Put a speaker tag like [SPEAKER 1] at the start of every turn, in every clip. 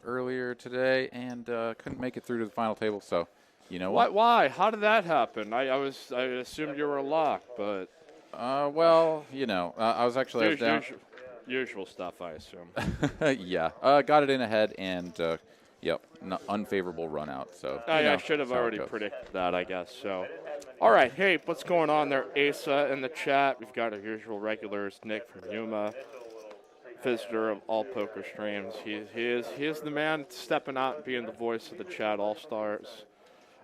[SPEAKER 1] earlier today and couldn't make it through to the final table. So, you know
[SPEAKER 2] What?
[SPEAKER 1] what?
[SPEAKER 2] Why? How did that happen? I assumed you were a lock, but
[SPEAKER 1] I was actually I was down.
[SPEAKER 2] usual stuff, I assume.
[SPEAKER 1] Yeah, got it in ahead and yep, unfavorable run out. So
[SPEAKER 2] I should have
[SPEAKER 1] that's how it
[SPEAKER 2] already
[SPEAKER 1] goes.
[SPEAKER 2] predicted that, I guess. So, all right. Hey, what's going on there, Asa, in the chat? We've got our usual regulars, Nick from Yuma, visitor of all poker streams. He is the man stepping out and being the voice of the chat all stars.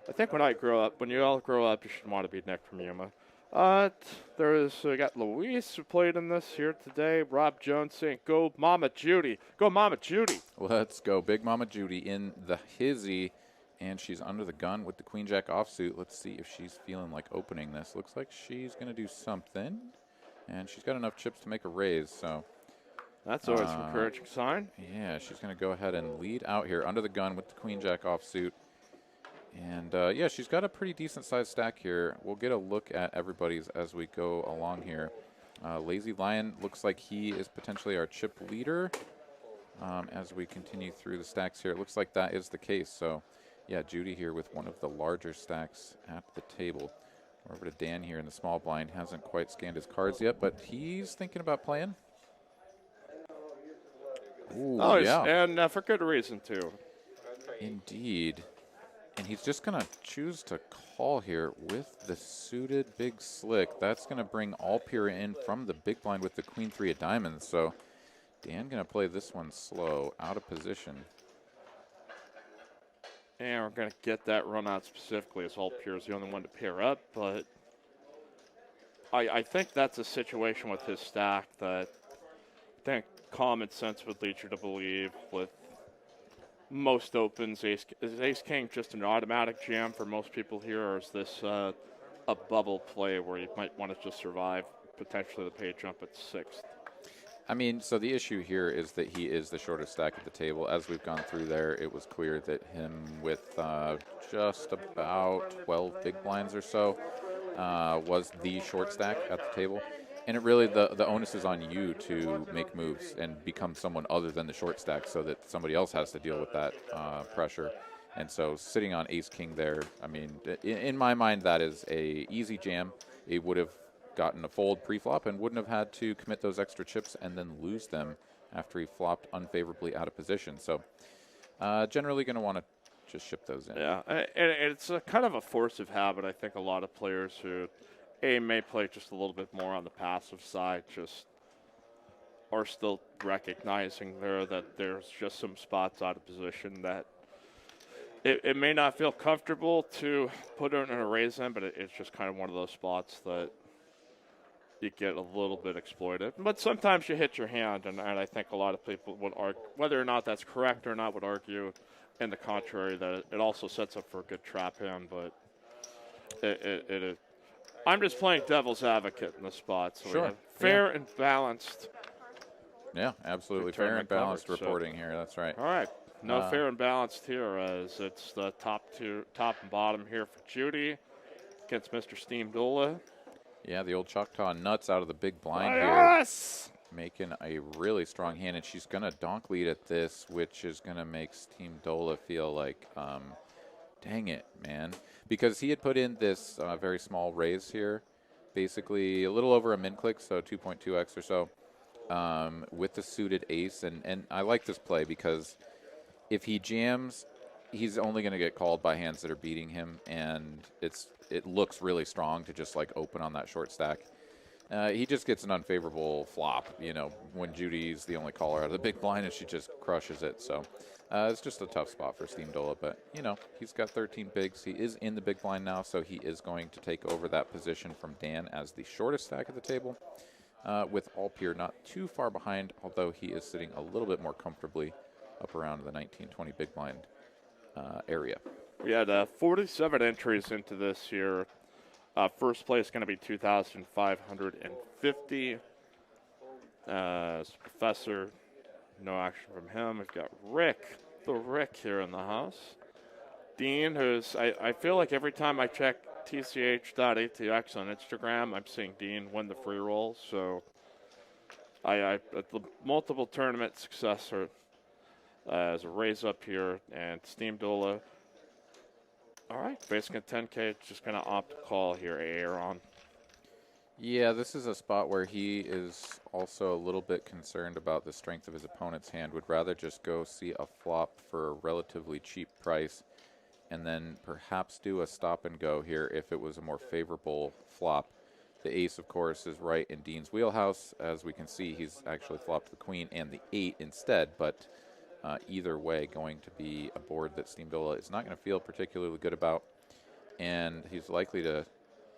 [SPEAKER 2] I think when you all grow up, you should want to be Nick from Yuma. We got Luis who played in this here today. Rob Jones saying, "Go Mama Judy, go Mama Judy."
[SPEAKER 1] Let's go, Big Mama Judy in the hizzy, and she's under the gun with the Queen Jack offsuit. Let's see if she's feeling like opening this. Looks like she's gonna do something, and she's got enough chips to make a raise. So
[SPEAKER 2] that's always an encouraging sign.
[SPEAKER 1] Yeah, she's gonna go ahead and lead out here under the gun with the Queen Jack offsuit. And, yeah, she's got a pretty decent-sized stack here. We'll get a look at everybody's as we go along here. Lazy Lion looks like he is potentially our chip leader as we continue through the stacks here. It looks like that is the case. So, yeah, Judy here with one of the larger stacks at the table. We're over to Dan here in the small blind. Hasn't quite scanned his cards yet, but he's thinking about playing. Ooh, yeah.
[SPEAKER 2] And for good reason, too.
[SPEAKER 1] Indeed. And he's just going to choose to call here with the suited big slick. That's going to bring All-Pure in from the big blind with the Queen 3 of diamonds. So Dan going to play this one slow, out of position.
[SPEAKER 2] And we're going to get that run out specifically as All-Pure is the only one to pair up. But I think that's a situation with his stack that I think common sense would lead you to believe with most opens, is Ace-King just an automatic jam for most people here, or is this a bubble play where you might want to just survive potentially the pay jump at 6th?
[SPEAKER 1] I mean, so the issue here is that he is the shortest stack at the table. As we've gone through there, it was clear that him with just about 12 big blinds or so was the short stack at the table. And it really, the onus is on you to make moves and become someone other than the short stack so that somebody else has to deal with that pressure. And so sitting on Ace-King there, I mean, in my mind, that is a easy jam. It would have gotten a fold pre-flop and wouldn't have had to commit those extra chips and then lose them after he flopped unfavorably out of position. So generally going to want to just ship those in.
[SPEAKER 2] Yeah, and it's a kind of a force of habit. I think a lot of players who may play just a little bit more on the passive side just are still recognizing there that there's just some spots out of position that it may not feel comfortable to put in a raise in, but it's just kind of one of those spots that you get a little bit exploited. But sometimes you hit your hand, and I think a lot of people would argue, whether or not that's correct or not, would argue in the contrary that it also sets up for a good trap hand, but it I'm just playing devil's advocate in the spot. So
[SPEAKER 1] sure.
[SPEAKER 2] Fair and balanced.
[SPEAKER 1] Yeah, absolutely. Fair and balanced reporting here. That's right.
[SPEAKER 2] All right. No fair and balanced here as it's the top and bottom here for Judy against Mr. Steam Dola.
[SPEAKER 1] Yeah, the old Choctaw nuts out of the big blind
[SPEAKER 2] here.
[SPEAKER 1] Making a really strong hand, and she's going to donk lead at this, which is going to make Steam Dola feel like, dang it, man. Because he had put in this very small raise here, basically a little over a min click, so 2.2x or so, with the suited ace. And I like this play because if he jams, he's only going to get called by hands that are beating him, and it looks really strong to just like open on that short stack. He just gets an unfavorable flop, when Judy's the only caller out of the big blind and she just crushes it. So it's just a tough spot for Steam Dola, but, he's got 13 bigs. He is in the big blind now, so he is going to take over that position from Dan as the shortest stack at the table, with All-Pure not too far behind, although he is sitting a little bit more comfortably up around the 19-20 big blind area.
[SPEAKER 2] We had 47 entries into this year. First place going to be 2,550. Professor, no action from him. We've got Rick, the Rick here in the house. Dean, who's, I feel like every time I check tch.atx on Instagram, I'm seeing Dean win the free roll. So at the multiple tournament success as a raise up here, and Steam Dola. All right, facing a 10K, just going to opt to call here, Aaron.
[SPEAKER 1] Yeah, this is a spot where he is also a little bit concerned about the strength of his opponent's hand. Would rather just go see a flop for a relatively cheap price and then perhaps do a stop and go here if it was a more favorable flop. The ace, of course, is right in Dean's wheelhouse. As we can see, he's actually flopped the queen and the 8 instead, but either way, going to be a board that Steamdola is not going to feel particularly good about, and he's likely to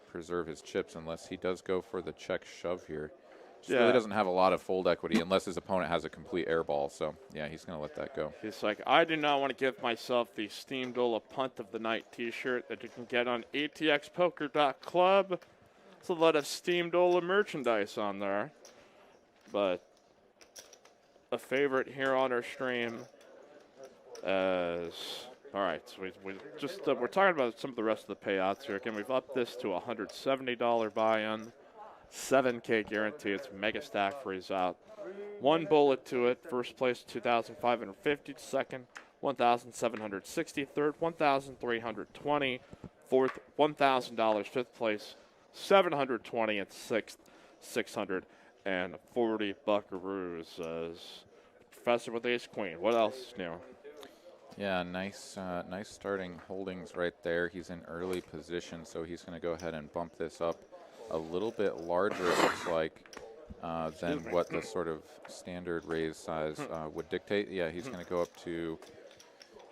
[SPEAKER 1] preserve his chips unless he does go for the check shove here. Just really doesn't have a lot of fold equity unless his opponent has a complete air ball. So, yeah, he's going to let that go.
[SPEAKER 2] He's like, I do not want to give myself the Steam Dola Punt of the Night t-shirt that you can get on atxpoker.club. There's a lot of Steam Dola merchandise on there. But a favorite here on our stream as... All right, so we're talking about some of the rest of the payouts here. Again, we've upped this to a $170 buy-in, 7K guarantee. It's mega stack freeze out. One bullet to it. First place, 2,550. Second, 1,760. Third, 1,320. Fourth, $1,000. Fifth place, 720. And sixth, 640 buckaroos. As Professor with ace queen. What else is new?
[SPEAKER 1] Yeah, nice starting holdings right there. He's in early position, so he's going to go ahead and bump this up a little bit larger, it looks like, than what the sort of standard raise size would dictate. Yeah, he's going to go up to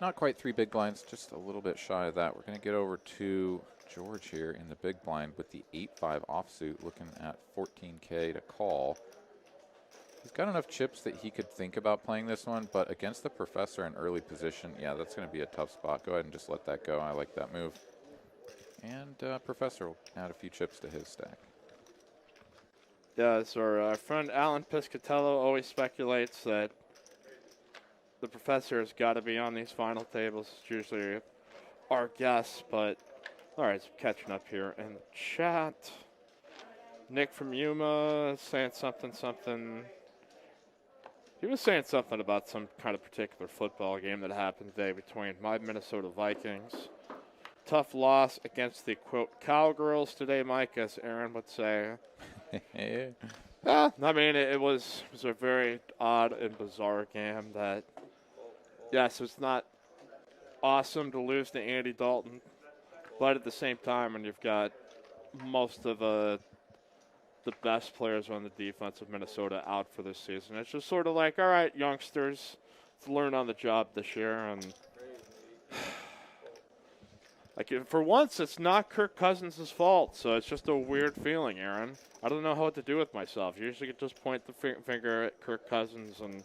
[SPEAKER 1] not quite 3 big blinds, just a little bit shy of that. We're going to get over to George here in the big blind with the 8-5 offsuit, looking at 14K to call. He's got enough chips that he could think about playing this one, but against the Professor in early position, yeah, that's going to be a tough spot. Go ahead and just let that go. I like that move. And Professor will add a few chips to his stack.
[SPEAKER 2] Yeah, so our friend Alan Piscatello always speculates that the Professor has got to be on these final tables. It's usually our guess, but all right, so catching up here in the chat. Nick from Yuma saying something. He was saying something about some kind of particular football game that happened today between my Minnesota Vikings. Tough loss against the, quote, Cowgirls today, Mike, as Aaron would say. I mean, it was a very odd and bizarre game that, yes, it's not awesome to lose to Andy Dalton, but at the same time, when you've got most of the best players on the defense of Minnesota out for this season, it's just sort of like, all right, youngsters, let's learn on the job this year. And like, for once, it's not Kirk Cousins' fault, so it's just a weird feeling, Aaron. I don't know what to do with myself. Usually you just point the finger at Kirk Cousins and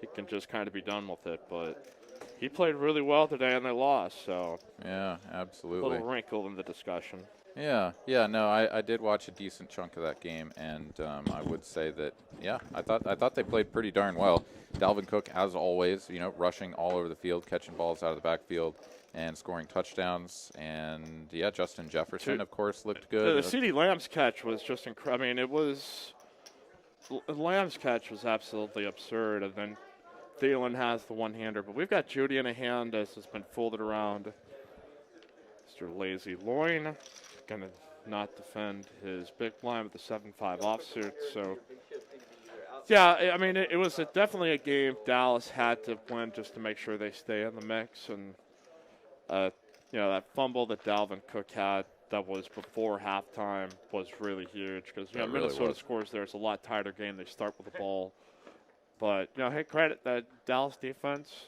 [SPEAKER 2] he can just kind of be done with it, but he played really well today and they lost, so.
[SPEAKER 1] Yeah, absolutely.
[SPEAKER 2] A little wrinkle in the discussion.
[SPEAKER 1] Yeah, no, I did watch a decent chunk of that game, and I would say that, yeah, I thought they played pretty darn well. Dalvin Cook, as always, rushing all over the field, catching balls out of the backfield, and scoring touchdowns. And, yeah, Justin Jefferson, of course, looked good.
[SPEAKER 2] The CeeDee Lamb's catch was just incredible. I mean, Lamb's catch was absolutely absurd, and then Thielen has the one-hander. But we've got Judy in a hand as has been folded around. Mr. Lazy Loin going to not defend his big blind with the 7-5 offsuit. So, yeah, I mean, it was definitely a game Dallas had to win just to make sure they stay in the mix. And, that fumble that Dalvin Cook had that was before halftime was really huge because, Minnesota scores there. It's a lot tighter game. They start with the ball. But, hey, credit that Dallas defense,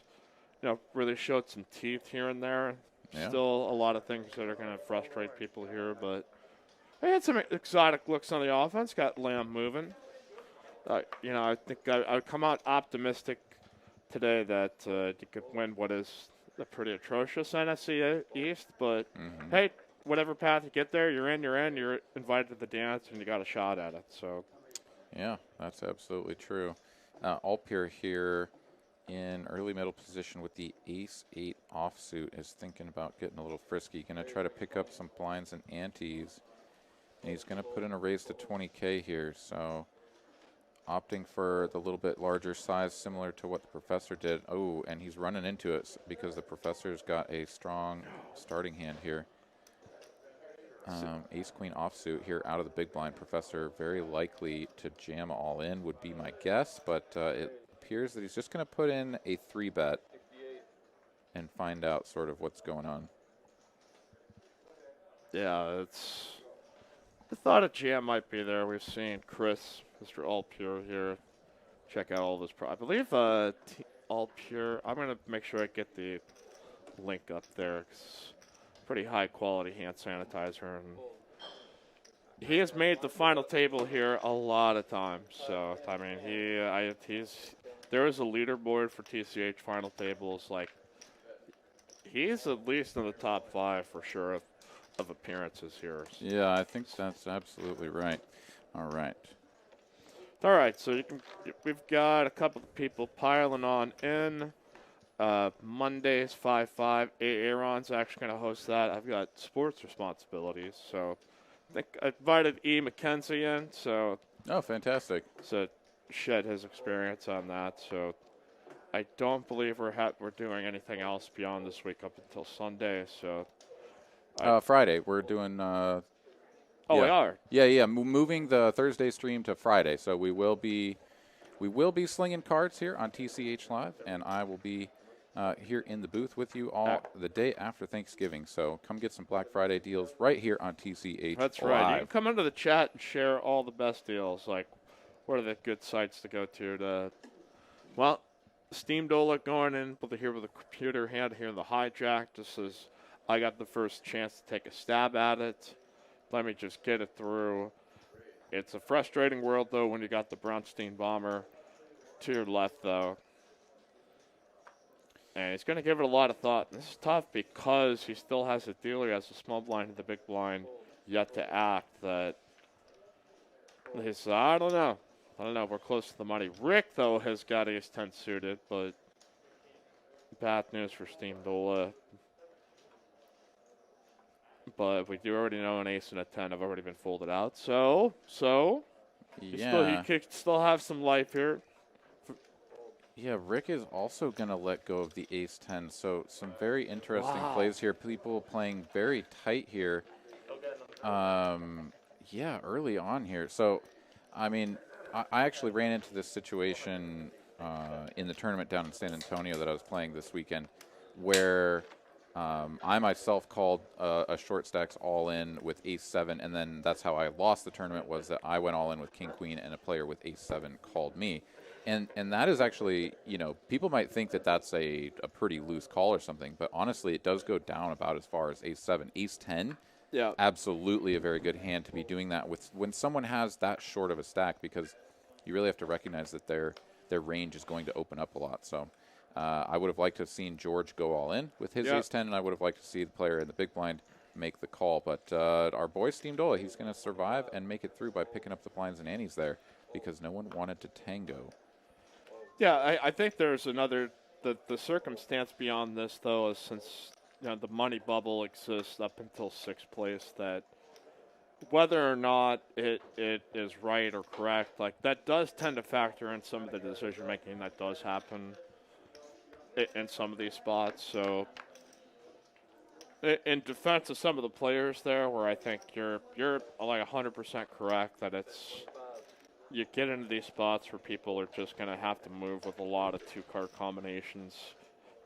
[SPEAKER 2] really showed some teeth here and there. Yeah. Still a lot of things that are going to frustrate people here, but they had some exotic looks on the offense. Got Lamb moving. I think I would come out optimistic today that you could win what is a pretty atrocious NFC East. But, hey, whatever path you get there, you're in. You're invited to the dance, and you got a shot at it. So,
[SPEAKER 1] yeah, that's absolutely true. Alpier here in early middle position with the ace-8 offsuit is thinking about getting a little frisky. Going to try to pick up some blinds and antes. And he's going to put in a raise to 20K here. So opting for the little bit larger size, similar to what the professor did. Oh, and he's running into it because the professor's got a strong starting hand here. Ace Queen offsuit here out of the big blind. Professor very likely to jam all in would be my guess, but it appears that he's just going to put in a 3-bet and find out sort of what's going on.
[SPEAKER 2] Yeah, it's. I thought a jam might be there. We've seen Chris, Mr. All Pure here. Check out all this. I believe All Pure. I'm gonna make sure I get the link up there. It's pretty high quality hand sanitizer, and he has made the final table here a lot of times. So I mean, he's there is a leaderboard for TCH final tables. Like he's at least in the top 5 for sure of appearances here.
[SPEAKER 1] Yeah, I think that's absolutely right. All right.
[SPEAKER 2] All right, so we've got a couple of people piling on in. Monday's 5-5. Aaron's actually going to host that. I've got sports responsibilities, so I think I invited E. McKenzie in. So
[SPEAKER 1] Oh, fantastic.
[SPEAKER 2] So shed his experience on that. So I don't believe we're doing anything else beyond this week up until Sunday. So
[SPEAKER 1] Friday, we're doing.
[SPEAKER 2] Oh,
[SPEAKER 1] yeah.
[SPEAKER 2] we are.
[SPEAKER 1] Yeah. Moving the Thursday stream to Friday, so we will be slinging cards here on TCH Live, and I will be here in the booth with you all the day after Thanksgiving. So come get some Black Friday deals right here on TCH
[SPEAKER 2] That's
[SPEAKER 1] Live.
[SPEAKER 2] right. You can come into the chat and share all the best deals. Like, what are the good sites to go to? Well, Steam Dola going in here with a computer hand here in the hijack. Just as I got the first chance to take a stab at it. Let me just get it through. It's a frustrating world, though, when you got the Braunstein bomber to your left, though. And he's going to give it a lot of thought. This is tough because he still has a dealer. He has a small blind and the big blind yet to act. That he's, I don't know. We're close to the money. Rick, though, has got ace 10 suited, but bad news for Steam Dola. But we do already know an ace and a 10 have already been folded out. So
[SPEAKER 1] yeah.
[SPEAKER 2] he could still have some life here.
[SPEAKER 1] Yeah, Rick is also going to let go of the ace 10. So some very interesting plays here. People playing very tight here. Yeah, early on here. So, I mean, I actually ran into this situation in the tournament down in San Antonio that I was playing this weekend where I myself called a short stacks all in with ace 7, and then that's how I lost the tournament, was that I went all in with king queen and a player with ace 7 called me. And that is actually, people might think that that's a pretty loose call or something, but honestly it does go down about as far as ace 7. Ace 10,
[SPEAKER 2] yeah,
[SPEAKER 1] absolutely a very good hand to be doing that with when someone has that short of a stack, because you really have to recognize that their range is going to open up a lot. So I would have liked to have seen George go all in with his ace 10, and I would have liked to see the player in the big blind make the call. But our boy Steam Dola, he's going to survive and make it through by picking up the blinds and antes there because no one wanted to tango.
[SPEAKER 2] Yeah, I think there's another the circumstance beyond this, though, is since the money bubble exists up until 6th place, that whether or not it is right or correct, like that does tend to factor in some of the decision making that does happen in some of these spots. So in defense of some of the players there, where I think you're like 100% correct that you get into these spots where people are just going to have to move with a lot of 2-card combinations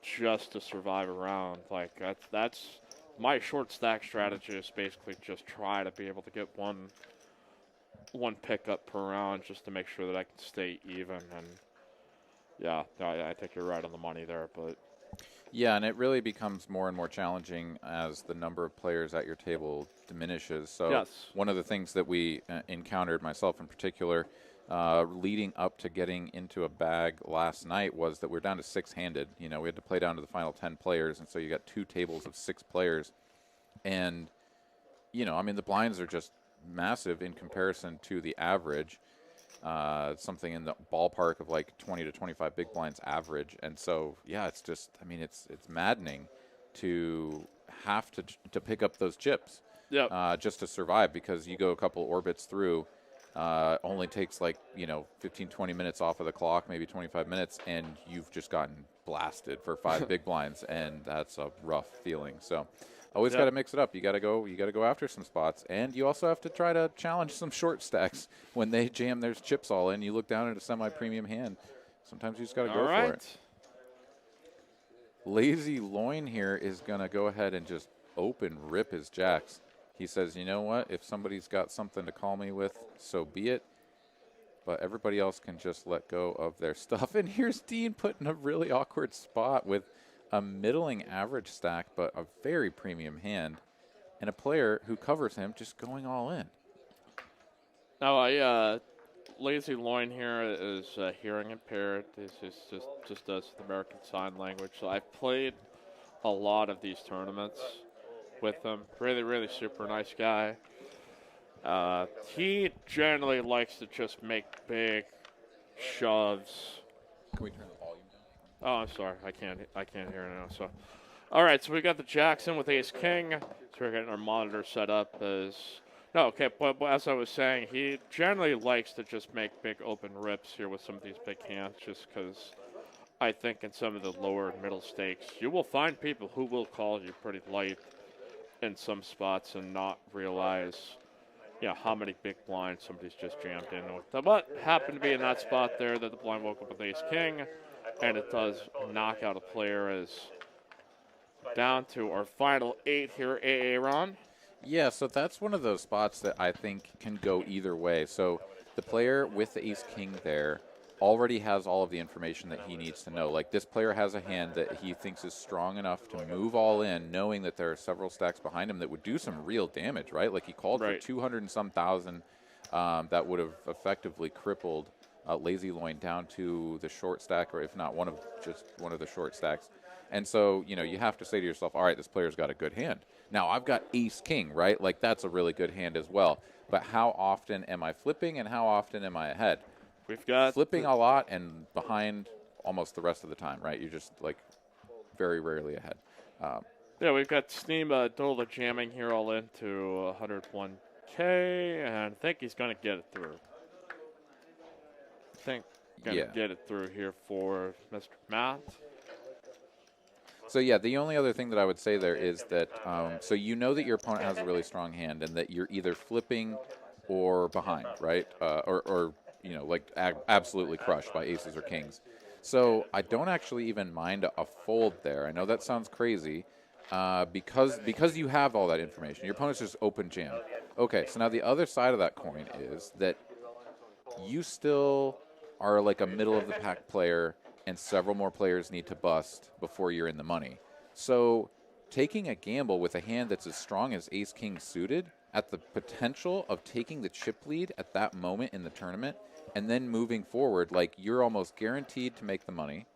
[SPEAKER 2] just to survive around. Like that's my short stack strategy, is basically just try to be able to get one pickup per round just to make sure that I can stay even. And yeah, I think you're right on the money there. But
[SPEAKER 1] yeah, and it really becomes more and more challenging as the number of players at your table diminishes. So
[SPEAKER 2] yes.
[SPEAKER 1] One of the things that we encountered, myself in particular, leading up to getting into a bag last night, was that we're down to 6-handed. We had to play down to the final 10 players, and so you got 2 tables of 6 players. And, the blinds are just massive in comparison to the average. Something in the ballpark of like 20 to 25 big blinds average. And so, yeah, it's just, it's maddening to have to pick up those chips
[SPEAKER 2] Yep.
[SPEAKER 1] just to survive, because you go a couple orbits through only takes like, 15, 20 minutes off of the clock, maybe 25 minutes, and you've just gotten blasted for 5 big blinds, and that's a rough feeling. So always got to mix it up. You got to go after some spots, and you also have to try to challenge some short stacks when they jam their chips all in. You look down at a semi-premium hand. Sometimes you just got to go for it. Lazy Loin here is going to go ahead and just open rip his jacks. He says, you know what? If somebody's got something to call me with, so be it. But everybody else can just let go of their stuff. And here's Dean put in a really awkward spot with a middling average stack, but a very premium hand, and a player who covers him just going all in.
[SPEAKER 2] Now, Lazy Loin here is hearing impaired. This is just does the American Sign Language. So I've played a lot of these tournaments with him. Really, really super nice guy. He generally likes to just make big shoves.
[SPEAKER 1] Can we turn the volume down?
[SPEAKER 2] Oh, I'm sorry. I can't hear now. So, all right. So we got the Jackson with Ace King. So we're getting our monitor set up as. No, okay. But as I was saying, he generally likes to just make big open rips here with some of these big hands, just because I think in some of the lower and middle stakes, you will find people who will call you pretty light in some spots and not realize, how many big blinds somebody's just jammed in with them. But happened to be in that spot there that the blind woke up with Ace King, and it does knock out a player as down to our final 8 here, Aaron.
[SPEAKER 1] Yeah, so that's one of those spots that I think can go either way. So the player with the Ace King there already has all of the information that he needs to know. Like, this player has a hand that he thinks is strong enough to move all in, knowing that there are several stacks behind him that would do some real damage, right? Like, he called for 200 and some thousand that would have effectively crippled Lazy Loin down to the short stack, or if not one of the short stacks. And so, you have to say to yourself, all right, this player's got a good hand. Now, I've got Ace King, right? Like, that's a really good hand as well. But how often am I flipping and how often am I ahead?
[SPEAKER 2] We've got
[SPEAKER 1] flipping a lot and behind almost the rest of the time, right? You're just, like, very rarely ahead.
[SPEAKER 2] We've got Steam Dola jamming here all into 101K, and I think he's going to get it through. Get it through here for Mr. Matt.
[SPEAKER 1] So, yeah, the only other thing that I would say there is that, so you know that your opponent has a really strong hand and that you're either flipping or behind, right? Or absolutely crushed by aces or kings. So I don't actually even mind a fold there. I know that sounds crazy because you have all that information. Your opponent's just open jam. Okay, so now the other side of that coin is that you still are like a middle-of-the-pack player, and several more players need to bust before you're in the money. So taking a gamble with a hand that's as strong as Ace-King suited at the potential of taking the chip lead at that moment in the tournament and then moving forward, like, you're almost guaranteed to make the money.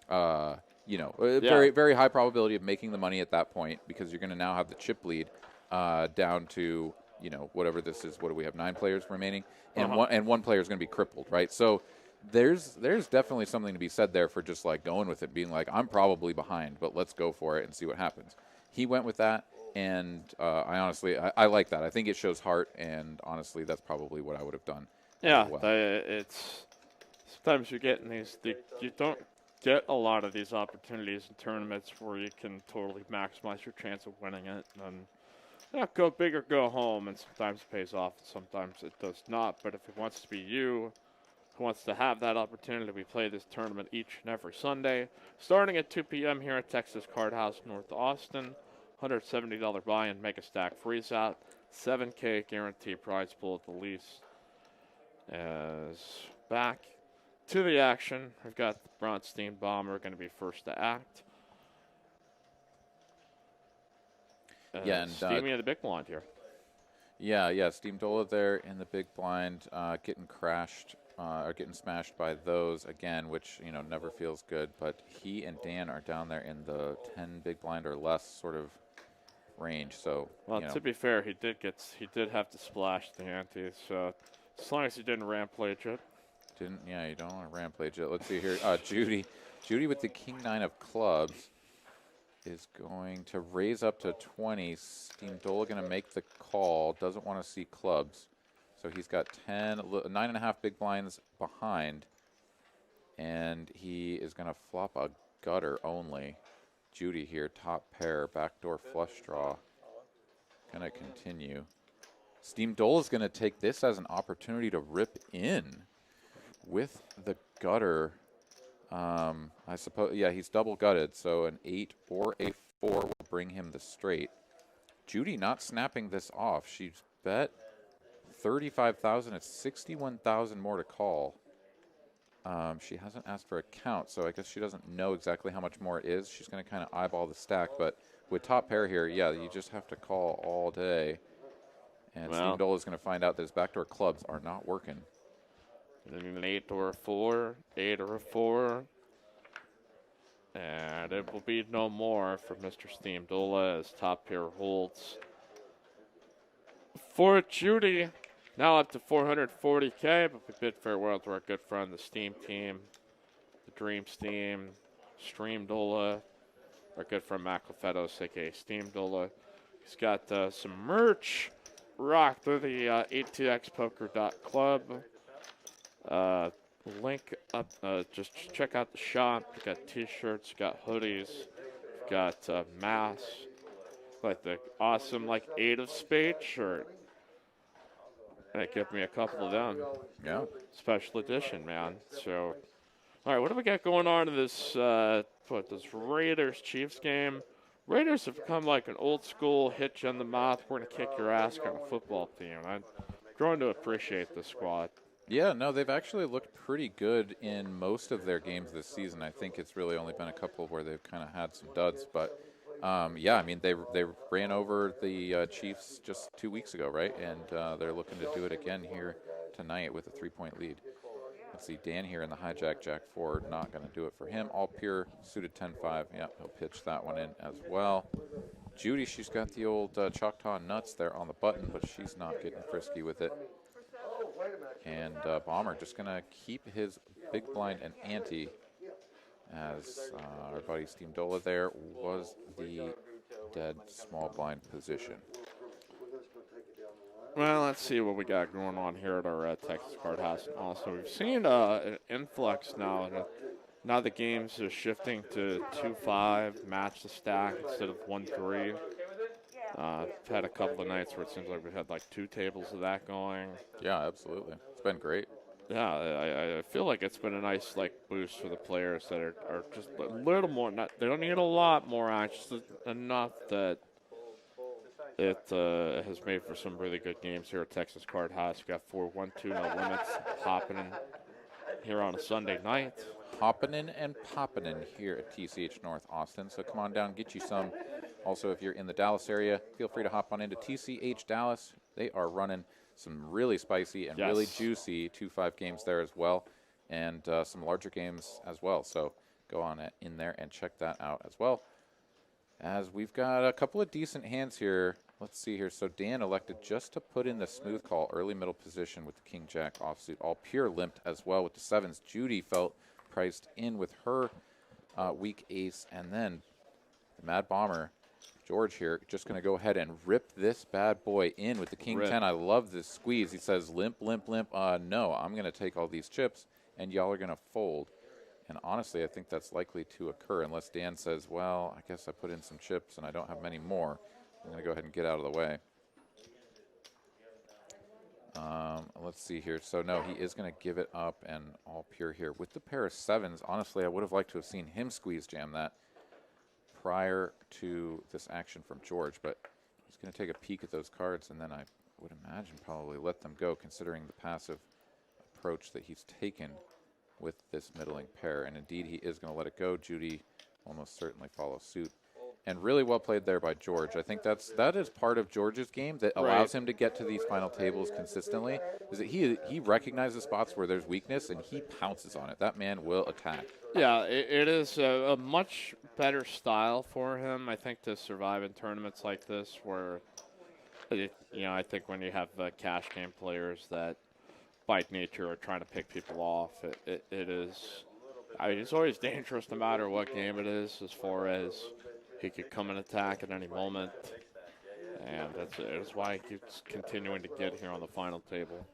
[SPEAKER 1] Very, very high probability of making the money at that point because you're going to now have the chip lead down to, whatever this is. What do we have, 9 players remaining? And one player is going to be crippled, right? So there's definitely something to be said there for just, like, going with it, being like, I'm probably behind, but let's go for it and see what happens. He went with that, and I like that. I think it shows heart, and honestly, that's probably what I would have done.
[SPEAKER 2] Yeah,
[SPEAKER 1] well.
[SPEAKER 2] It's sometimes you get in you don't get a lot of these opportunities in tournaments where you can totally maximize your chance of winning it. And go big or go home, and sometimes it pays off, and sometimes it does not. But if it wants to be you who wants to have that opportunity, we play this tournament each and every Sunday, starting at 2 p.m. here at Texas Card House, North Austin. $170 buy-in, make a stack, freeze out, $7K guarantee prize pool at the least. As back to the action, we've got the Bronstein Bomber going to be first to act.
[SPEAKER 1] And
[SPEAKER 2] Steamy in the big blind here.
[SPEAKER 1] Yeah, Steam Dola there in the big blind, getting crashed or getting smashed by those again, which never feels good. But he and Dan are down there in the 10 big blind or less sort of range. So
[SPEAKER 2] to be fair, he did have to splash the ante. So as long as he didn't rampage it.
[SPEAKER 1] You don't want to rampage it. Let's see here. Judy with the king 9 of clubs is going to raise up to 20. Steam Dola going to make the call. Doesn't want to see clubs. So he's got 9.5 big blinds behind, and he is going to flop a gutter only. Judy here, top pair, backdoor flush draw. Going to continue. Steam Dole is going to take this as an opportunity to rip in with the gutter. I suppose, yeah, he's double gutted, so an 8 or a 4 will bring him the straight. Judy not snapping this off. She's bet 35,000. It's 61,000 more to call. She hasn't asked for a count, so I guess she doesn't know exactly how much more it is. She's going to kind of eyeball the stack, but with top pair here, yeah, you just have to call all day. And Steam Dole is going to find out that his backdoor clubs are not working.
[SPEAKER 2] An 8 or a 4, 8 or a 4. And it will be no more for Mr. Steam Dole as top pair holds. For Judy, now up to 440K, but we bid farewell to our good friend, the Steam team, the Dream Steam, Stream Dola, our good friend Matt Clefetos, aka Steam Dola. He's got some merch rocked through the atxpoker.club. Link up, just check out the shop. We got t-shirts, got hoodies, got masks, like the awesome 8 of spades shirt. They give me a couple of them.
[SPEAKER 1] Yeah.
[SPEAKER 2] Special edition, man. So, all right, what do we got going on in this this Raiders-Chiefs game? Raiders have become like an old school hit you in the mouth, we're going to kick your ass kind of football team. I'm growing to appreciate this squad.
[SPEAKER 1] Yeah, no, they've actually looked pretty good in most of their games this season. I think it's really only been a couple where they've kind of had some duds, but yeah, I mean, they ran over the Chiefs just 2 weeks ago, right? And they're looking to do it again here tonight with a 3-point lead. Let's see, Dan here in the hijack, Jack 4, not going to do it for him. All pure, suited 10-5. Yeah, he'll pitch that one in as well. Judy, she's got the old Choctaw nuts there on the button, but she's not getting frisky with it. And Bomber just going to keep his big blind and ante, as our buddy Steam Dola there was the dead small blind position.
[SPEAKER 2] Well, let's see what we got going on here at our Texas Card House. Also, we've seen an influx now. Now the games are shifting to 2-5, match the stack instead of 1-3. I've had a couple of nights where it seems like we've had 2 tables of that going.
[SPEAKER 1] Yeah, absolutely. It's been great.
[SPEAKER 2] Yeah, I feel like it's been a nice boost for the players that are just a little more. They don't need a lot more action, just enough that it has made for some really good games here at Texas Card House. We got 4-1-2 no limits hopping in here on a Sunday night.
[SPEAKER 1] Hopping in and popping in here at TCH North Austin. So come on down, get you some. Also, if you're in the Dallas area, feel free to hop on into TCH Dallas. They are running some really spicy and really juicy 2-5 games there as well, and some larger games as well. So go on in there and check that out as well. As we've got a couple of decent hands here. Let's see here. So Dan elected just to put in the smooth call early middle position with the King-Jack offsuit. All pure limped as well with the 7s. Judy felt priced in with her weak ace, and then the Mad Bomber George here just going to go ahead and rip this bad boy in with the King 10. I love this squeeze. He says, limp, limp, limp. No, I'm going to take all these chips, and y'all are going to fold. And honestly, I think that's likely to occur unless Dan says, well, I guess I put in some chips and I don't have many more. I'm going to go ahead and get out of the way. Let's see here. So, no, he is going to give it up and all pure here. With the pair of 7s, honestly, I would have liked to have seen him squeeze jam that prior to this action from George, but he's going to take a peek at those cards, and then I would imagine probably let them go, considering the passive approach that he's taken with this middling pair. And indeed, he is going to let it go. Judy almost certainly follows suit. And really well played there by George. I think that is part of George's game that allows him to get to these final tables consistently, is that he recognizes spots where there's weakness and he pounces on it. That man will attack.
[SPEAKER 2] Yeah, it is a much better style for him, I think, to survive in tournaments like this where, I think when you have cash game players that by nature are trying to pick people off, it is, it's always dangerous no matter what game it is, as far as he could come and attack at any moment. And that's why he keeps continuing to get here on the final table.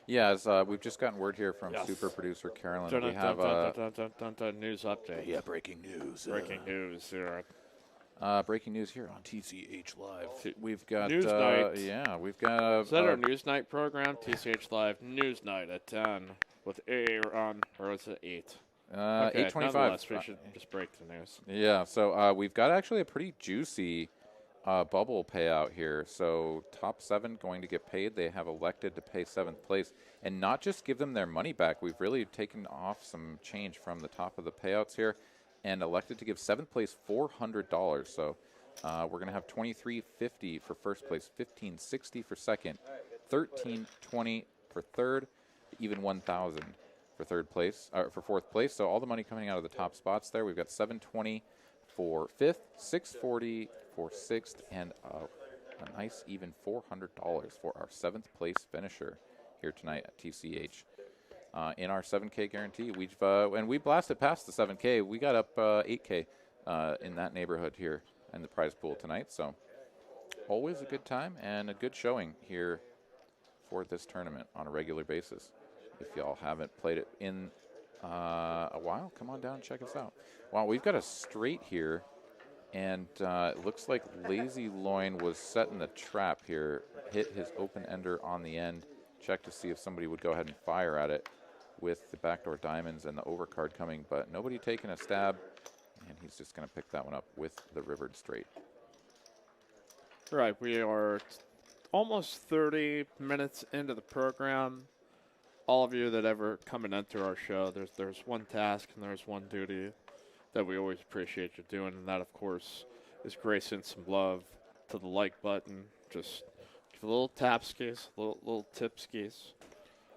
[SPEAKER 1] Yeah, as we've just gotten word here from
[SPEAKER 2] Yes.
[SPEAKER 1] super producer Carolyn,
[SPEAKER 2] Dun,
[SPEAKER 1] we
[SPEAKER 2] dun,
[SPEAKER 1] have
[SPEAKER 2] dun, dun, dun, dun, dun, news update.
[SPEAKER 1] yeah, breaking news.
[SPEAKER 2] Breaking news here.
[SPEAKER 1] Breaking news here on TCH Live.
[SPEAKER 2] T-
[SPEAKER 1] We've got
[SPEAKER 2] News night.
[SPEAKER 1] yeah, we've got
[SPEAKER 2] Is that our news night program? TCH Live News Night at 10 with Aaron, or is it 8? Okay,
[SPEAKER 1] 8:25.
[SPEAKER 2] nonetheless, we should just break the news.
[SPEAKER 1] Yeah, so we've got actually a pretty juicy bubble payout here. So top 7 going to get paid. They have elected to pay 7th place and not just give them their money back. We've really taken off some change from the top of the payouts here and elected to give 7th place $400. So we're going to have $23.50 for first place, $15.60 for second, $13.20 for third, even $1,000 for third place, for fourth place. So all the money coming out of the top spots there. We've got $720 for fifth, $640 for sixth, and a nice even $400 for our 7th place finisher here tonight at TCH. In our 7K guarantee, we blasted past the 7K. We got up 8K in that neighborhood here in the prize pool tonight. So always a good time and a good showing here for this tournament on a regular basis. If y'all haven't played it in a while, come on down and check us out. Wow, we've got a straight here, and it looks like Lazy Loin was setting the trap here, hit his open-ender on the end, check to see if somebody would go ahead and fire at it with the backdoor diamonds and the overcard coming, but nobody taking a stab, and he's just going to pick that one up with the rivered straight.
[SPEAKER 2] All right, we are almost 30 minutes into the program. All of you that ever come and enter our show, there's one task and there's one duty that we always appreciate you doing, and that, of course, is gracing some love to the like button. Just give a little tap skis, little tip skis.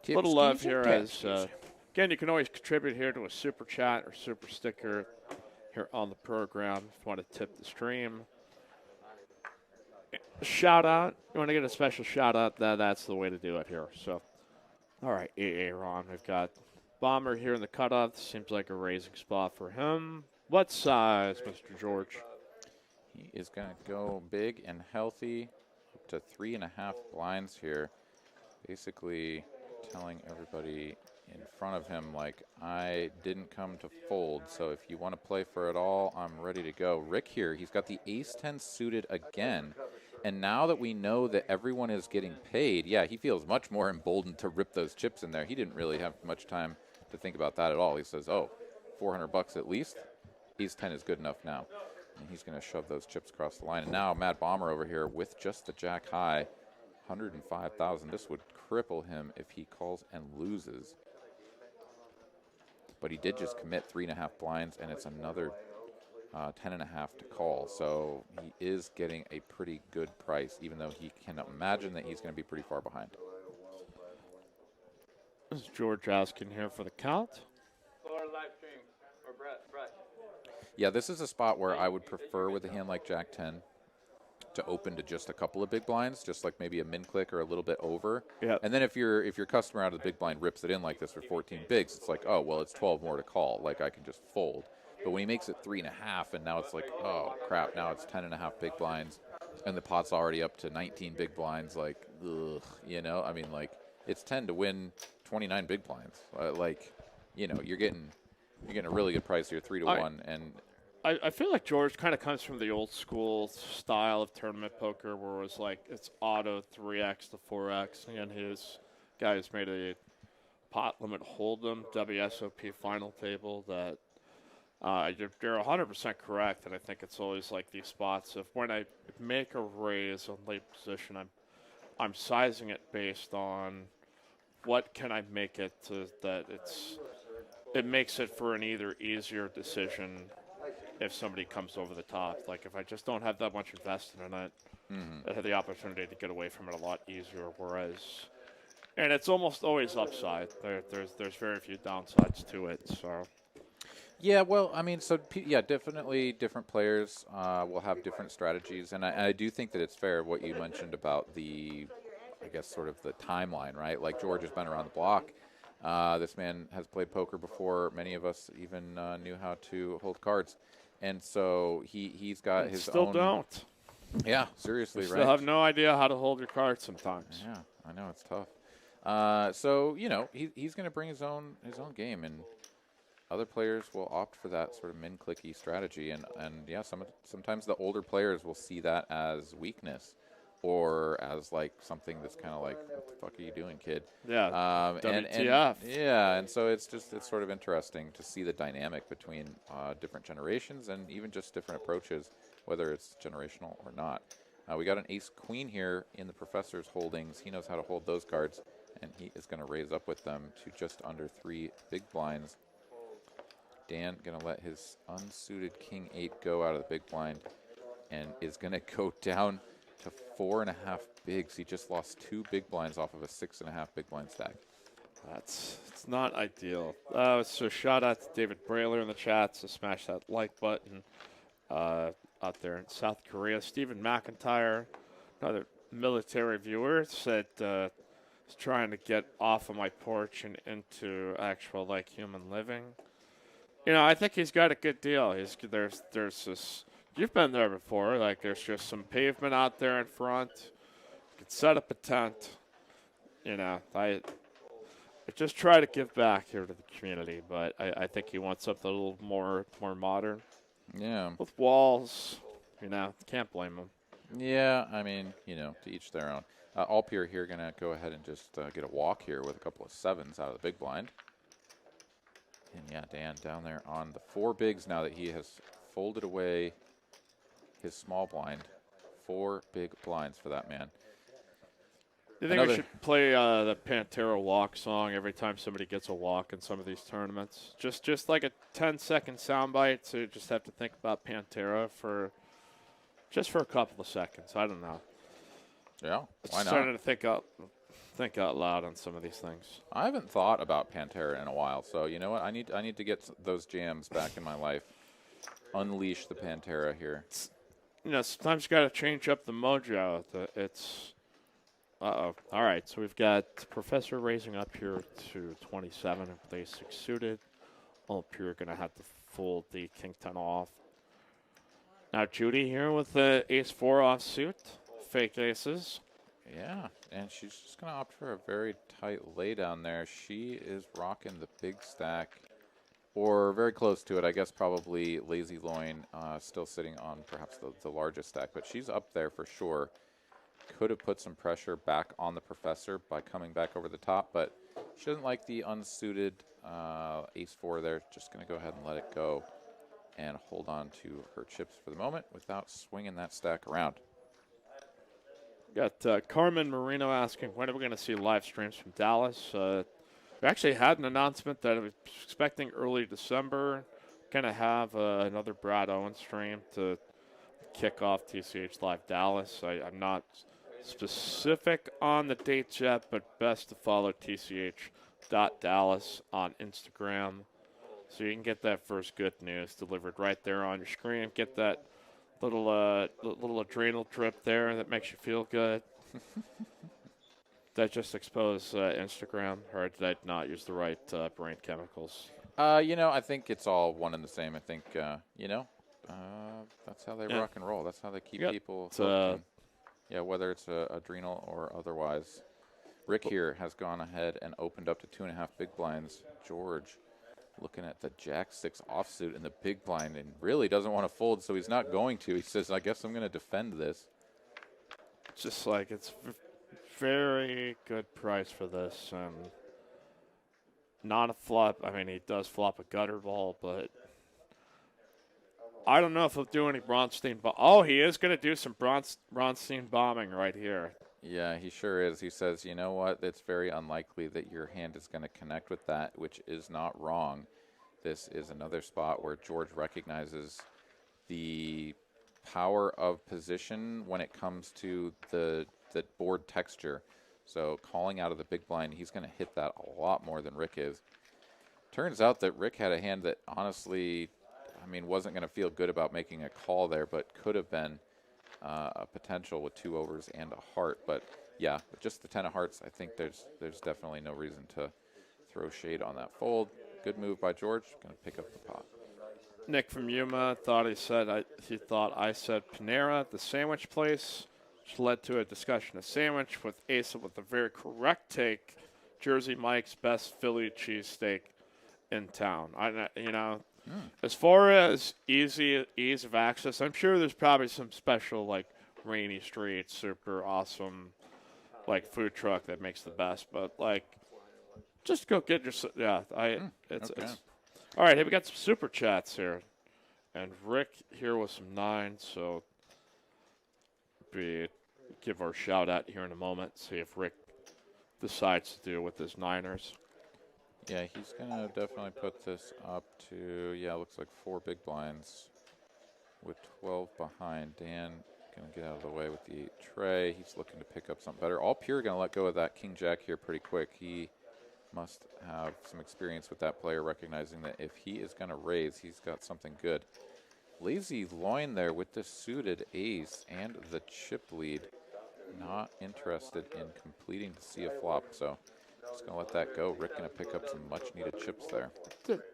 [SPEAKER 2] A little love here as, again, you can always contribute here to a super chat or super sticker here on the program if you want to tip the stream. Shout out. You want to get a special shout out, that's the way to do it here. So, all right, Aaron, we've got Bomber here in the cutoff. This seems like a raising spot for him. What size, Mr. George?
[SPEAKER 1] He is going to go big and healthy up to 3.5 blinds here. Basically telling everybody in front of him, like, I didn't come to fold, so if you want to play for it all, I'm ready to go. Rick here, he's got the ace-10 suited again. And now that we know that everyone is getting paid, yeah, he feels much more emboldened to rip those chips in there. He didn't really have much time to think about that at all. He says, oh, $400 at least. Ace-10 is good enough now. And he's going to shove those chips across the line. And now Mad Bomber over here with just the jack high, 105,000. This would cripple him if he calls and loses. But he did just commit 3.5 blinds, and it's another 10.5 to call. So he is getting a pretty good price, even though he can imagine that he's going to be pretty far behind.
[SPEAKER 2] This is George asking here for the count.
[SPEAKER 1] Yeah, this is a spot where I would prefer with a hand like Jack 10 to open to just a couple of big blinds, just like maybe a min click or a little bit over.
[SPEAKER 2] Yep.
[SPEAKER 1] And then if your customer out of the big blind rips it in like this for 14 bigs, it's like, oh, well, it's 12 more to call. Like, I can just fold. But when he makes it 3.5, and now it's like, oh, crap, now it's 10.5 big blinds, and the pot's already up to 19 big blinds, like, ugh, you know? I mean, like, it's 10 to win 29 big blinds. Like, you know, you're getting a really good price here, 3 to 1, and
[SPEAKER 2] I feel like George kind of comes from the old school style of tournament poker where it was like it's auto 3x to 4x. Again, his guys made a pot limit hold'em WSOP final table that you're 100% correct, and I think it's always like these spots of when I make a raise on late position, I'm sizing it based on what can I make it to that it makes it for an either easier decision if somebody comes over the top. Like if I just don't have that much invested in it, I have the opportunity to get away from it a lot easier. Whereas, and it's almost always upside. There's very few downsides to it. So.
[SPEAKER 1] Yeah, well, I mean, so yeah, definitely different players will have different strategies, and I do think that it's fair what you mentioned about the, I guess, sort of the timeline, right? Like George has been around the block. This man has played poker before many of us even knew how to hold cards, and so he's got his
[SPEAKER 2] still
[SPEAKER 1] own.
[SPEAKER 2] Don't.
[SPEAKER 1] Yeah,
[SPEAKER 2] You
[SPEAKER 1] seriously,
[SPEAKER 2] still
[SPEAKER 1] right?
[SPEAKER 2] have no idea how to hold your cards sometimes.
[SPEAKER 1] Yeah, I know it's tough. So he's going to bring his own game, and other players will opt for that sort of min clicky strategy, and yeah, sometimes the older players will see that as weakness, or as like something that's kind of like, what the fuck are you doing, kid?
[SPEAKER 2] Yeah,
[SPEAKER 1] And
[SPEAKER 2] WTF.
[SPEAKER 1] yeah, and so it's sort of interesting to see the dynamic between different generations and even just different approaches, whether it's generational or not. We got an ace queen here in the professor's holdings. He knows how to hold those cards, and he is going to raise up with them to just under 3 big blinds. Dan going to let his unsuited king 8 go out of the big blind and is going to go down to 4.5 bigs. He just lost 2 big blinds off of a 6.5 big blind stack.
[SPEAKER 2] It's not ideal. So shout out to David Brailer in the chat. So smash that like button out there in South Korea. Stephen McIntyre, another military viewer, said he's trying to get off of my porch and into actual like human living. I think he's got a good deal. There's this. You've been there before. Like there's just some pavement out there in front. You could set up a tent. I just try to give back here to the community, but I think he wants something a little more modern
[SPEAKER 1] Yeah.
[SPEAKER 2] with walls. Can't blame him.
[SPEAKER 1] Yeah, I mean, to each their own. Alpier here going to go ahead and just get a walk here with a couple of 7s out of the big blind. And yeah, Dan down there on the 4 bigs now that he has folded away his small blind. 4 big blinds for that man.
[SPEAKER 2] Do you think we should play the Pantera walk song every time somebody gets a walk in some of these tournaments? Just like a 10-second soundbite, so you just have to think about Pantera for a couple of seconds. I don't know.
[SPEAKER 1] Yeah, why not?
[SPEAKER 2] Starting to think out loud on some of these things.
[SPEAKER 1] I haven't thought about Pantera in a while, so you know what? I need to get those jams back in my life. Unleash the Pantera here.
[SPEAKER 2] Sometimes you got to change up the mojo. It's all right, so we've got Professor raising up here to 27 with ace 6 suited. You're going to have to fold the king 10 off. Now Judy here with the ace 4 off suit. Fake aces.
[SPEAKER 1] Yeah, and she's just going to opt for a very tight laydown there. She is rocking the big stack, or very close to it. I guess probably Lazy Loin still sitting on perhaps the largest stack, but she's up there for sure. Could have put some pressure back on the Professor by coming back over the top, but she doesn't like the unsuited ace 4 there. Just going to go ahead and let it go and hold on to her chips for the moment without swinging that stack around.
[SPEAKER 2] Got Carmen Marino asking, when are we going to see live streams from Dallas? We actually had an announcement that I was expecting early December. Going to have another Brad Owen stream to kick off TCH Live Dallas. I'm not specific on the dates yet, but best to follow tch.dallas on Instagram so you can get that first good news delivered right there on your screen. Get that little adrenal drip there that makes you feel good. Did I just expose Instagram, or did I not use the right brain chemicals?
[SPEAKER 1] I think it's all one and the same. I think, that's how they rock and roll. That's how they keep people hooked. Yeah, whether it's adrenal or otherwise. Rick here has gone ahead and opened up to 2.5 big blinds. George looking at the Jack 6 offsuit in the big blind and really doesn't want to fold, so he's not going to. He says, I guess I'm going to defend this.
[SPEAKER 2] Just like it's very good price for this. Not a flop. I mean, he does flop a gutter ball, but I don't know if he'll do any Bronstein. He is going to do some Bronstein bombing right here.
[SPEAKER 1] Yeah, he sure is. He says, you know what? It's very unlikely that your hand is going to connect with that, which is not wrong. This is another spot where George recognizes the power of position when it comes to the board texture. So calling out of the big blind, he's going to hit that a lot more than Rick is. Turns out that Rick had a hand that honestly, wasn't going to feel good about making a call there, but could have been a potential with 2 overs and a heart. But yeah, with just the 10 of hearts, I think there's definitely no reason to throw shade on that fold. Good move by George. Going to pick up the pot.
[SPEAKER 2] Nick from Yuma thought he thought I said Panera, the sandwich place, which led to a discussion of sandwich with Asa with the very correct take. Jersey Mike's best Philly cheesesteak in town. As far as ease of access, I'm sure there's probably some special like Rainy Street, super awesome like food truck that makes the best. But like, just go get your It's all right. Hey, we got some super chats here, and Rick here with some 9. So we give our shout out here in a moment. See if Rick decides to do with his Niners.
[SPEAKER 1] Yeah, he's going to definitely put this up to, looks like 4 big blinds with 12 behind. Dan going to get out of the way with the 8 tray. He's looking to pick up something better. All pure going to let go of that king jack here pretty quick. He must have some experience with that player, recognizing that if he is going to raise, he's got something good. Lazy loin there with the suited ace and the chip lead. Not interested in completing to see a flop, so just going to let that go. Rick going to pick up some much-needed chips there.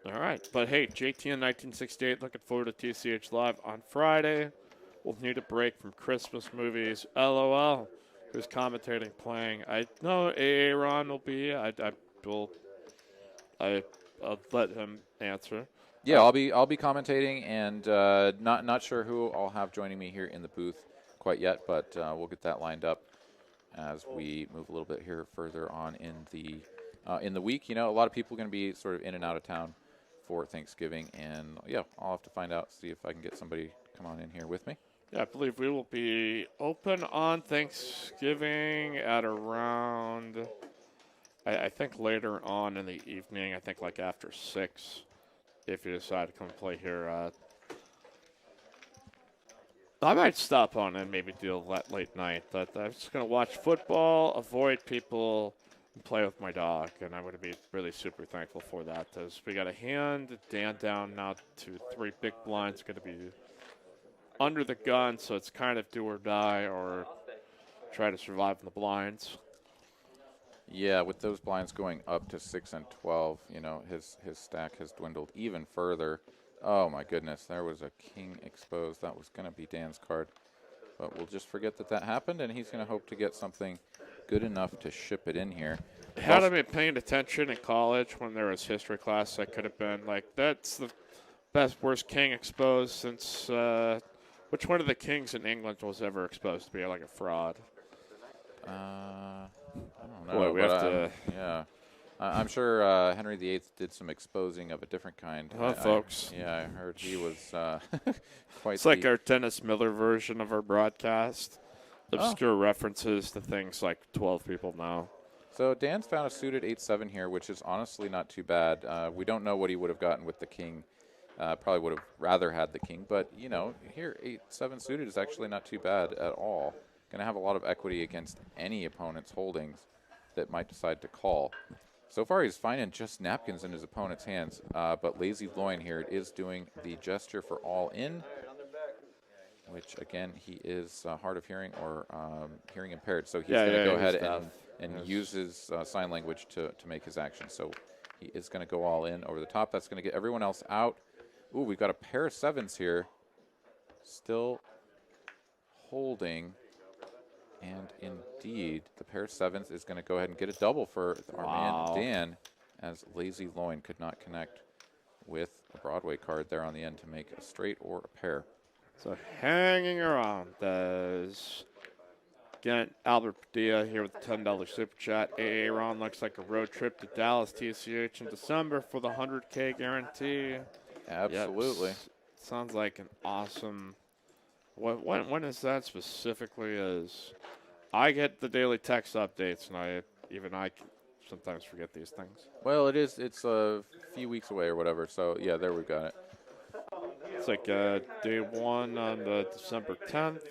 [SPEAKER 2] All right. But, hey, JT in 1968, looking forward to TCH Live on Friday. We'll need a break from Christmas movies. LOL. Who's commentating, playing? I know Aaron will be. I'll let him answer.
[SPEAKER 1] Yeah, I'll be commentating, and not sure who I'll have joining me here in the booth quite yet, but we'll get that lined up as we move a little bit here further on in the week. A lot of people are going to be sort of in and out of town for Thanksgiving, and I'll have to find out, see if I can get somebody to come on in here with me.
[SPEAKER 2] Yeah, I believe we will be open on Thanksgiving at around, I think later on in the evening, I think like after 6, if you decide to come play here. I might stop on and maybe do a late night, but I'm just going to watch football, avoid people, and play with my dog, and I would be really super thankful for that. Because we got a hand, Dan down now to 3 big blinds, going to be under the gun, so it's kind of do or die or try to survive in the blinds.
[SPEAKER 1] Yeah, with those blinds going up to 6 and 12, his stack has dwindled even further. Oh my goodness, there was a king exposed. That was going to be Dan's card. But we'll just forget that happened, and he's going to hope to get something good enough to ship it in here.
[SPEAKER 2] Had I been paying attention in college when there was history class, I could have been like, that's the worst king exposed since, which one of the kings in England was ever exposed to be like a fraud?
[SPEAKER 1] I don't know.
[SPEAKER 2] Boy, we have to.
[SPEAKER 1] Yeah. I'm sure Henry VIII did some exposing of a different kind.
[SPEAKER 2] Folks.
[SPEAKER 1] I heard he was quite.
[SPEAKER 2] It's like our Dennis Miller version of our broadcast. Obscure references to things like 12 people know.
[SPEAKER 1] So Dan's found a suited 8-7 here, which is honestly not too bad. We don't know what he would have gotten with the king. Probably would have rather had the king, but here 8-7 suited is actually not too bad at all. Going to have a lot of equity against any opponent's holdings that might decide to call. So far, he's finding just napkins in his opponent's hands, but Lazy Loin here is doing the gesture for all in, which, again, he is hard of hearing or hearing impaired. So he's going to go ahead and use his sign language to make his action. So he is going to go all in over the top. That's going to get everyone else out. Ooh, we've got a pair of 7s here. Still holding. And indeed, the pair of 7s is going to go ahead and get a double for our man Dan, as Lazy Loin could not connect with a Broadway card there on the end to make a straight or a pair.
[SPEAKER 2] So hanging around does again Albert Padilla here with the $10 super chat. AA Ron looks like a road trip to Dallas TCH in December for the 100K guarantee.
[SPEAKER 1] Absolutely.
[SPEAKER 2] Yep. Sounds like an awesome. When is that specifically? Is I get the daily text updates, and I sometimes forget these things.
[SPEAKER 1] Well, it's a few weeks away or whatever. So yeah, there we've got it.
[SPEAKER 2] It's like day 1 on the December 10th.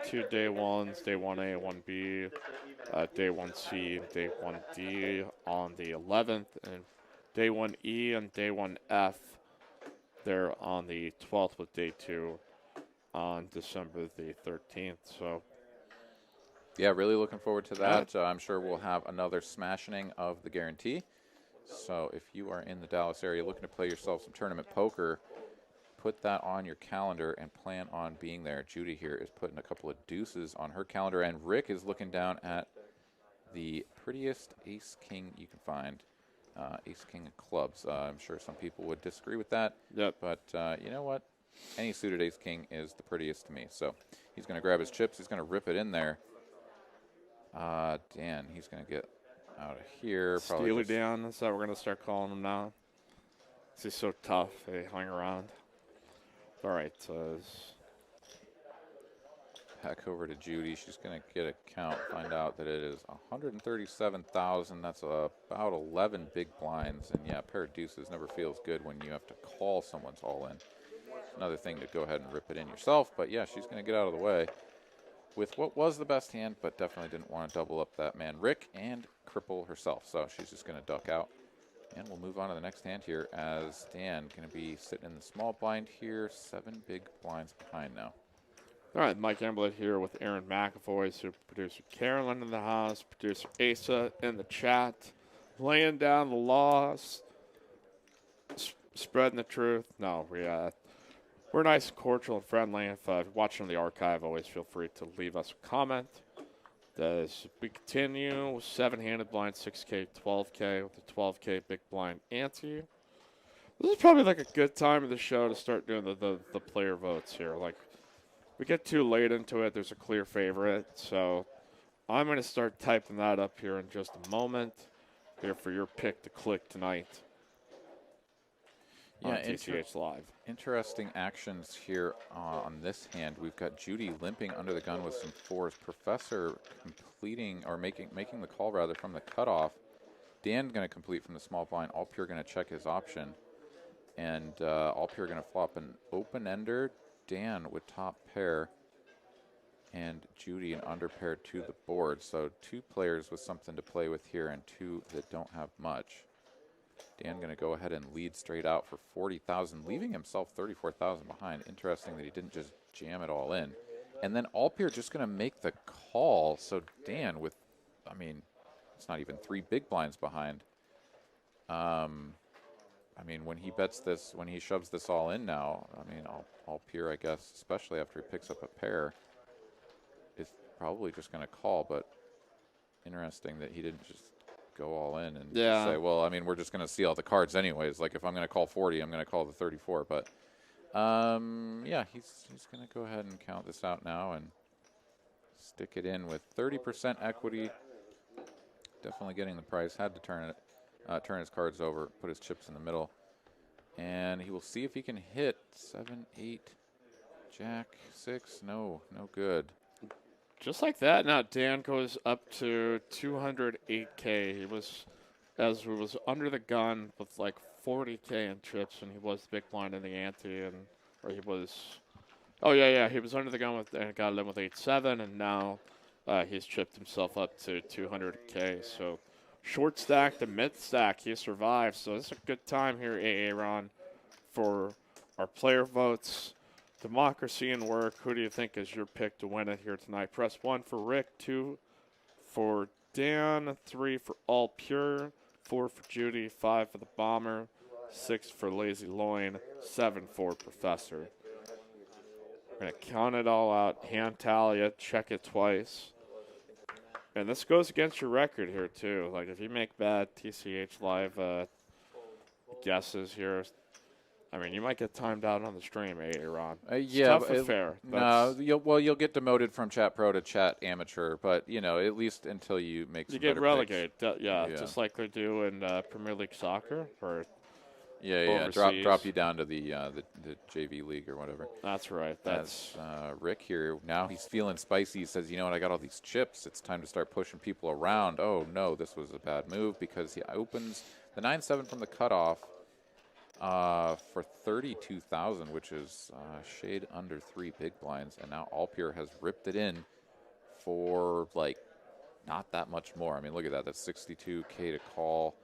[SPEAKER 2] 2 day 1s, day 1A, 1B, day 1C, and day 1D on the 11th, and day 1E and day 1F. They're on the 12th with day 2. On December the 13th. So,
[SPEAKER 1] yeah, really looking forward to that. I'm sure we'll have another smashing of the guarantee. So if you are in the Dallas area looking to play yourself some tournament poker, put that on your calendar and plan on being there. Judy here is putting a couple of deuces on her calendar, and Rick is looking down at the prettiest ace king you can find. Ace king of clubs. I'm sure some people would disagree with that.
[SPEAKER 2] Yep.
[SPEAKER 1] But you know what? Any suited ace king is the prettiest to me. So he's going to grab his chips. He's going to rip it in there. Dan, he's going to get out of here.
[SPEAKER 2] Steely Dan, that's how we're going to start calling him now. He's so tough. They hang around. All right.
[SPEAKER 1] Back over to Judy. She's going to get a count, find out that it is 137,000. That's about 11 big blinds. And yeah, a pair of deuces never feels good when you have to call someone's all in. Another thing to go ahead and rip it in yourself. But yeah, she's going to get out of the way with what was the best hand, but definitely didn't want to double up that man Rick and cripple herself. So she's just going to duck out. And we'll move on to the next hand here as Dan going to be sitting in the small blind here, 7 big blinds behind now.
[SPEAKER 2] All right, Mike Emblett here with Aaron McAvoy, super producer Carolyn in the house, producer Asa in the chat, laying down the laws, spreading the truth. No, we're nice and cordial and friendly. If you're watching the archive, always feel free to leave us a comment. As we continue with 7-handed blind, 6K, 12K with the 12K big blind ante. This is probably like a good time of the show to start doing the player votes here. Like, we get too late into it, there's a clear favorite. So I'm going to start typing that up here in just a moment. Here for your pick to click tonight. On TCH Live.
[SPEAKER 1] Interesting actions here on this hand. We've got Judy limping under the gun with some 4s. Professor completing or making the call rather from the cutoff. Dan going to complete from the small blind. All Pure going to check his option, and All Pure going to flop an open ender. Dan with top pair, and Judy an under pair to the board. So 2 players with something to play with here, and 2 that don't have much. Dan going to go ahead and lead straight out for 40,000, leaving himself 34,000 behind. Interesting that he didn't just jam it all in. And then Alpier just going to make the call. So Dan with, I mean, it's not even 3 big blinds behind. I mean, when he bets this, when he shoves this all in now, I mean, Alpier, I guess, especially after he picks up a pair, is probably just going to call. But interesting that he didn't just go all in and say, well, I mean, we're just going to see all the cards anyways. Like, if I'm going to call 40, I'm going to call the 34. But, yeah, he's going to go ahead and count this out now and stick it in with 30% equity. Definitely getting the price. Had to turn his cards over, put his chips in the middle. And he will see if he can hit 7, 8, Jack, 6. No good.
[SPEAKER 2] Just like that, now Dan goes up to 208K. He was under the gun with like 40K in chips, and he was the big blind in the ante, he was under the gun and got in with 8-7, and now he's chipped himself up to 200K. So short stack to mid stack, he survived. So this is a good time here, Aaron, for our player votes. Democracy and work. Who do you think is your pick to win it here tonight? Press 1 for Rick, 2 for Dan, 3 for All Pure, 4 for Judy, 5 for the Bomber, 6 for Lazy Loin, 7 for Professor. We're going to count it all out, hand tally it, check it twice. And this goes against your record here, too. Like, if you make bad TCH Live guesses here, I mean, you might get timed out on the stream, Aaron.
[SPEAKER 1] Yeah,
[SPEAKER 2] tough but fair.
[SPEAKER 1] No, you'll get demoted from chat pro to chat amateur, but at least until you make some
[SPEAKER 2] get
[SPEAKER 1] better
[SPEAKER 2] relegated.
[SPEAKER 1] picks.
[SPEAKER 2] Yeah, just like they do in Premier League soccer or
[SPEAKER 1] drop you down to the JV league or whatever.
[SPEAKER 2] That's right. That's
[SPEAKER 1] Rick here. Now he's feeling spicy. He says, I got all these chips. It's time to start pushing people around. Oh no, this was a bad move because he opens the 9-7 from the cutoff. For 32,000, which is shade under 3 big blinds, and now Alpier has ripped it in for like not that much more. I mean, look at that. That's 62K to call.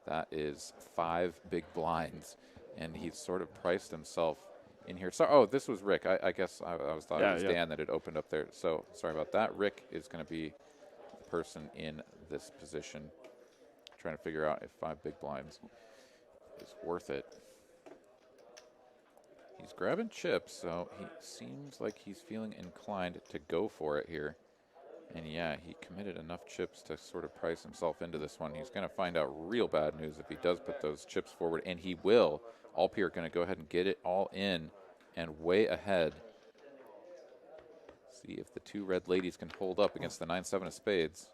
[SPEAKER 1] That is 5 big blinds, and he's sort of priced himself in here. So, this was Rick. I guess I was thought it was Dan that had opened up there. So sorry about that. Rick is going to be the person in this position, trying to figure out if 5 big blinds is worth it. He's grabbing chips, so he seems like he's feeling inclined to go for it here. And yeah, he committed enough chips to sort of price himself into this one. He's going to find out real bad news if he does put those chips forward, and he will. Alpier going to go ahead and get it all in and way ahead. See if the 2 red ladies can hold up against the 9-7 of spades.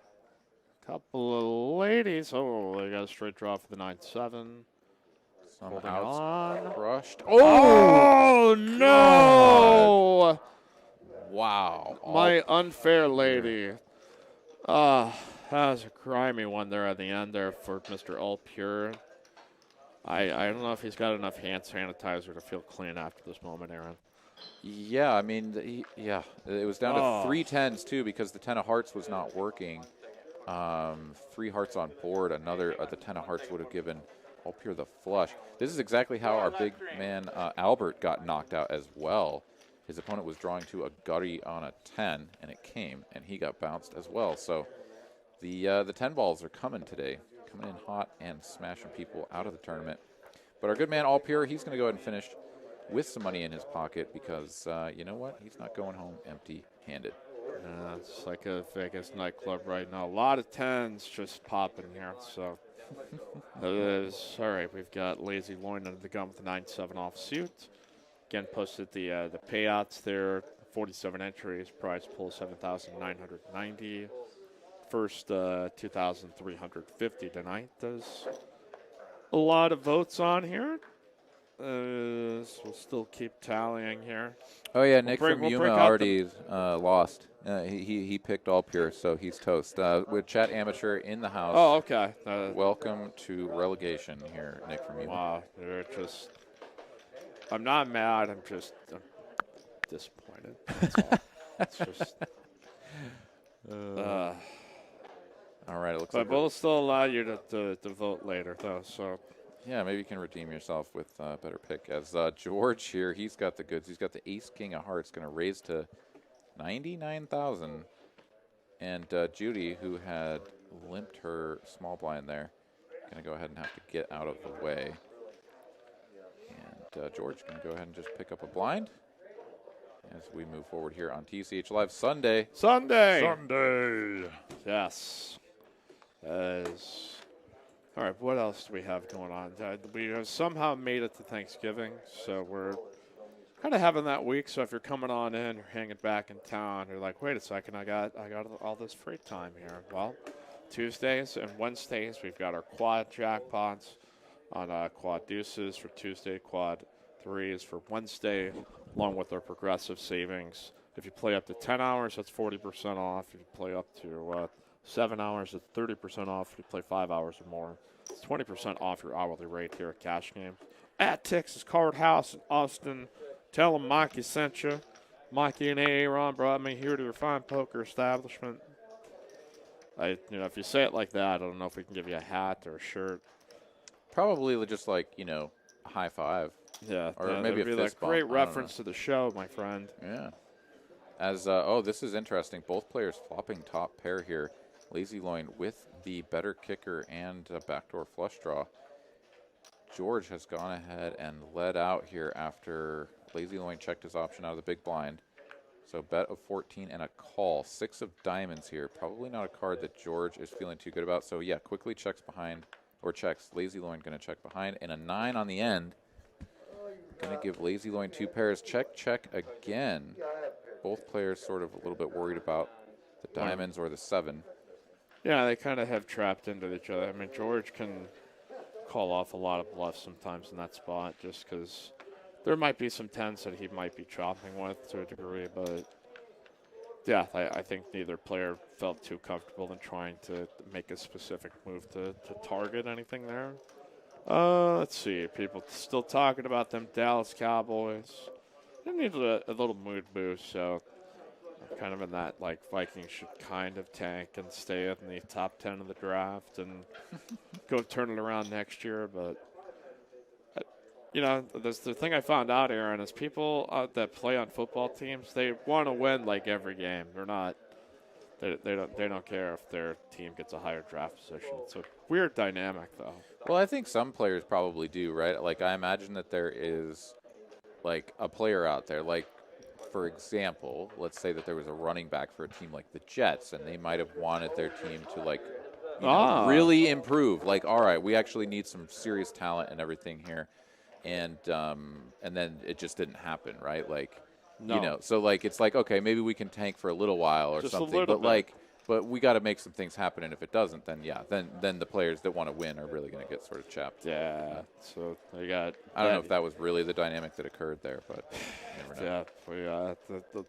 [SPEAKER 2] Couple of ladies. Oh, they got a straight draw for the 9-7.
[SPEAKER 1] Some
[SPEAKER 2] Holding
[SPEAKER 1] outs
[SPEAKER 2] on.
[SPEAKER 1] crushed.
[SPEAKER 2] Oh, no!
[SPEAKER 1] Wow.
[SPEAKER 2] My unfair lady. That was a grimy one there at the end there for Mr. All Pure. I don't know if he's got enough hand sanitizer to feel clean after this moment, Aaron.
[SPEAKER 1] Yeah, I mean, it was down to 3 10s too because the 10 of hearts was not working. 3 hearts on board. Another the 10 of hearts would have given All Pure the flush. This is exactly how our big man Albert got knocked out as well. His opponent was drawing to a gutty on a 10, and it came, and he got bounced as well. So the 10 balls are coming today, coming in hot and smashing people out of the tournament. But our good man All Pure, he's going to go ahead and finish with some money in his pocket because you know what? He's not going home empty-handed.
[SPEAKER 2] It's like a Vegas nightclub right now. A lot of 10s just popping here. So, all right, we've got Lazy Loin under the gun with the 9-7 offsuit. Again, posted the payouts there. 47 entries. Prize pool 7,990. First 2,350 tonight. There's a lot of votes on here. So we'll still keep tallying here.
[SPEAKER 1] Oh yeah, Nick from Yuma already lost. He picked All Pure, so he's toast. With Chat Amateur in the house.
[SPEAKER 2] Oh, okay.
[SPEAKER 1] Welcome to relegation here, Nick from Yuma.
[SPEAKER 2] Wow, they're just. I'm not mad. I'm disappointed. That's all. It's just.
[SPEAKER 1] All right, it looks
[SPEAKER 2] but
[SPEAKER 1] like
[SPEAKER 2] we'll still allow you to vote later, though. So.
[SPEAKER 1] Yeah, maybe you can redeem yourself with a better pick. As George here, he's got the goods. He's got the Ace King of Hearts, going to raise to 99,000. And Judy, who had limped her small blind there, going to go ahead and have to get out of the way. And George going to go ahead and just pick up a blind as we move forward here on TCH Live Sunday.
[SPEAKER 2] Yes. All right, what else do we have going on? We have somehow made it to Thanksgiving, so we're kind of having that week. So if you're coming on in or hanging back in town, you're like, wait a second, I got all this free time here. Well, Tuesdays and Wednesdays, we've got our quad jackpots on quad deuces for Tuesday, quad threes for Wednesday, along with our progressive savings. If you play up to 10 hours, that's 40% off. If you play up to 7 hours, it's 30% off. If you play 5 hours or more, it's 20% off your hourly rate here at Cash Game. At Texas Card House in Austin, tell them Mikey sent you. Mikey and Aaron brought me here to their fine poker establishment. If you say it like that, I don't know if we can give you a hat or a shirt.
[SPEAKER 1] Probably just like, a high five.
[SPEAKER 2] Yeah.
[SPEAKER 1] Or maybe a fist bump.
[SPEAKER 2] Great reference to the show, my friend.
[SPEAKER 1] Yeah. As this is interesting. Both players flopping top pair here. Lazy Loin with the better kicker and a backdoor flush draw. George has gone ahead and led out here after Lazy Loin checked his option out of the big blind. So bet of 14 and a call. 6 of diamonds here. Probably not a card that George is feeling too good about. So yeah, quickly checks behind, or checks. Lazy Loin going to check behind, and a 9 on the end. Going to give Lazy Loin 2 pairs. Check, check again. Both players sort of a little bit worried about the diamonds or the 7.
[SPEAKER 2] Yeah, they kind of have trapped into each other. I mean, George can call off a lot of bluffs sometimes in that spot just because there might be some 10s that he might be chopping with to a degree. But, yeah, I think neither player felt too comfortable in trying to make a specific move to target anything there. Let's see. People still talking about them Dallas Cowboys. They need a little mood boost, so kind of in that, like, Vikings should kind of tank and stay in the top 10 of the draft and go turn it around next year. But, the thing I found out, Aaron, is people that play on football teams, they want to win, like, every game. They don't care if their team gets a higher draft position. It's a weird dynamic, though.
[SPEAKER 1] Well, I think some players probably do, right? Like, I imagine that there is, like, a player out there, like, for example, let's say that there was a running back for a team like the Jets, and they might have wanted their team to, like, really improve. Like, all right, we actually need some serious talent and everything here, and then it just didn't happen, right? Like,
[SPEAKER 2] No,
[SPEAKER 1] so like it's like, okay, maybe we can tank for a little while or
[SPEAKER 2] just a
[SPEAKER 1] something,
[SPEAKER 2] little
[SPEAKER 1] but
[SPEAKER 2] bit.
[SPEAKER 1] like, but we got to make some things happen, and if it doesn't, then then the players that want to win are really going to get sort of chapped.
[SPEAKER 2] Yeah. So they got.
[SPEAKER 1] I don't know if that was really the dynamic that occurred there, but you never know.
[SPEAKER 2] Yeah,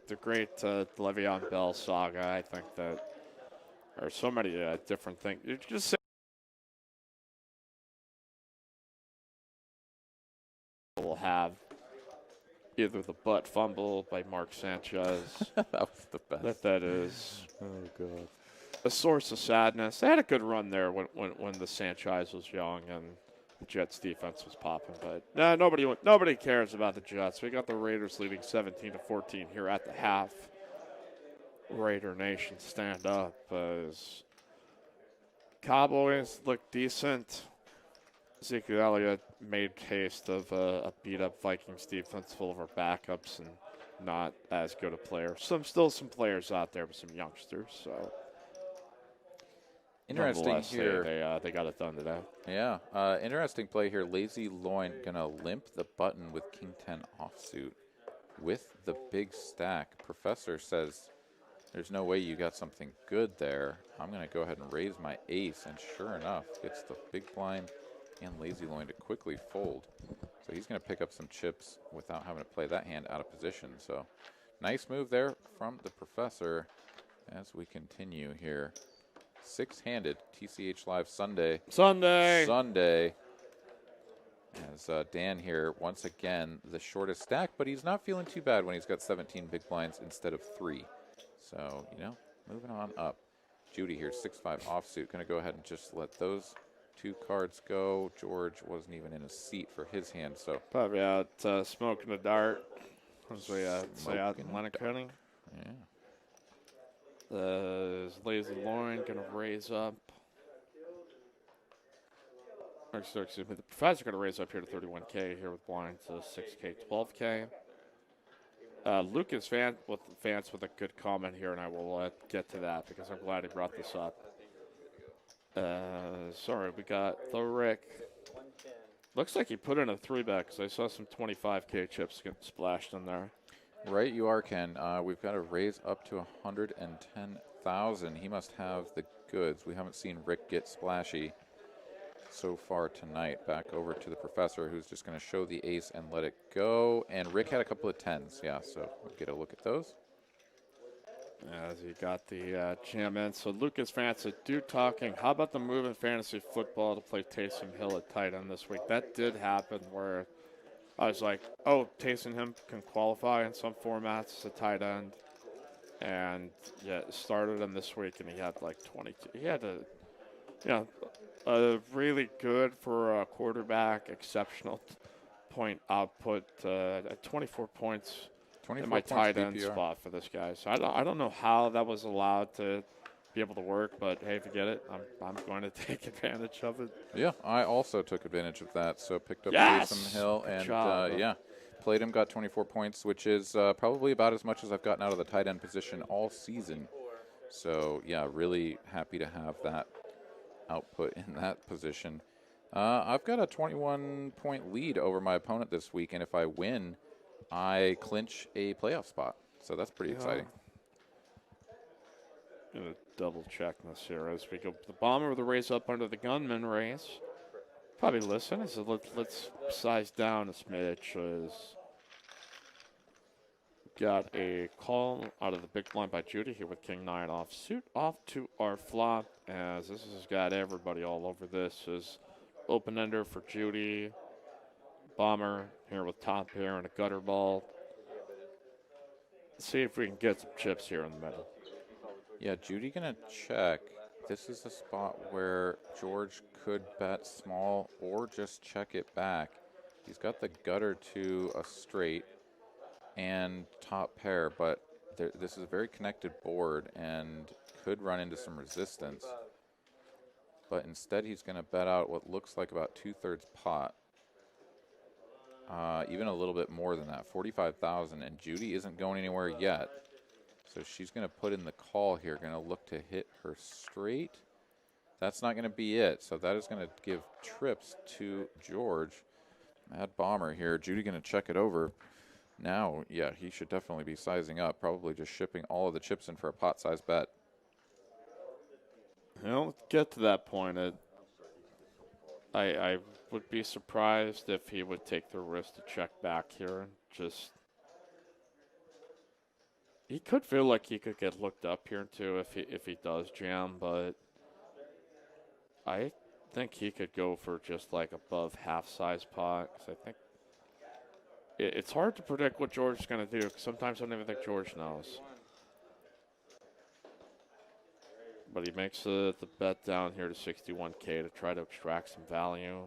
[SPEAKER 2] the great Le'Veon Bell saga. I think that there are so many different things. You just say will have either the butt fumble by Mark Sanchez.
[SPEAKER 1] That was the best.
[SPEAKER 2] That is
[SPEAKER 1] Oh god.
[SPEAKER 2] a source of sadness. They had a good run there when the Sanchez was young and the Jets defense was popping, but nobody cares about the Jets. We got the Raiders leading 17-14 here at the half. Raider Nation stand up as Cowboys look decent. Ezekiel Elliott made taste of a beat-up Vikings defense full of our backups and not as good a player. Still some players out there, but some youngsters. So
[SPEAKER 1] Interesting here.
[SPEAKER 2] They got it done today.
[SPEAKER 1] Yeah, interesting play here. Lazy Loin gonna limp the button with King 10 offsuit with the big stack. Professor says, there's no way you got something good there. I'm gonna go ahead and raise my ace, and sure enough, gets the big blind and Lazy Loin to quickly fold. So he's gonna pick up some chips without having to play that hand out of position. So nice move there from the Professor as we continue here. Six-handed TCH Live Sunday. As Dan here, once again, the shortest stack, but he's not feeling too bad when he's got 17 big blinds instead of 3. So, moving on up. Judy here, 6-5 offsuit. Going to go ahead and just let those 2 cards go. George wasn't even in a seat for his hand, so.
[SPEAKER 2] Probably out smoking a dart, as we say out in Lennox-County.
[SPEAKER 1] Yeah.
[SPEAKER 2] Lazy Loin going to raise up. Excuse me, the Professor going to raise up here to 31K here with blinds to 6K, 12K. Lucas Vance with a good comment here, and I will get to that because I'm glad he brought this up. Sorry, we got the Rick. Looks like he put in a 3-bet because I saw some 25K chips get splashed in there.
[SPEAKER 1] Right, you are, Ken. We've got a raise up to 110,000. He must have the goods. We haven't seen Rick get splashy so far tonight. Back over to the Professor, who's just going to show the ace and let it go. And Rick had a couple of 10s, yeah, so we'll get a look at those.
[SPEAKER 2] As he got the jam in. So Lucas Vance, dude talking, how about the move in fantasy football to play Taysom Hill at tight end this week? That did happen where I was like, oh, Taysom Hill can qualify in some formats as a tight end. And, yeah, started him this week, and he had like 22. He had a really good for a quarterback, exceptional point output at 24 points.
[SPEAKER 1] 24
[SPEAKER 2] in my tight end
[SPEAKER 1] PPR.
[SPEAKER 2] spot for this guy. So I don't know how that was allowed to be able to work, but hey, if you get it, I'm going to take advantage of it.
[SPEAKER 1] Yeah, I also took advantage of that. So picked up
[SPEAKER 2] Yes!
[SPEAKER 1] Taysom Hill
[SPEAKER 2] Good
[SPEAKER 1] and
[SPEAKER 2] job.
[SPEAKER 1] played him, got 24 points, which is probably about as much as I've gotten out of the tight end position all season. So yeah, really happy to have that output in that position. I've got a 21-point lead over my opponent this week, and if I win, I clinch a playoff spot. So that's pretty exciting.
[SPEAKER 2] Going to double check this here as we go. The Bomber with a raise up under the Gunman race. Probably listen. So let's size down a smidge. Got a call out of the big blind by Judy here with King 9 off suit off to our flop, as this has got everybody all over this. Is open ender for Judy. Bomber here with top pair and a gutter ball. See if we can get some chips here in the middle.
[SPEAKER 1] Yeah, Judy gonna check. This is a spot where George could bet small or just check it back. He's got the gutter to a straight and top pair, but this is a very connected board and could run into some resistance. But instead, he's going to bet out what looks like about 2/3 pot. Even a little bit more than that, 45,000. And Judy isn't going anywhere yet. So she's going to put in the call here, going to look to hit her straight. That's not going to be it. So that is going to give trips to George. Mad Bomber here. Judy going to check it over. Now, yeah, he should definitely be sizing up, probably just shipping all of the chips in for a pot-sized bet.
[SPEAKER 2] Get to that point. I would be surprised if he would take the risk to check back here and just. He could feel like he could get looked up here too if he does jam, but I think he could go for just like above half size pot. 'Cause I think it's hard to predict what George is going to do. 'Cause sometimes I don't even think George knows. But he makes the bet down here to 61K to try to extract some value.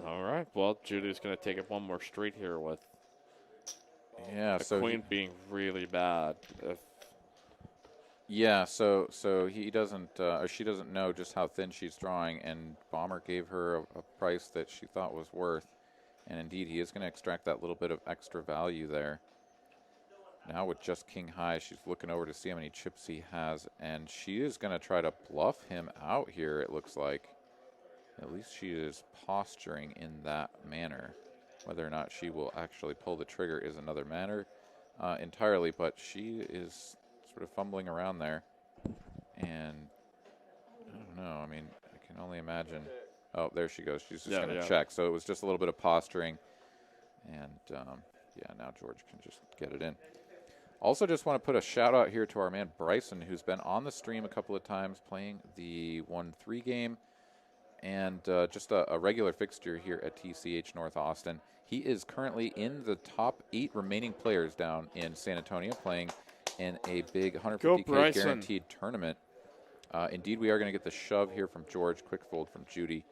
[SPEAKER 2] All right. Well, Judy's going to take it one more street here with the queen being really bad.
[SPEAKER 1] So he doesn't, or she doesn't know just how thin she's drawing, and Bomber gave her a price that she thought was worth, and indeed he is going to extract that little bit of extra value there. Now with just king high, she's looking over to see how many chips he has, and she is going to try to bluff him out here, it looks like. At least she is posturing in that manner. Whether or not she will actually pull the trigger is another matter entirely, but she is sort of fumbling around there. And I don't know, I mean, I can only imagine. Oh, there she goes. She's just going to check. So it was just a little bit of posturing. And yeah, now George can just get it in. Also, just want to put a shout out here to our man Bryson, who's been on the stream a couple of times playing the 1-3 game and just a regular fixture here at TCH North Austin. He is currently in the top 8 remaining players down in San Antonio playing in a big 150K guaranteed tournament. Indeed, we are going to get the shove here from George, quick fold from Judy,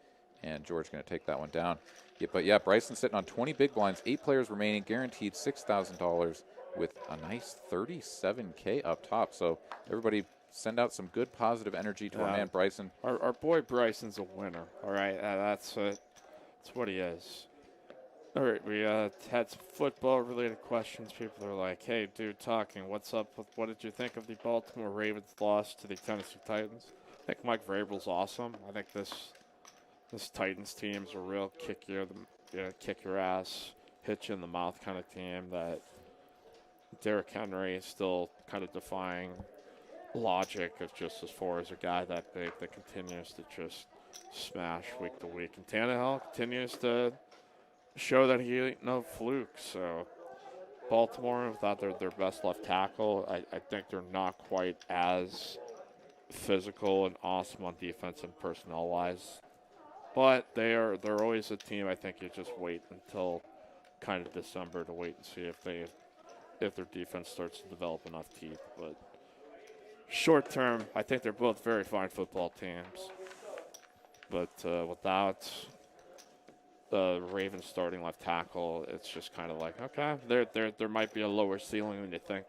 [SPEAKER 1] and George going to take that one down. Yeah, but yeah, Bryson's sitting on 20 big blinds, 8 players remaining, guaranteed $6,000 with a nice 37K up top. So everybody send out some good positive energy to our man Bryson.
[SPEAKER 2] Our boy Bryson's a winner. All right, that's what he is. All right, we had some football-related questions. People are like, "Hey, dude, talking. What's up? What did you think of the Baltimore Ravens loss to the Tennessee Titans?" I think Mike Vrabel's awesome. I think this Titans team's a real kick your ass, hit you in the mouth kind of team. That Derrick Henry is still kind of defying logic of just as far as a guy that big that continues to just smash week to week, and Tannehill continues to show that he ain't no fluke. So Baltimore, without their best left tackle, I think they're not quite as physical and awesome on defense and personnel wise. But they're always a team. I think you just wait until kind of December to wait and see if their defense starts to develop enough teeth. But short term, I think they're both very fine football teams. But without the Ravens starting left tackle, it's just kind of like, okay, there might be a lower ceiling than you think.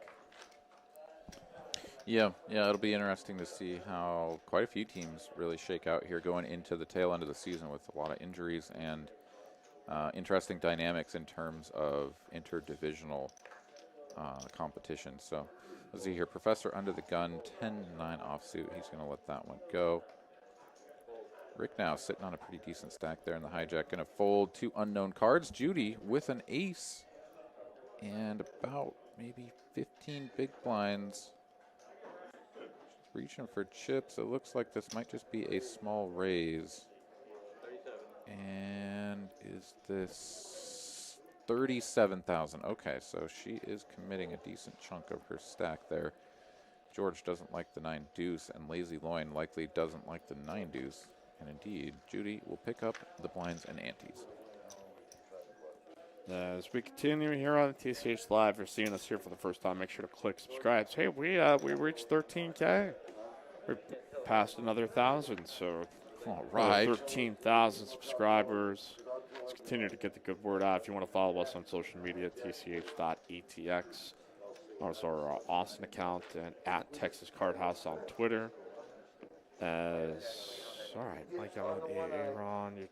[SPEAKER 1] Yeah, it'll be interesting to see how quite a few teams really shake out here going into the tail end of the season with a lot of injuries and interesting dynamics in terms of interdivisional competition. So let's see here. Professor under the gun, 10-9 offsuit. He's going to let that one go. Rick now sitting on a pretty decent stack there in the hijack. Going to fold 2 unknown cards. Judy with an ace and about maybe 15 big blinds. She's reaching for chips. It looks like this might just be a small raise. And is this 37,000? Okay, so she is committing a decent chunk of her stack there. George doesn't like the 9 deuce, and Lazy Loin likely doesn't like the 9 deuce. And indeed, Judy will pick up the blinds and antes.
[SPEAKER 2] As we continue here on TCH Live, if you're seeing us here for the first time, make sure to click subscribe. Hey, we reached 13K. We passed another 1,000, so
[SPEAKER 1] all right,
[SPEAKER 2] 13,000 subscribers. Let's continue to get the good word out. If you want to follow us on social media, tch.atx. also our Austin account, and at Texas Card House on Twitter. As all right, Mike Aaron, you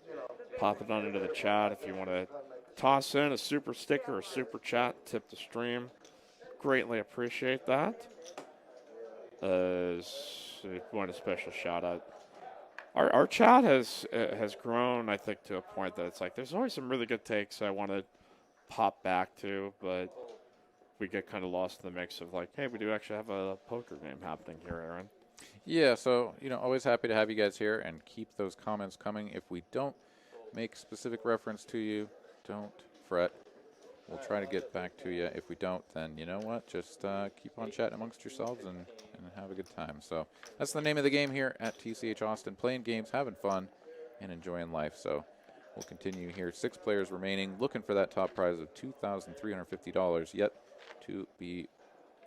[SPEAKER 2] pop it on into the chat if you want to toss in a super sticker or super chat, tip the stream. Greatly appreciate that. As if you want a special shout out, our chat has grown, I think, to a point that it's like there's always some really good takes I want to pop back to, but we get kind of lost in the mix of like, hey, we do actually have a poker game happening here, Aaron.
[SPEAKER 1] Yeah, so, always happy to have you guys here, and keep those comments coming. If we don't make specific reference to you, don't fret. We'll try to get back to you. If we don't, then you know what? Just keep on chatting amongst yourselves and have a good time. So that's the name of the game here at TCH Austin. Playing games, having fun, and enjoying life. So we'll continue here. 6 players remaining, looking for that top prize of $2,350 yet to be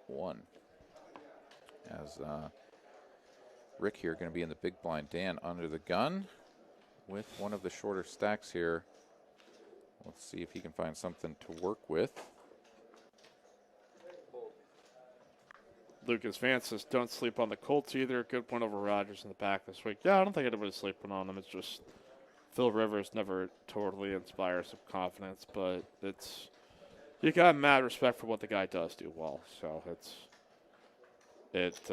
[SPEAKER 1] won. As Rick here going to be in the big blind. Dan under the gun with one of the shorter stacks here. Let's see if he can find something to work with.
[SPEAKER 2] Lucas Vance says, don't sleep on the Colts either. Good one over Rodgers in the back this week. Yeah, I don't think anybody's sleeping on them. It's just Phil Rivers never totally inspires some confidence, but you got mad respect for what the guy does do well. So it's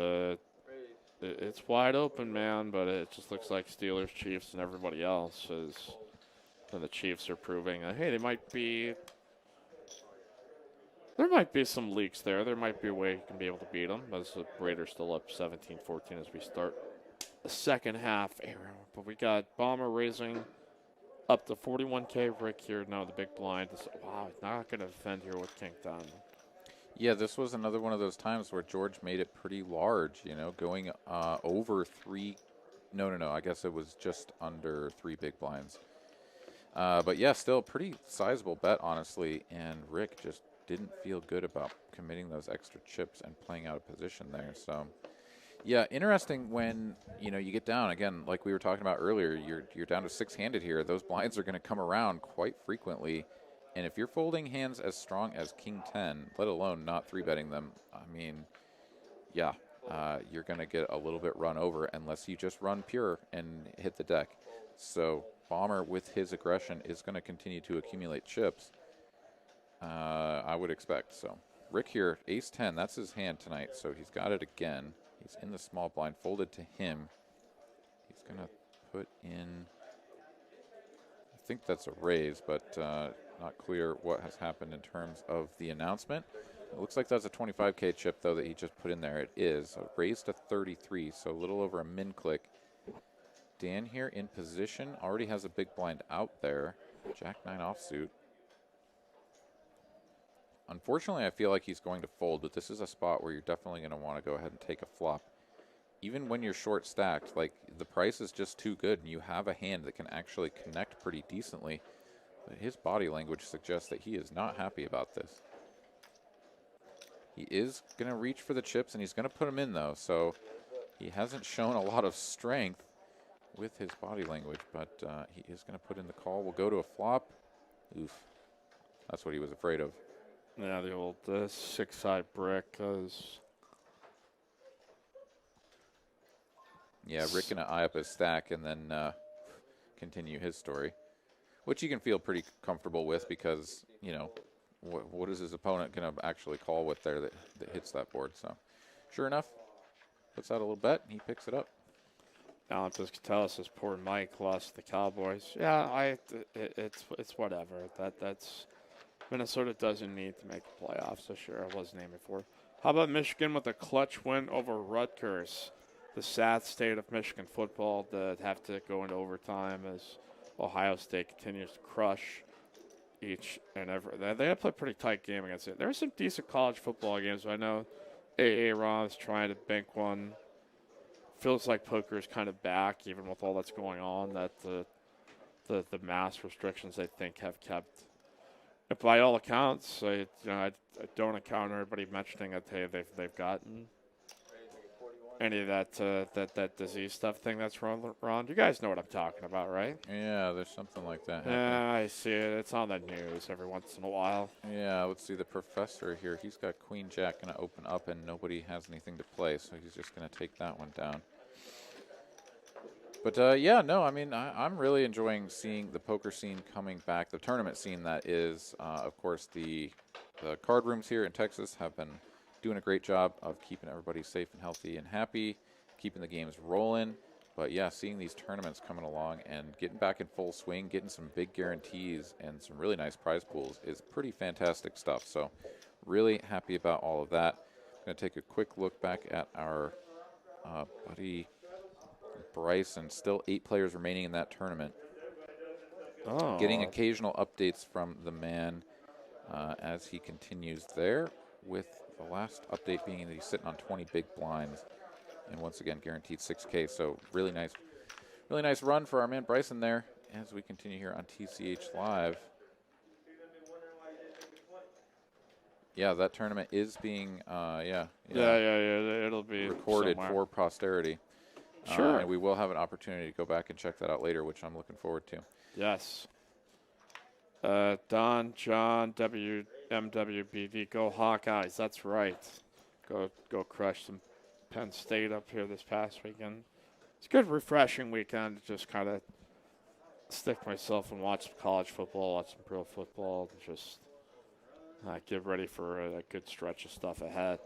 [SPEAKER 2] wide open, man, but it just looks like Steelers, Chiefs, and everybody else is. And the Chiefs are proving, hey, there might be some leaks there. There might be a way you can be able to beat them. As the Raiders still up 17-14 as we start the second half. But we got Bomber raising up to 41K. Rick here now the big blind. Wow, not going to defend here with King 10.
[SPEAKER 1] Yeah, this was another one of those times where George made it pretty large, going over 3. No. I guess it was just under 3 big blinds. But yeah, still a pretty sizable bet, honestly. And Rick just didn't feel good about committing those extra chips and playing out of position there. So, yeah, interesting when, you get down. Again, like we were talking about earlier, you're down to 6-handed here. Those blinds are going to come around quite frequently. And if you're folding hands as strong as King 10, let alone not 3-betting them, I mean, yeah, you're going to get a little bit run over unless you just run pure and hit the deck. So Bomber, with his aggression, is going to continue to accumulate chips, I would expect. So Rick here, ace-10, that's his hand tonight, so he's got it again. He's in the small blind, folded to him. He's going to put in, I think that's a raise, but not clear what has happened in terms of the announcement. It looks like that's a 25K chip, though, that he just put in there. It is. A raise to 33, so a little over a min click. Dan here in position, already has a big blind out there. Jack-9 offsuit. Unfortunately, I feel like he's going to fold, but this is a spot where you're definitely going to want to go ahead and take a flop. Even when you're short stacked, like, the price is just too good, and you have a hand that can actually connect pretty decently. But his body language suggests that he is not happy about this. He is going to reach for the chips, and he's going to put them in, though, so he hasn't shown a lot of strength with his body language, but he is going to put in the call. We'll go to a flop. Oof. That's what he was afraid of.
[SPEAKER 2] Yeah, the old 6-side brick.
[SPEAKER 1] Yeah, Rick going to eye up his stack and then continue his story, which you can feel pretty comfortable with because, what is his opponent going to actually call with there that hits that board? So, sure enough, puts out a little bet, and he picks it up.
[SPEAKER 2] Alan Piscatella says, poor Mike lost the Cowboys. Yeah, it's whatever. That's Minnesota doesn't need to make the playoffs this year. I wasn't aiming for. How about Michigan with a clutch win over Rutgers? The sad state of Michigan football that have to go into overtime as Ohio State continues to crush each and every. They have played a pretty tight game against it. There are some decent college football games. I know Ron is trying to bank one. Feels like poker is kind of back, even with all that's going on. That the mass restrictions, I think, have kept. By all accounts, I don't encounter anybody mentioning that they've gotten any of that disease stuff thing that's wrong. You guys know what I'm talking about, right?
[SPEAKER 1] Yeah, there's something like that happening.
[SPEAKER 2] Yeah, I see it. It's on the news every once in a while.
[SPEAKER 1] Yeah, let's see the professor here. He's got Queen Jack going to open up, and nobody has anything to play, so he's just going to take that one down. But yeah, no, I mean, I'm really enjoying seeing the poker scene coming back. The tournament scene, that is, of course, the card rooms here in Texas have been doing a great job of keeping everybody safe and healthy and happy, keeping the games rolling. But yeah, seeing these tournaments coming along and getting back in full swing, getting some big guarantees and some really nice prize pools is pretty fantastic stuff. So really happy about all of that. I'm going to take a quick look back at our buddy Bryson. Still 8 players remaining in that tournament.
[SPEAKER 2] Oh.
[SPEAKER 1] Getting occasional updates from the man as he continues there, with the last update being that he's sitting on 20 big blinds and once again guaranteed 6K. So really nice run for our man Bryson there as we continue here on TCH Live. Yeah, that tournament is being
[SPEAKER 2] Yeah. It'll be
[SPEAKER 1] recorded
[SPEAKER 2] somewhere.
[SPEAKER 1] for posterity.
[SPEAKER 2] Sure.
[SPEAKER 1] And we will have an opportunity to go back and check that out later, which I'm looking forward to.
[SPEAKER 2] Yes. Don, John, WMWBV, go Hawkeyes. That's right. Go crush some Penn State up here this past weekend. It's a good, refreshing weekend to just kind of stick myself and watch some college football, watch some pro football, and just get ready for a good stretch of stuff ahead.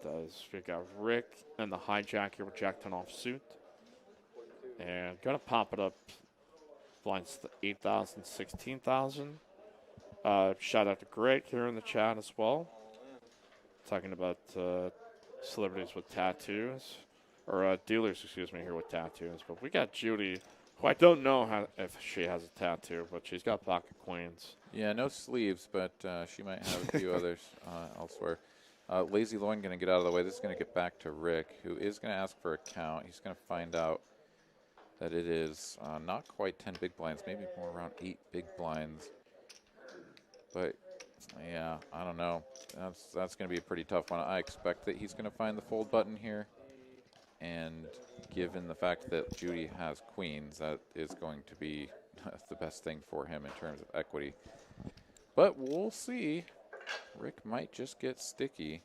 [SPEAKER 2] We got Rick and the hijack here with Jack 10 off suit. And going to pop it up. Blinds to 8,000, 16,000. Shout out to Greg here in the chat as well. Talking about celebrities with tattoos. Or dealers, excuse me, here with tattoos. But we got Judy, who I don't know if she has a tattoo, but she's got pocket queens.
[SPEAKER 1] Yeah, no sleeves, but she might have a few others elsewhere. Lazy Loin going to get out of the way. This is going to get back to Rick, who is going to ask for a count. He's going to find out that it is not quite 10 big blinds, maybe more around 8 big blinds. But, yeah, I don't know. That's going to be a pretty tough one. I expect that he's going to find the fold button here. And given the fact that Judy has queens, that is going to be the best thing for him in terms of equity. But we'll see. Rick might just get sticky.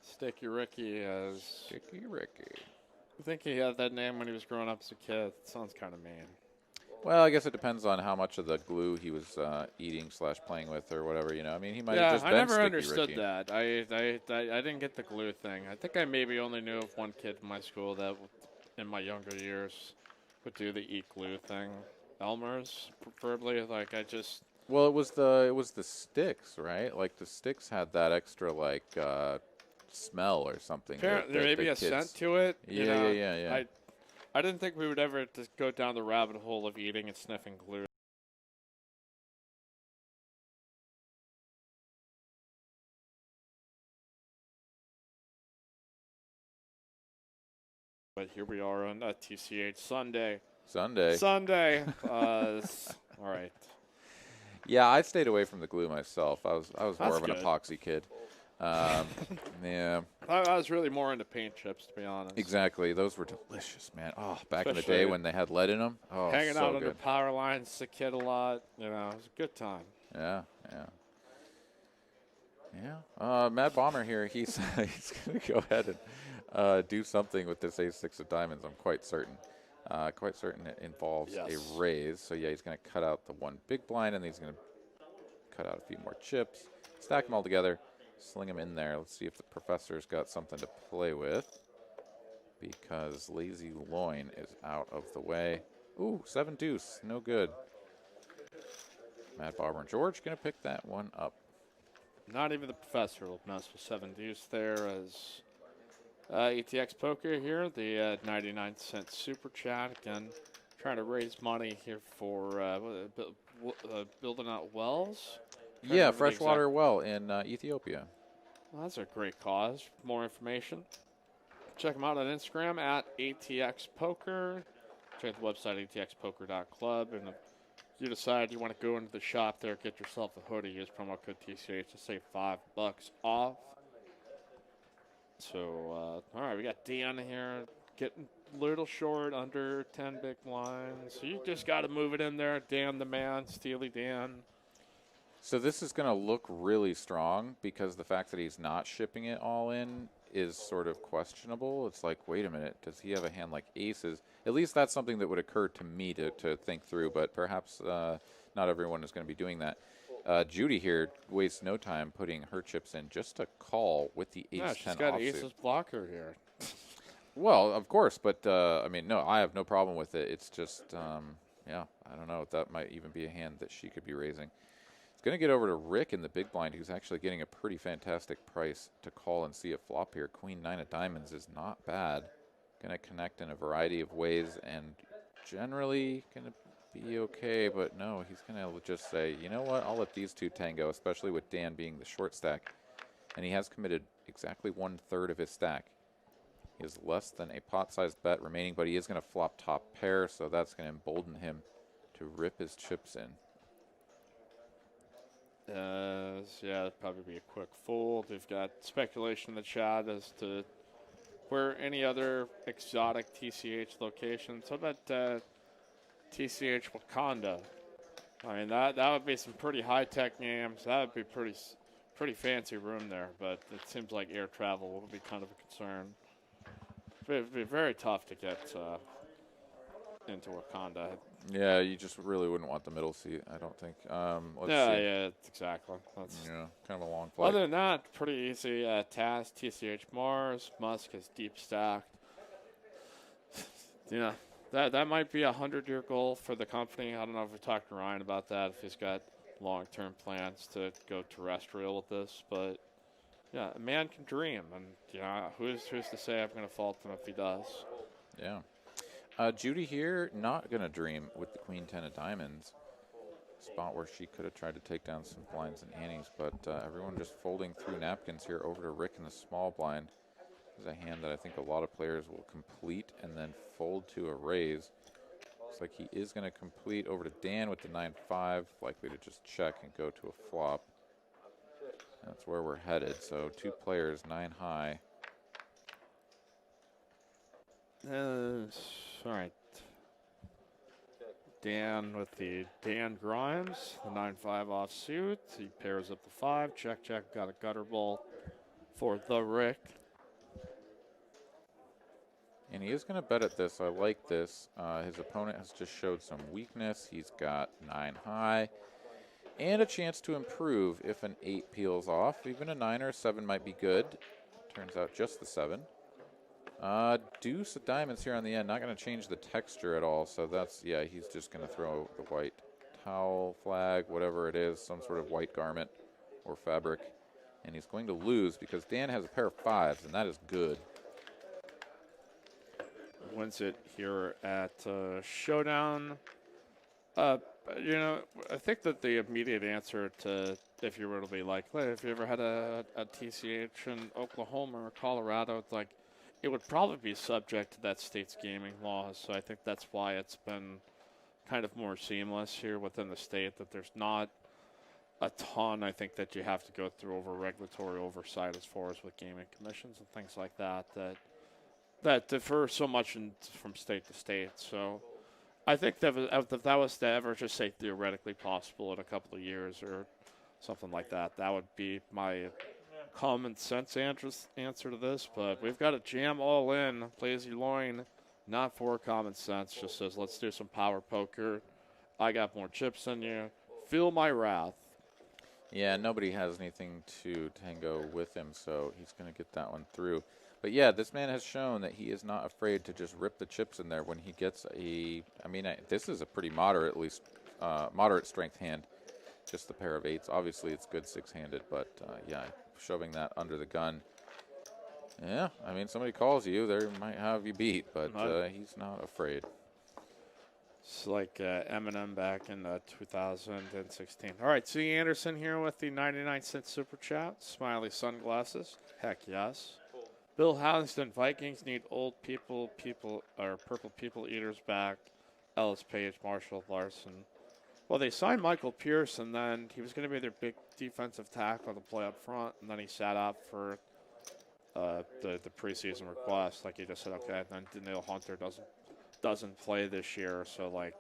[SPEAKER 2] Sticky Ricky is.
[SPEAKER 1] Sticky Ricky.
[SPEAKER 2] I think he had that name when he was growing up as a kid. It sounds kind of mean.
[SPEAKER 1] Well, I guess it depends on how much of the glue he was eating / playing with or whatever. You know, I mean, he might have just been
[SPEAKER 2] I never
[SPEAKER 1] Sticky
[SPEAKER 2] understood
[SPEAKER 1] Ricky.
[SPEAKER 2] that. I didn't get the glue thing. I think I maybe only knew of one kid in my school that, in my younger years, would do the eat glue thing. Elmer's, preferably. Like I just.
[SPEAKER 1] Well, it was the sticks, right? Like the sticks had that extra smell or something.
[SPEAKER 2] Apparently, there may be a scent to it.
[SPEAKER 1] Yeah.
[SPEAKER 2] I didn't think we would ever just go down the rabbit hole of eating and sniffing glue. But here we are on TCH Sunday. All right.
[SPEAKER 1] Yeah, I stayed away from the glue myself. I was more
[SPEAKER 2] That's
[SPEAKER 1] of an
[SPEAKER 2] good.
[SPEAKER 1] epoxy kid. Yeah.
[SPEAKER 2] I was really more into paint chips, to be honest.
[SPEAKER 1] Exactly. Those were delicious, man. Oh, back in the
[SPEAKER 2] Especially
[SPEAKER 1] day when they had lead in them. Oh,
[SPEAKER 2] hanging
[SPEAKER 1] so
[SPEAKER 2] out under
[SPEAKER 1] good.
[SPEAKER 2] power lines as a kid a lot. You know, it was a good time.
[SPEAKER 1] Yeah. Mad Bomber here. He's going to go ahead and do something with this ace-6 of diamonds. I'm quite certain. Quite certain it involves a raise. So yeah, he's going to cut out the one big blind, and he's going to cut out a few more chips. Stack them all together. Sling them in there. Let's see if the professor's got something to play with, because Lazy Loin is out of the way. Ooh, 7 deuce. No good. Matt Barber and George going to pick that one up.
[SPEAKER 2] Not even the professor will mess with 7 deuce there as ETX Poker here, the 99-cent super chat. Again, trying to raise money here for building out wells.
[SPEAKER 1] Yeah, freshwater well in Ethiopia.
[SPEAKER 2] Well, that's a great cause. More information, check them out on Instagram at ATX Poker. Check the website atxpoker.club, and if you decide you want to go into the shop there, get yourself a hoodie, use promo code TCH to save $5 off. So, all right, we got Dan here getting a little short, under 10 big blinds. So you just got to move it in there. Dan the man, Steely Dan.
[SPEAKER 1] So this is going to look really strong because the fact that he's not shipping it all in is sort of questionable. It's like, wait a minute, does he have a hand like aces? At least that's something that would occur to me to think through, but perhaps not everyone is going to be doing that. Judy here wastes no time putting her chips in just to call with the
[SPEAKER 2] Yeah,
[SPEAKER 1] ace-10
[SPEAKER 2] she's got
[SPEAKER 1] offsuit.
[SPEAKER 2] aces blocker here.
[SPEAKER 1] Well, of course, but I mean, no, I have no problem with it. It's just, yeah, I don't know. That might even be a hand that she could be raising. It's going to get over to Rick in the big blind, who's actually getting a pretty fantastic price to call and see a flop here. Queen 9 of diamonds is not bad. Going to connect in a variety of ways and generally going to be okay, but no, he's going to just say, you know what, I'll let these two tango, especially with Dan being the short stack. And he has committed exactly 1/3 of his stack. He has less than a pot-sized bet remaining, but he is going to flop top pair, so that's going to embolden him to rip his chips in.
[SPEAKER 2] Yeah, it'd probably be a quick fold. We've got speculation in the chat as to where any other exotic TCH locations. How about TCH Wakanda? I mean, that would be some pretty high-tech names. That would be pretty fancy room there, but it seems like air travel would be kind of a concern. It'd be very tough to get into Wakanda.
[SPEAKER 1] Yeah, you just really wouldn't want the middle seat, I don't think. Let's see.
[SPEAKER 2] Yeah, exactly. That's
[SPEAKER 1] Yeah, kind of a long flight.
[SPEAKER 2] other than that, pretty easy. Taz, TCH Mars, Musk is deep stacked. Yeah, that might be a 100-year goal for the company. I don't know if we talked to Ryan about that, if he's got long-term plans to go terrestrial with this, but yeah, a man can dream, and who's to say I'm going to fault him if he does?
[SPEAKER 1] Yeah. Judy here, not going to dream with the Queen 10 of diamonds. Spot where she could have tried to take down some blinds and antes, but everyone just folding through napkins here over to Rick in the small blind. This is a hand that I think a lot of players will complete and then fold to a raise. Looks like he is going to complete over to Dan with the 9-5, likely to just check and go to a flop. That's where we're headed. So 2 players, 9 high.
[SPEAKER 2] All right. Dan with the Dan Grimes, the 9-5 offsuit. He pairs up the 5. Check. Got a gutter ball for the Rick.
[SPEAKER 1] And he is going to bet at this. I like this. His opponent has just showed some weakness. He's got 9 high and a chance to improve if an 8 peels off. Even a 9 or a 7 might be good. Turns out just the 7. Deuce of diamonds here on the end. Not going to change the texture at all. So that's, yeah, he's just going to throw the white towel, flag, whatever it is, some sort of white garment or fabric. And he's going to lose because Dan has a pair of 5s, and that is good.
[SPEAKER 2] Wins it here at Showdown. I think that the immediate answer to, if you were to be like, if you ever had a TCH in Oklahoma or Colorado, it's like, it would probably be subject to that state's gaming laws. So I think that's why it's been kind of more seamless here within the state, that there's not a ton, I think, that you have to go through over regulatory oversight as far as with gaming commissions and things like that, that differ so much from state to state. So I think that if that was to ever just say theoretically possible in a couple of years or something like that, that would be my common sense answer to this. But we've got to jam all in. Lazy Loin, not for common sense, just says, let's do some power poker. I got more chips than you. Feel my wrath.
[SPEAKER 1] Yeah, nobody has anything to tango with him, so he's going to get that one through. But yeah, this man has shown that he is not afraid to just rip the chips in there when he gets this is a pretty moderate strength hand. Just the pair of 8s. Obviously, it's good 6-handed, but yeah, shoving that under the gun. Yeah, I mean, somebody calls you, they might have you beat, but he's not afraid.
[SPEAKER 2] It's like Eminem back in 2016. All right, C. Anderson here with the 99-cent super chat. Smiley sunglasses. Heck yes. Bill Houston, Vikings need old purple people eaters back. Ellis Page, Marshall Larson. Well, they signed Michael Pierce, and then he was going to be their big defensive tackle to play up front, and then he sat out for the preseason request. Like he just said, okay, then Daniil Hunter doesn't play this year, so like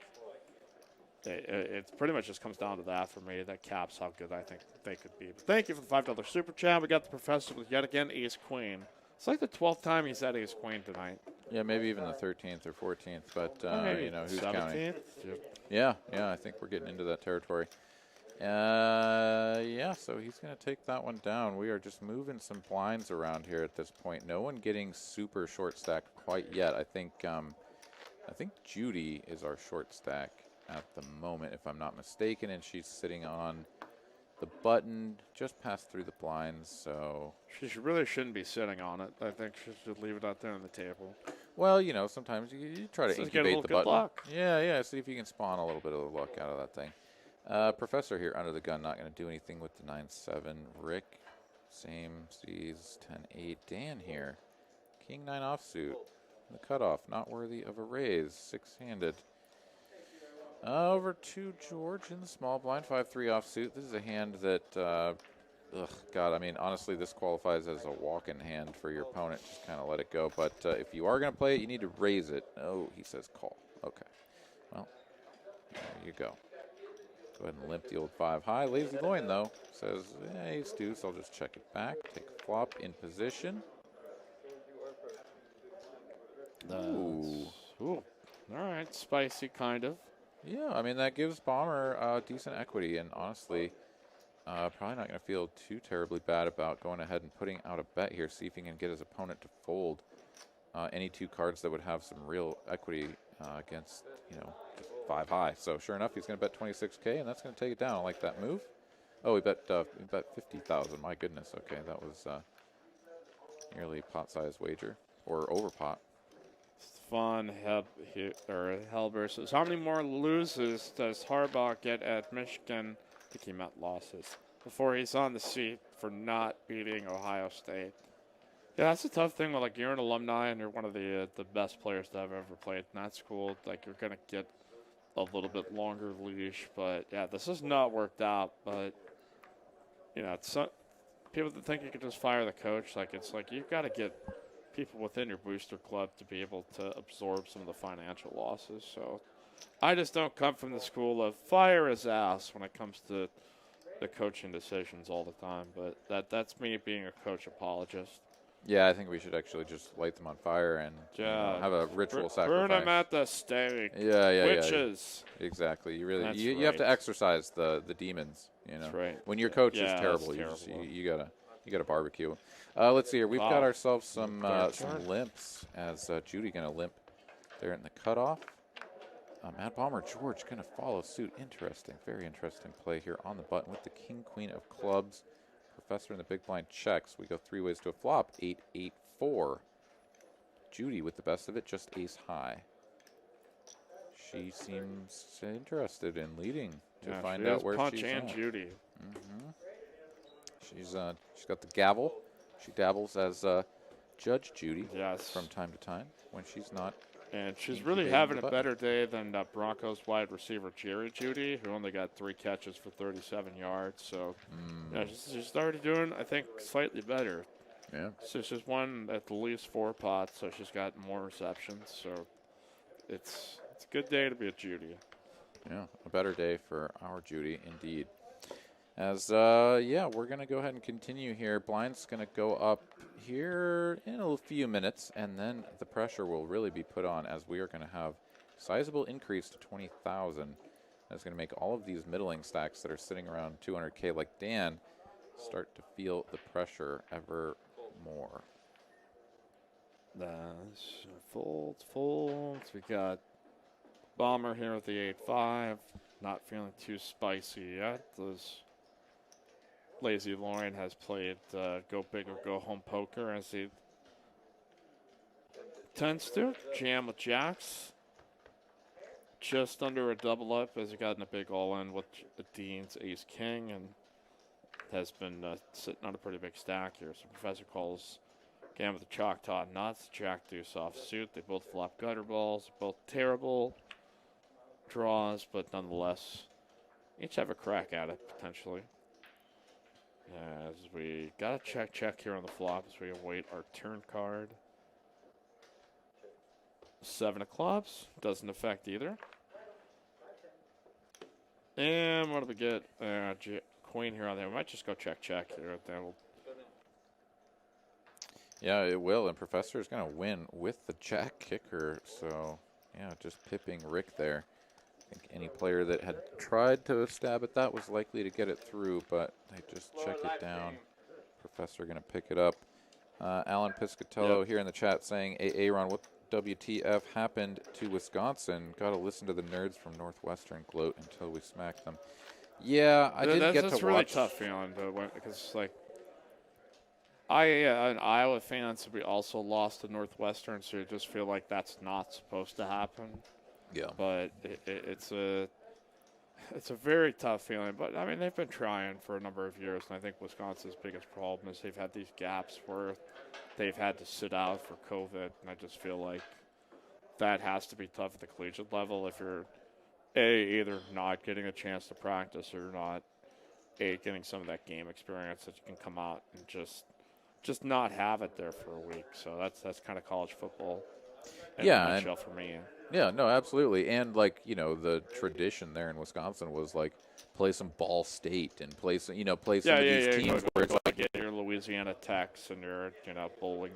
[SPEAKER 2] it pretty much just comes down to that for me. That caps how good I think they could be. But thank you for the $5 super chat. We got the professor with yet again Ace Queen. It's like the 12th time he's at Ace Queen tonight.
[SPEAKER 1] Yeah, maybe even the 13th or 14th, but
[SPEAKER 2] Maybe
[SPEAKER 1] you know, who's
[SPEAKER 2] 17th?
[SPEAKER 1] counting?
[SPEAKER 2] Yeah.
[SPEAKER 1] Yeah, I think we're getting into that territory. Yeah, so he's going to take that one down. We are just moving some blinds around here at this point. No one getting super short stacked quite yet. I think Judy is our short stack at the moment, if I'm not mistaken, and she's sitting on the button just past through the blinds. So
[SPEAKER 2] She really shouldn't be sitting on it. I think she should leave it out there on the table.
[SPEAKER 1] well, you know, sometimes you try to
[SPEAKER 2] Just get a
[SPEAKER 1] incubate
[SPEAKER 2] little
[SPEAKER 1] the
[SPEAKER 2] good
[SPEAKER 1] button.
[SPEAKER 2] luck.
[SPEAKER 1] Yeah. See if you can spawn a little bit of luck out of that thing. Professor here under the gun, not going to do anything with the 9-7. Rick, same, sees 10-8. Dan here, King 9 offsuit. The cutoff, not worthy of a raise. 6-handed. Over to George in the small blind, 5-3 offsuit. This is a hand that, God, I mean, honestly, this qualifies as a walk-in hand for your opponent. Just kind of let it go. But if you are going to play it, you need to raise it. Oh, he says call. Okay. Well, there you go. Go ahead and limp the old 5 high. Lazy loin, though, says, yeah, ace deuce. I'll just check it back. Take a flop in position. Ooh.
[SPEAKER 2] Ooh. All right, spicy kind of.
[SPEAKER 1] Yeah, I mean, that gives Bomber decent equity, and honestly, probably not going to feel too terribly bad about going ahead and putting out a bet here, see if he can get his opponent to fold any two cards that would have some real equity against, you know, just 5 high. So sure enough, he's going to bet 26K, and that's going to take it down. I like that move. Oh, he bet 50,000. My goodness. Okay, that was nearly pot-sized wager, or over pot.
[SPEAKER 2] Fun. Hell versus. How many more loses does Harbaugh get at Michigan? I think he meant losses. Before he's on the seat for not beating Ohio State. Yeah, that's a tough thing. Like, you're an alumni and you're one of the best players that I've ever played in that school. Like, you're going to get a little bit longer leash. But, yeah, this has not worked out. But, you know, it's people that think you can just fire the coach. Like, it's like you've got to get people within your booster club to be able to absorb some of the financial losses. So I just don't come from the school of fire his ass when it comes to the coaching decisions all the time. But that's me being a coach apologist.
[SPEAKER 1] Yeah, I think we should actually just light them on fire and you know, have a ritual sacrifice.
[SPEAKER 2] Burn them at the stake.
[SPEAKER 1] Yeah.
[SPEAKER 2] Witches.
[SPEAKER 1] Yeah. Exactly. You really
[SPEAKER 2] That's
[SPEAKER 1] you have to exercise the demons. You know,
[SPEAKER 2] That's right.
[SPEAKER 1] When your coach is
[SPEAKER 2] Yeah,
[SPEAKER 1] terrible,
[SPEAKER 2] that's
[SPEAKER 1] you gotta barbecue. Let's see here. We've got ourselves some limps. As Judy gonna limp there in the cutoff. Mad Bomber George gonna follow suit. Interesting, very interesting play here on the button with the King Queen of clubs. Professor in the big blind checks. We go 3 ways to a flop. 8-8-4. Judy with the best of it, just ace high. She seems interested in leading to find out where
[SPEAKER 2] Punch
[SPEAKER 1] she's
[SPEAKER 2] and
[SPEAKER 1] at.
[SPEAKER 2] Judy.
[SPEAKER 1] She's got the gavel. She dabbles as Judge Judy from time to time when she's not.
[SPEAKER 2] And she's really having a better day than Broncos wide receiver Jerry Judy, who only got 3 catches for 37 yards. So yeah, she's started doing, I think, slightly better.
[SPEAKER 1] Yeah.
[SPEAKER 2] So she's won at least 4 pots, so she's got more receptions. So it's a good day to be a Judy.
[SPEAKER 1] Yeah, a better day for our Judy, indeed. As, we're going to go ahead and continue here. Blind's going to go up here in a few minutes, and then the pressure will really be put on as we are going to have sizable increase to 20,000. That's going to make all of these middling stacks that are sitting around 200K like Dan start to feel the pressure ever more.
[SPEAKER 2] That's folds. We got Bomber here with the 8-5. Not feeling too spicy yet. Those Lazy Lauren has played go big or go home poker as he tends to. Jam with jacks. Just under a double up as he got in a big all-in with the Dean's ace-king and has been sitting on a pretty big stack here. So Professor calls game with the Choctaw nuts, jack deuce off suit. They both flop gutter balls, both terrible draws, but nonetheless, each have a crack at it potentially. As we got a check here on the flop as we await our turn card. 7 of clubs. Doesn't affect either. And what do we get? Queen here on there. We might just go check here. Then we'll
[SPEAKER 1] Yeah, it will, and Professor is going to win with the jack kicker. So, yeah, just pipping Rick there. I think any player that had tried to stab at that was likely to get it through, but they just check it down. Professor going to pick it up. Alan Piscatello here in the chat saying, Aaron, what WTF happened to Wisconsin? Got to listen to the nerds from Northwestern gloat until we smack them. Yeah, I didn't get to watch.
[SPEAKER 2] That's really tough feeling because an Iowa fan, so we also lost to Northwestern, so you just feel like that's not supposed to happen.
[SPEAKER 1] Yeah,
[SPEAKER 2] but it's a very tough feeling. But I mean, they've been trying for a number of years, and I think Wisconsin's biggest problem is they've had these gaps where they've had to sit out for COVID, and I just feel like that has to be tough at the collegiate level if you're either not getting a chance to practice or not getting some of that game experience that you can come out and just not have it there for a week. So that's kind of college football in a nutshell for me.
[SPEAKER 1] Yeah, no, absolutely. And, like, the tradition there in Wisconsin was, like, play some Ball State and play some of these teams where it's like
[SPEAKER 2] your Louisiana Techs and your, Bowling.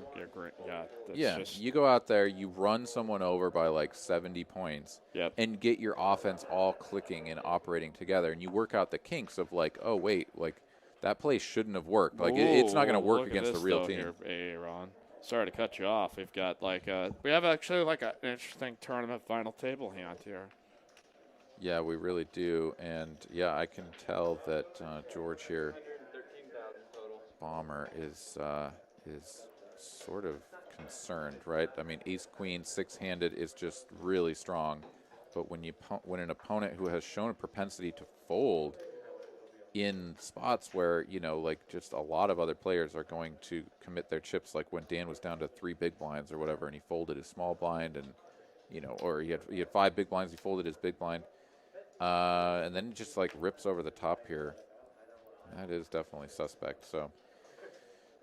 [SPEAKER 1] You go out there, you run someone over by, like, 70 points and get your offense all clicking and operating together. And you work out the kinks of, like, oh, wait, like, that play shouldn't have worked. Like, it's not going to work against the real team.
[SPEAKER 2] Here, Ron. Sorry to cut you off. We've got we have actually an interesting tournament final table hand here.
[SPEAKER 1] Yeah, we really do, and yeah, I can tell that George here, Bomber, is sort of concerned, right? I mean, Ace Queen 6-handed is just really strong, but when an opponent who has shown a propensity to fold in spots where, like just a lot of other players are going to commit their chips, like when Dan was down to 3 big blinds or whatever, and he folded his small blind, and, or he had 5 big blinds, he folded his big blind, and then just like rips over the top here. That is definitely suspect. So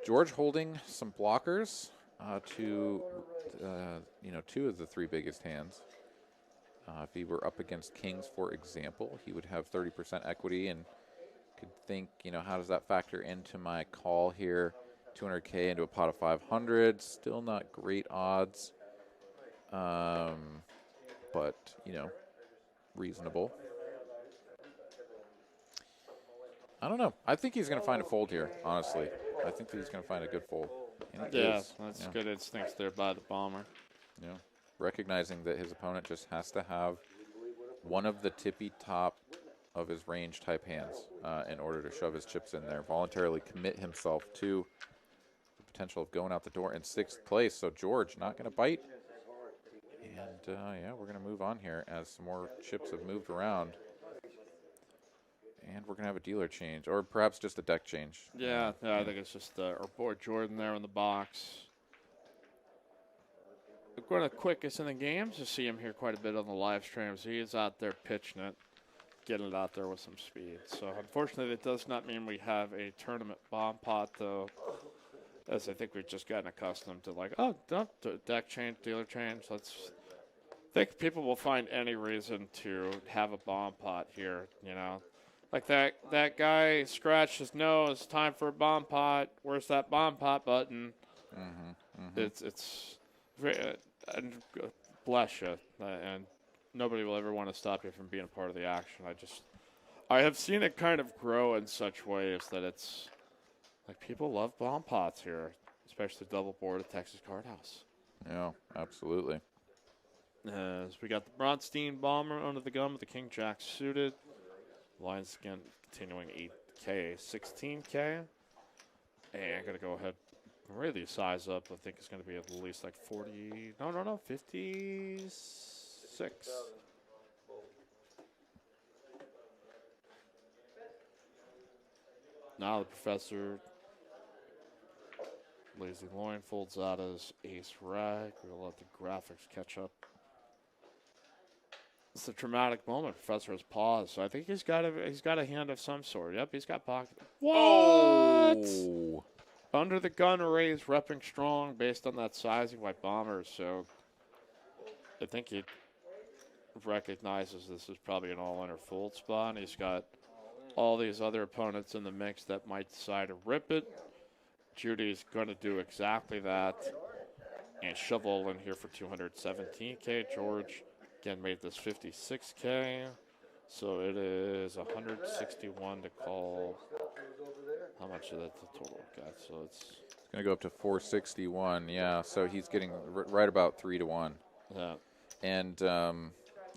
[SPEAKER 1] George holding some blockers to, 2 of the 3 biggest hands. If he were up against kings, for example, he would have 30% equity and could think, how does that factor into my call here? 200K into a pot of 500, still not great odds, but, reasonable. I don't know. I think he's going to find a fold here, honestly. I think that he's going to find a good fold.
[SPEAKER 2] That's good instincts there by the Bomber.
[SPEAKER 1] Yeah. Recognizing that his opponent just has to have one of the tippy top of his range type hands in order to shove his chips in there, voluntarily commit himself to the potential of going out the door in 6th place. So George not going to bite. And we're going to move on here as some more chips have moved around. And we're going to have a dealer change, or perhaps just a deck change.
[SPEAKER 2] I think it's just our boy Jordan there in the box. One of the quickest in the games. You see him here quite a bit on the live streams. He is out there pitching it, getting it out there with some speed. So unfortunately, that does not mean we have a tournament bomb pot, though, as I think we've just gotten accustomed to deck change, dealer change. I think people will find any reason to have a bomb pot here, Like that guy scratched his nose. Time for a bomb pot. Where's that bomb pot button? It's and bless you, and nobody will ever want to stop you from being a part of the action. I have seen it kind of grow in such ways that it's like people love bomb pots here, especially double board at Texas Card House.
[SPEAKER 1] Yeah, absolutely.
[SPEAKER 2] As we got the Bronstein Bomber under the gun with the King Jack suited. Lines again continuing 8K, 16K. And I'm going to go ahead and really size up. I think it's going to be at least like 40. No, 56. Now the Professor. Lazy Loin folds out his ace rag. We'll let the graphics catch up. It's a dramatic moment. Professor has paused, so I think he's got a hand of some sort. Yep, he's got pocket. What?
[SPEAKER 1] Oh!
[SPEAKER 2] Under the gun raise, repping strong based on that sizing by Bombers. So I think he recognizes this is probably an all-in or fold spot. And he's got all these other opponents in the mix that might decide to rip it. Judy's going to do exactly that and shovel in here for 217K. George, again, made this 56K. So it is 161 to call. How much is that the total got? So it's
[SPEAKER 1] Going to go up to 461. Yeah, so he's getting right about 3 to 1.
[SPEAKER 2] yeah.
[SPEAKER 1] And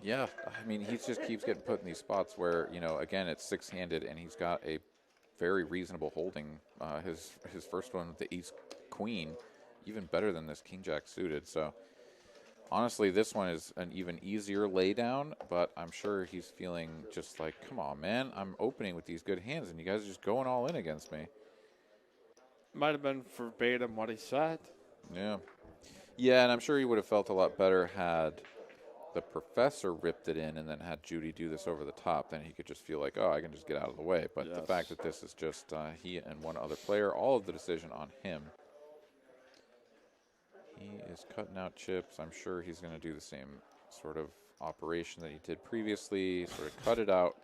[SPEAKER 1] yeah, I mean, he just keeps getting put in these spots where, you know, again, it's six-handed, and he's got a very reasonable holding. His first one with the ace queen, even better than this king jack suited. So honestly, this one is an even easier laydown, but I'm sure he's feeling just like, come on, man, I'm opening with these good hands, and you guys are just going all in against me.
[SPEAKER 2] Might have been verbatim what he said.
[SPEAKER 1] Yeah. Yeah, and I'm sure he would have felt a lot better had the professor ripped it in and then had Judy do this over the top. Then he could just feel like, oh, I can just get out of the way. But the fact that this is just he and one other player, all of the decision on him. He is cutting out chips. I'm sure he's going to do the same sort of operation that he did previously, sort of cut it out,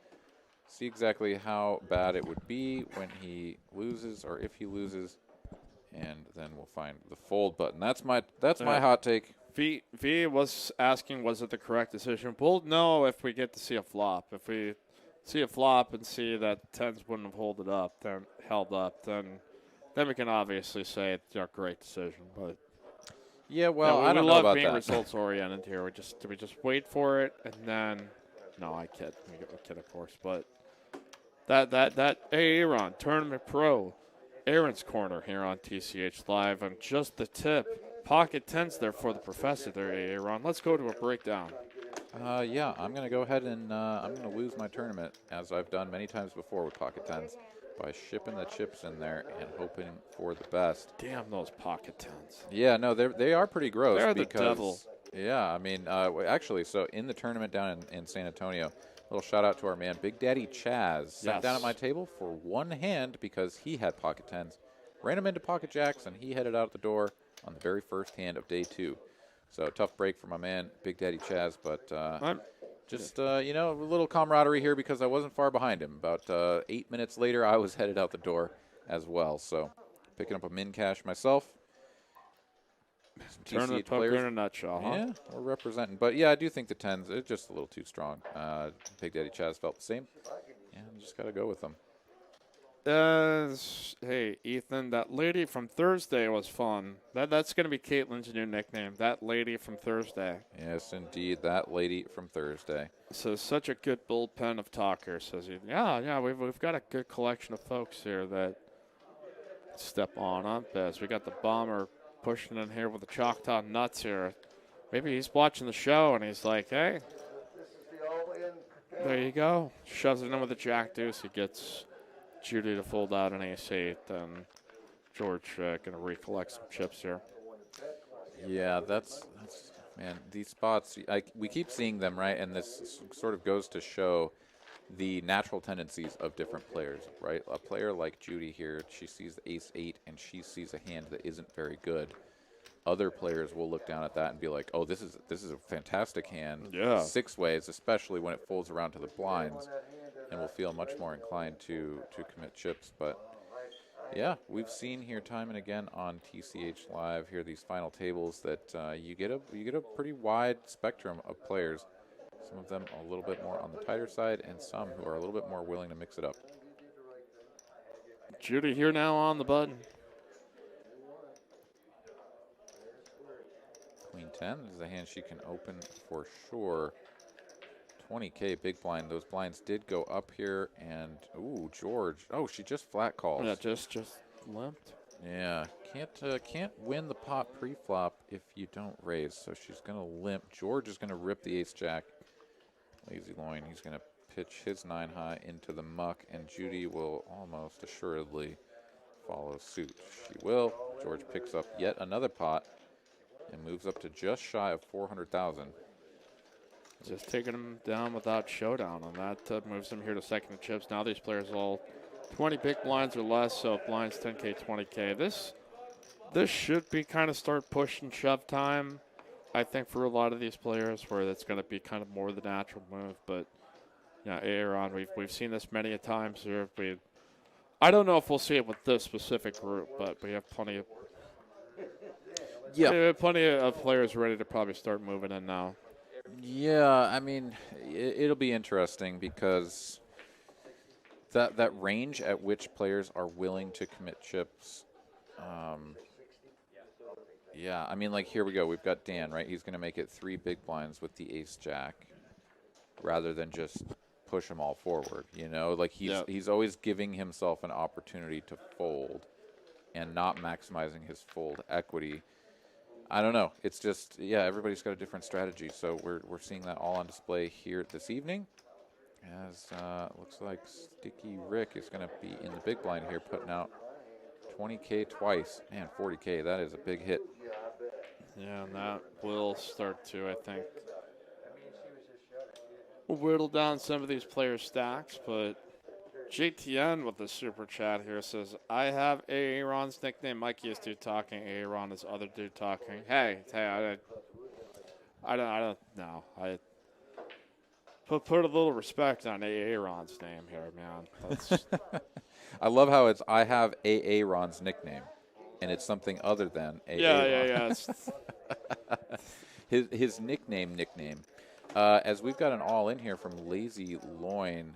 [SPEAKER 1] see exactly how bad it would be when he loses or if he loses, and then we'll find the fold button. That's my hot take.
[SPEAKER 2] V was asking, was it the correct decision? We'll know if we get to see a flop. If we see a flop and see that tens wouldn't have held up, then we can obviously say it's a great decision. But
[SPEAKER 1] yeah, well,
[SPEAKER 2] no,
[SPEAKER 1] I don't know about
[SPEAKER 2] being
[SPEAKER 1] that.
[SPEAKER 2] results oriented here. We just wait for it and then. No, I kid. We kid, of course. But that hey, Aaron, Tournament Pro, Aaron's Corner here on TCH Live. And just the tip. Pocket tens there for the professor there, Aaron. Let's go to a breakdown.
[SPEAKER 1] Yeah, I'm going to go ahead and I'm going to lose my tournament, as I've done many times before with pocket tens, by shipping the chips in there and hoping for the best.
[SPEAKER 2] Damn those pocket tens.
[SPEAKER 1] Yeah, no, they are pretty gross.
[SPEAKER 2] They're
[SPEAKER 1] because,
[SPEAKER 2] the devil.
[SPEAKER 1] Yeah, I mean, actually, so in the tournament down in San Antonio, little shout out to our man, Big Daddy Chaz, sat down at my table for one hand because he had pocket tens, ran him into pocket jacks, and he headed out the door on the very first hand of day 2. So tough break for my man, Big Daddy Chaz, but just, you know, a little camaraderie here because I wasn't far behind him. About 8 minutes later, I was headed out the door as well. So picking up a min cash myself.
[SPEAKER 2] Tournament poker in a nutshell, huh?
[SPEAKER 1] Yeah, we're representing. But, yeah, I do think the tens are just a little too strong. Big Daddy Chaz felt the same. Yeah, just got to go with them.
[SPEAKER 2] Hey, Ethan, that lady from Thursday was fun. That's going to be Caitlin's new nickname, that lady from Thursday.
[SPEAKER 1] Yes, indeed, that lady from Thursday.
[SPEAKER 2] So such a good bullpen of talkers, says he. Yeah, we've got a good collection of folks here that step on this. We got the Bomber pushing in here with the Choctaw Nuts here. Maybe he's watching the show and he's like, hey, there you go. Shoves it in with the Jack Deuce. He gets Judy to fold out an ace-8, and George going to recollect some chips here.
[SPEAKER 1] Yeah, that's man, these spots, we keep seeing them, right? And this sort of goes to show the natural tendencies of different players, right? A player like Judy here, she sees the ace-8, and she sees a hand that isn't very good. Other players will look down at that and be like, oh, this is a fantastic hand.
[SPEAKER 2] Yeah.
[SPEAKER 1] 6 ways, especially when it folds around to the blinds, and will feel much more inclined to commit chips. But yeah, we've seen here time and again on TCH Live here these final tables that you get a pretty wide spectrum of players. Some of them a little bit more on the tighter side, and some who are a little bit more willing to mix it up.
[SPEAKER 2] Judy here now on the button.
[SPEAKER 1] Queen 10 is a hand she can open for sure. 20K big blind. Those blinds did go up here, and ooh, George. Oh, she just flat calls.
[SPEAKER 2] Yeah, just limped.
[SPEAKER 1] Yeah, can't win the pot pre-flop if you don't raise. So she's gonna limp. George is gonna rip the ace jack. Lazy loin. He's gonna pitch his 9 high into the muck, and Judy will almost assuredly follow suit. She will. George picks up yet another pot and moves up to just shy of 400,000.
[SPEAKER 2] Just taking them down without showdown, and that moves them here to second chips. Now these players all 20 big blinds or less, so blinds 10K, 20K. This should be kind of start push and shove time, I think, for a lot of these players, where that's going to be kind of more the natural move. But yeah, Aaron, we've seen this many a times here. I don't know if we'll see it with this specific group, but we have plenty of players ready to probably start moving in now.
[SPEAKER 1] Yeah, I mean, it'll be interesting because that range at which players are willing to commit chips. Yeah, I mean, like, here we go. We've got Dan, right? He's going to make it 3 big blinds with the ace jack rather than just push them all forward, you know? Like, he's always giving himself an opportunity to fold and not maximizing his fold equity. I don't know. It's just, yeah, everybody's got a different strategy. So we're seeing that all on display here this evening. As looks like Sticky Rick is going to be in the big blind here, putting out 20K twice. Man, 40K, that is a big hit.
[SPEAKER 2] Yeah, and that will start to, I think, whittle down some of these players' stacks. But JTN with the super chat here says, I have Aaron's nickname. Mikey is dude talking. Aaron is other dude talking. Hey, I don't know. I put a little respect on Aaron's name here, man. That's
[SPEAKER 1] I love how it's I have Aaron's nickname, and it's something other than
[SPEAKER 2] yeah.
[SPEAKER 1] His nickname. As we've got an all in here from Lazy Loin.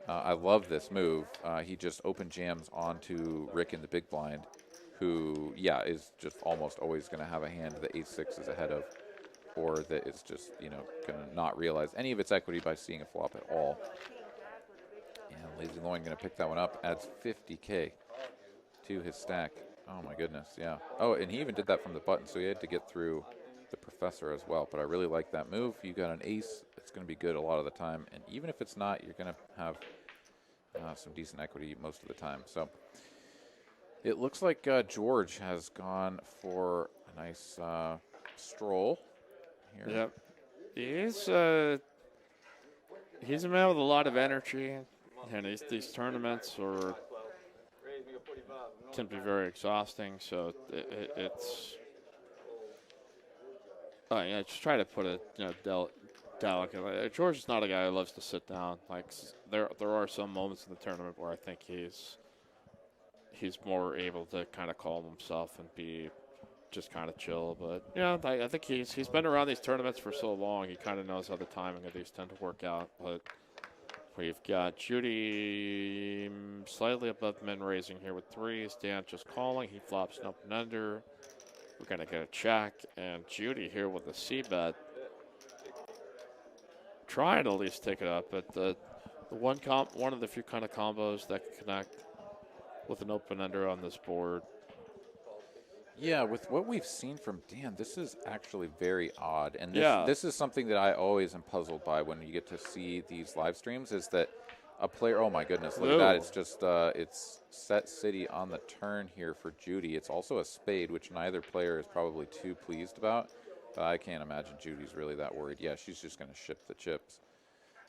[SPEAKER 1] I love this move. He just open jams onto Rick in the big blind, who, yeah, is just almost always going to have a hand that ace-6 is ahead of, or that it's just, you know, going to not realize any of its equity by seeing a flop at all. And Lazy Loin going to pick that one up, adds 50K to his stack. Oh, my goodness, yeah. Oh, and he even did that from the button, so he had to get through the professor as well. But I really like that move. You got an ace, it's going to be good a lot of the time. And even if it's not, you're going to have some decent equity most of the time. So it looks like George has gone for a nice stroll here.
[SPEAKER 2] Yep. He's a man with a lot of energy, and these tournaments can be very exhausting. So it's just try to put it delicately. George is not a guy who loves to sit down. Like there are some moments in the tournament where I think he's more able to kind of calm himself and be just kind of chill. But yeah, I think he's been around these tournaments for so long. He kind of knows how the timing of these tend to work out. But we've got Judy slightly above min raising here with 3. Dan just calling. He flops an open under. We're going to get a check. And Judy here with a C-bet. Trying to at least take it up. But the one of the few kind of combos that can connect with an open under on this board.
[SPEAKER 1] Yeah, with what we've seen from Dan, this is actually very odd. And this is something that I always am puzzled by when you get to see these live streams, is that a player, oh my goodness, look at that. It's just, it's set city on the turn here for Judy. It's also a spade, which neither player is probably too pleased about. But I can't imagine Judy's really that worried. Yeah, she's just going to ship the chips.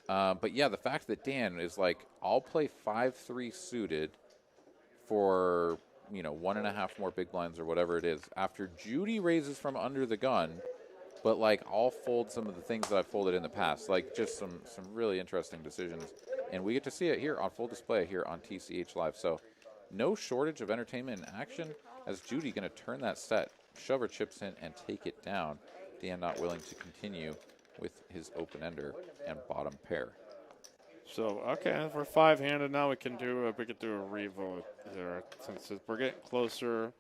[SPEAKER 1] But yeah, the fact that Dan is like, I'll play 5-3 suited for 1.5 more big blinds or whatever it is, after Judy raises from under the gun, but like I'll fold some of the things that I've folded in the past, like just some really interesting decisions. And we get to see it here on full display here on TCH Live. So no shortage of entertainment and action as Judy going to turn that set, shove her chips in, and take it down. Dan not willing to continue with his open ender and bottom pair.
[SPEAKER 2] So, okay, if we're 5-handed now, we could do a revote there. Since we're getting closer,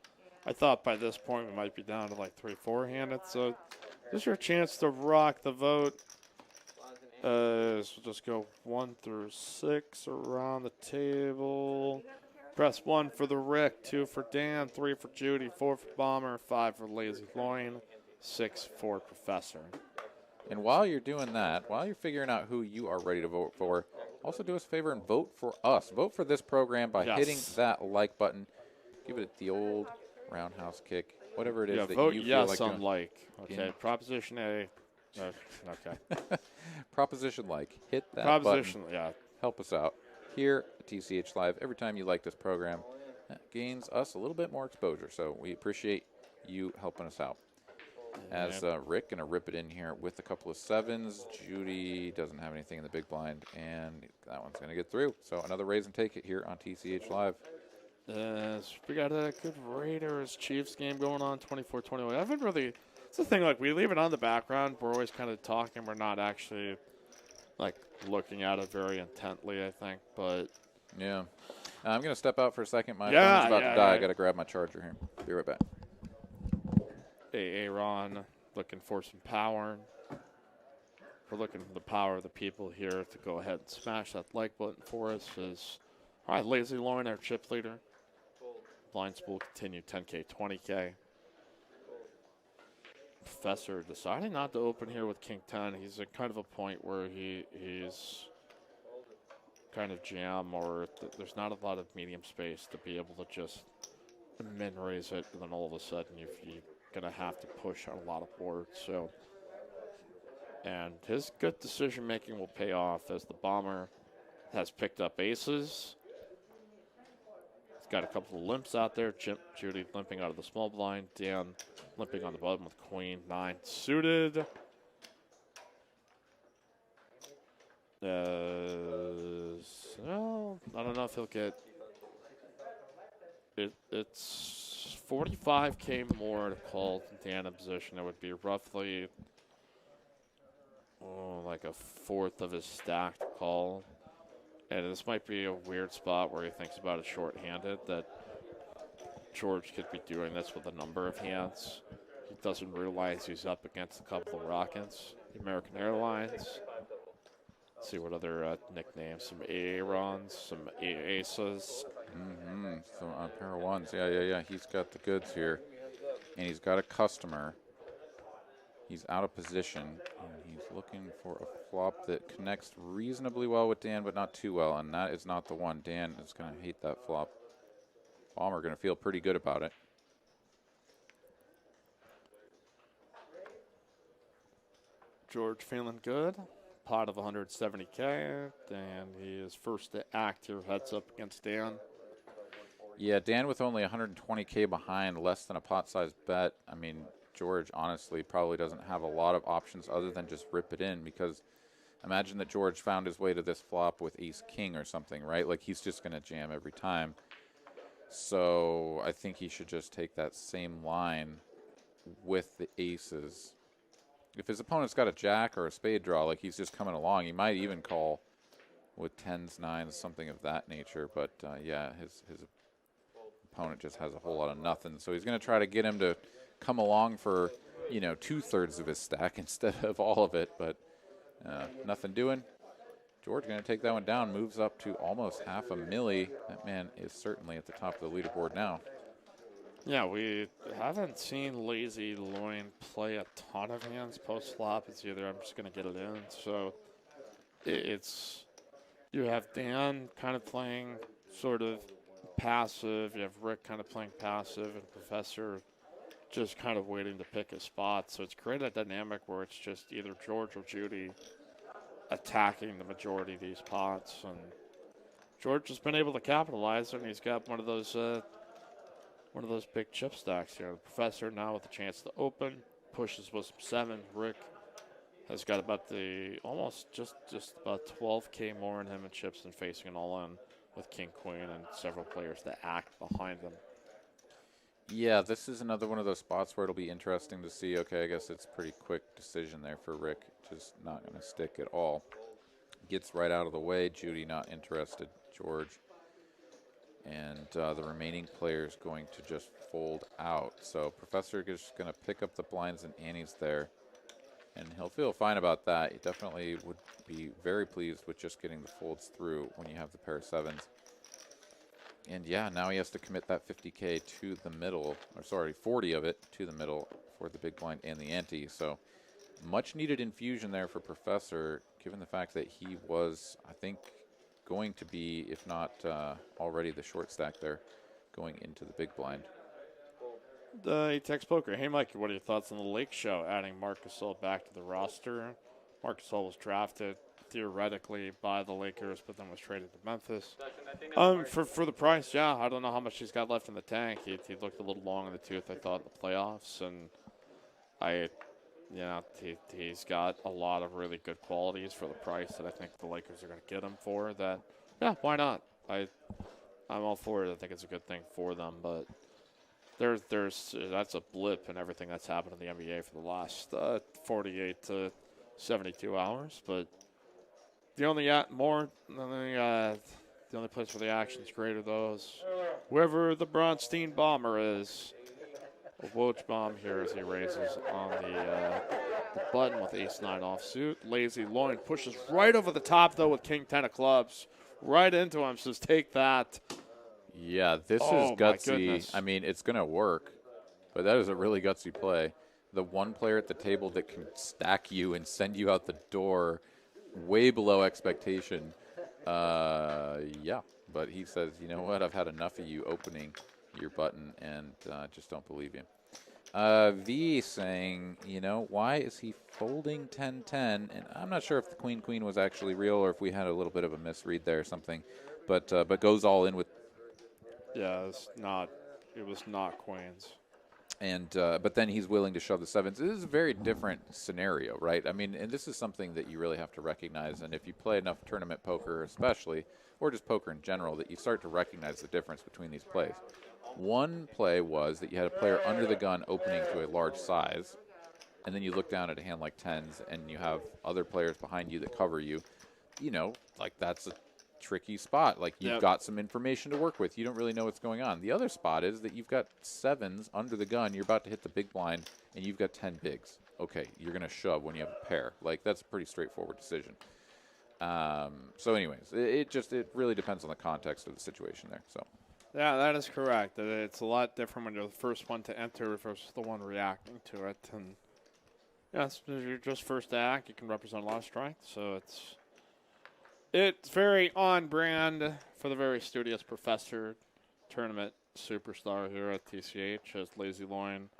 [SPEAKER 2] I thought by this point we might be down to like 3-4-handed. So this is your chance to rock the vote. So just go 1 through 6 around the table. Press 1 for the Rick, 2 for Dan, 3 for Judy, 4 for Bomber, 5 for Lazy Loin, 6 for Professor.
[SPEAKER 1] And while you're doing that, while you're figuring out who you are ready to vote for, also do us a favor and vote for us. Vote for this program by hitting that like button. Give it the old roundhouse kick, whatever it is that
[SPEAKER 2] vote
[SPEAKER 1] you feel
[SPEAKER 2] yes
[SPEAKER 1] like
[SPEAKER 2] on
[SPEAKER 1] doing.
[SPEAKER 2] like. Okay, Proposition A, Okay.
[SPEAKER 1] Proposition like. Hit that button.
[SPEAKER 2] Proposition, yeah.
[SPEAKER 1] Help us out. Here at TCH Live, every time you like this program, that gains us a little bit more exposure. So we appreciate you helping us out. As Rick going to rip it in here with a couple of sevens. Judy doesn't have anything in the big blind, and that one's going to get through. So another raise and take it here on TCH Live.
[SPEAKER 2] We got a good Raiders Chiefs game going on, 24-21. I haven't really. It's the thing, like, we leave it on the background. We're always kind of talking. We're not actually, like, looking at it very intently, I think. But
[SPEAKER 1] yeah. I'm going to step out for a second. My phone's about to die. I got to grab my charger here. Be right back.
[SPEAKER 2] Aaron looking for some power. We're looking for the power of the people here to go ahead and smash that like button for us. All right, Lazy Lauren, our chip leader. Blind spool continue 10K, 20K. Professor deciding not to open here with King 10. He's at kind of a point where he's kind of jam, or there's not a lot of medium space to be able to just min raise it, and then all of a sudden you're going to have to push on a lot of boards. So, and his good decision making will pay off as the bomber has picked up aces. He's got a couple of limps out there. Judy limping out of the small blind. Dan limping on the bottom with queen 9 suited. Well, I don't know if he'll get it. It's 45K more to call Dan in position. It would be roughly like a fourth of his stack to call. And this might be a weird spot where he thinks about it short-handed, that George could be doing this with a number of hands. He doesn't realize he's up against a couple of Rockets, the American Airlines. Let's see what other nicknames, some Aarons, some Aces.
[SPEAKER 1] So a pair of ones. Yeah. He's got the goods here. And he's got a customer. He's out of position. And he's looking for a flop that connects reasonably well with Dan, but not too well. And that is not the one. Dan is going to hate that flop. Bomber going to feel pretty good about it.
[SPEAKER 2] George feeling good. Pot of 170K. And he is first to act here, heads up against Dan.
[SPEAKER 1] Yeah, Dan with only 120K behind, less than a pot-sized bet. I mean, George honestly probably doesn't have a lot of options other than just rip it in, because imagine that George found his way to this flop with ace-king or something, right? Like, he's just going to jam every time. So I think he should just take that same line with the aces. If his opponent's got a jack or a spade draw, like he's just coming along, he might even call with 10s, 9s, something of that nature. But, yeah, his opponent just has a whole lot of nothing. So he's going to try to get him to come along for, 2/3 of his stack instead of all of it. But nothing doing. George going to take that one down, moves up to almost half a milli. That man is certainly at the top of the leaderboard now.
[SPEAKER 2] Yeah, we haven't seen Lazy Loin play a ton of hands post-flop. It's either I'm just going to get it in. So it's, you have Dan kind of playing sort of passive. You have Rick kind of playing passive, and Professor just kind of waiting to pick his spot. So it's created a dynamic where it's just either George or Judy attacking the majority of these pots. And George has been able to capitalize, and he's got one of those big chip stacks here. The Professor now with a chance to open, pushes with some 7. Rick has got about just about 12K more in him in chips and facing an all-in with King Queen and several players to act behind them.
[SPEAKER 1] Yeah, this is another one of those spots where it'll be interesting to see. Okay, I guess it's a pretty quick decision there for Rick. Just not going to stick at all. Gets right out of the way. Judy not interested. George. And the remaining players going to just fold out. So Professor is going to pick up the blinds and antes there. And he'll feel fine about that. He definitely would be very pleased with just getting the folds through when you have the pair of 7s. And yeah, now he has to commit that 50K to the middle, or sorry, 40 of it to the middle for the big blind and the ante. So much needed infusion there for Professor, given the fact that he was, I think, going to be, if not already, the short stack there going into the big blind.
[SPEAKER 2] Atex Poker. Hey, Mike, what are your thoughts on the Lake Show adding Marc Gasol back to the roster? Marc Gasol was drafted theoretically by the Lakers, but then was traded to Memphis. For the price, yeah, I don't know how much he's got left in the tank. He looked a little long in the tooth, I thought, in the playoffs, and he's got a lot of really good qualities for the price that I think the Lakers are going to get him for. That, yeah, why not? I'm all for it. I think it's a good thing for them, but that's a blip in everything that's happened in the NBA for the last 48 to 72 hours. But the only place where the action's greater, though, is wherever the Bronstein bomber is. A Woj bomb here as he raises on the button with ace-9 offsuit. Lazy loin pushes right over the top, though, with king-10 of clubs. Right into him, says, take that.
[SPEAKER 1] Yeah, this is gutsy. I mean, it's going to work, but that is a really gutsy play. The one player at the table that can stack you and send you out the door way below expectation. Yeah, but he says, you know what, I've had enough of you opening your button and just don't believe you. V saying, you know, why is he folding 10-10? And I'm not sure if the queen-queen was actually real or if we had a little bit of a misread there or something, but goes all in with.
[SPEAKER 2] Yeah, it was not queens.
[SPEAKER 1] And but then he's willing to shove the sevens. This is a very different scenario, right? I mean, and this is something that you really have to recognize. And if you play enough tournament poker, especially, or just poker in general, that you start to recognize the difference between these plays. One play was that you had a player under the gun opening to a large size, and then you look down at a hand like tens, and you have other players behind you that cover you. You know, like that's a tricky spot. Like you've got some information to work with. You don't really know what's going on. The other spot is that you've got sevens under the gun. You're about to hit the big blind, and you've got 10 bigs. Okay, you're going to shove when you have a pair. Like that's a pretty straightforward decision. So anyways, it really depends on the context of the situation there. So.
[SPEAKER 2] Yeah, that is correct. It's a lot different when you're the first one to enter versus the one reacting to it. And yes, you're just first to act. You can represent a lot of strength. So it's very on brand for the very studious professor tournament superstar here at TCH as Lazy Loin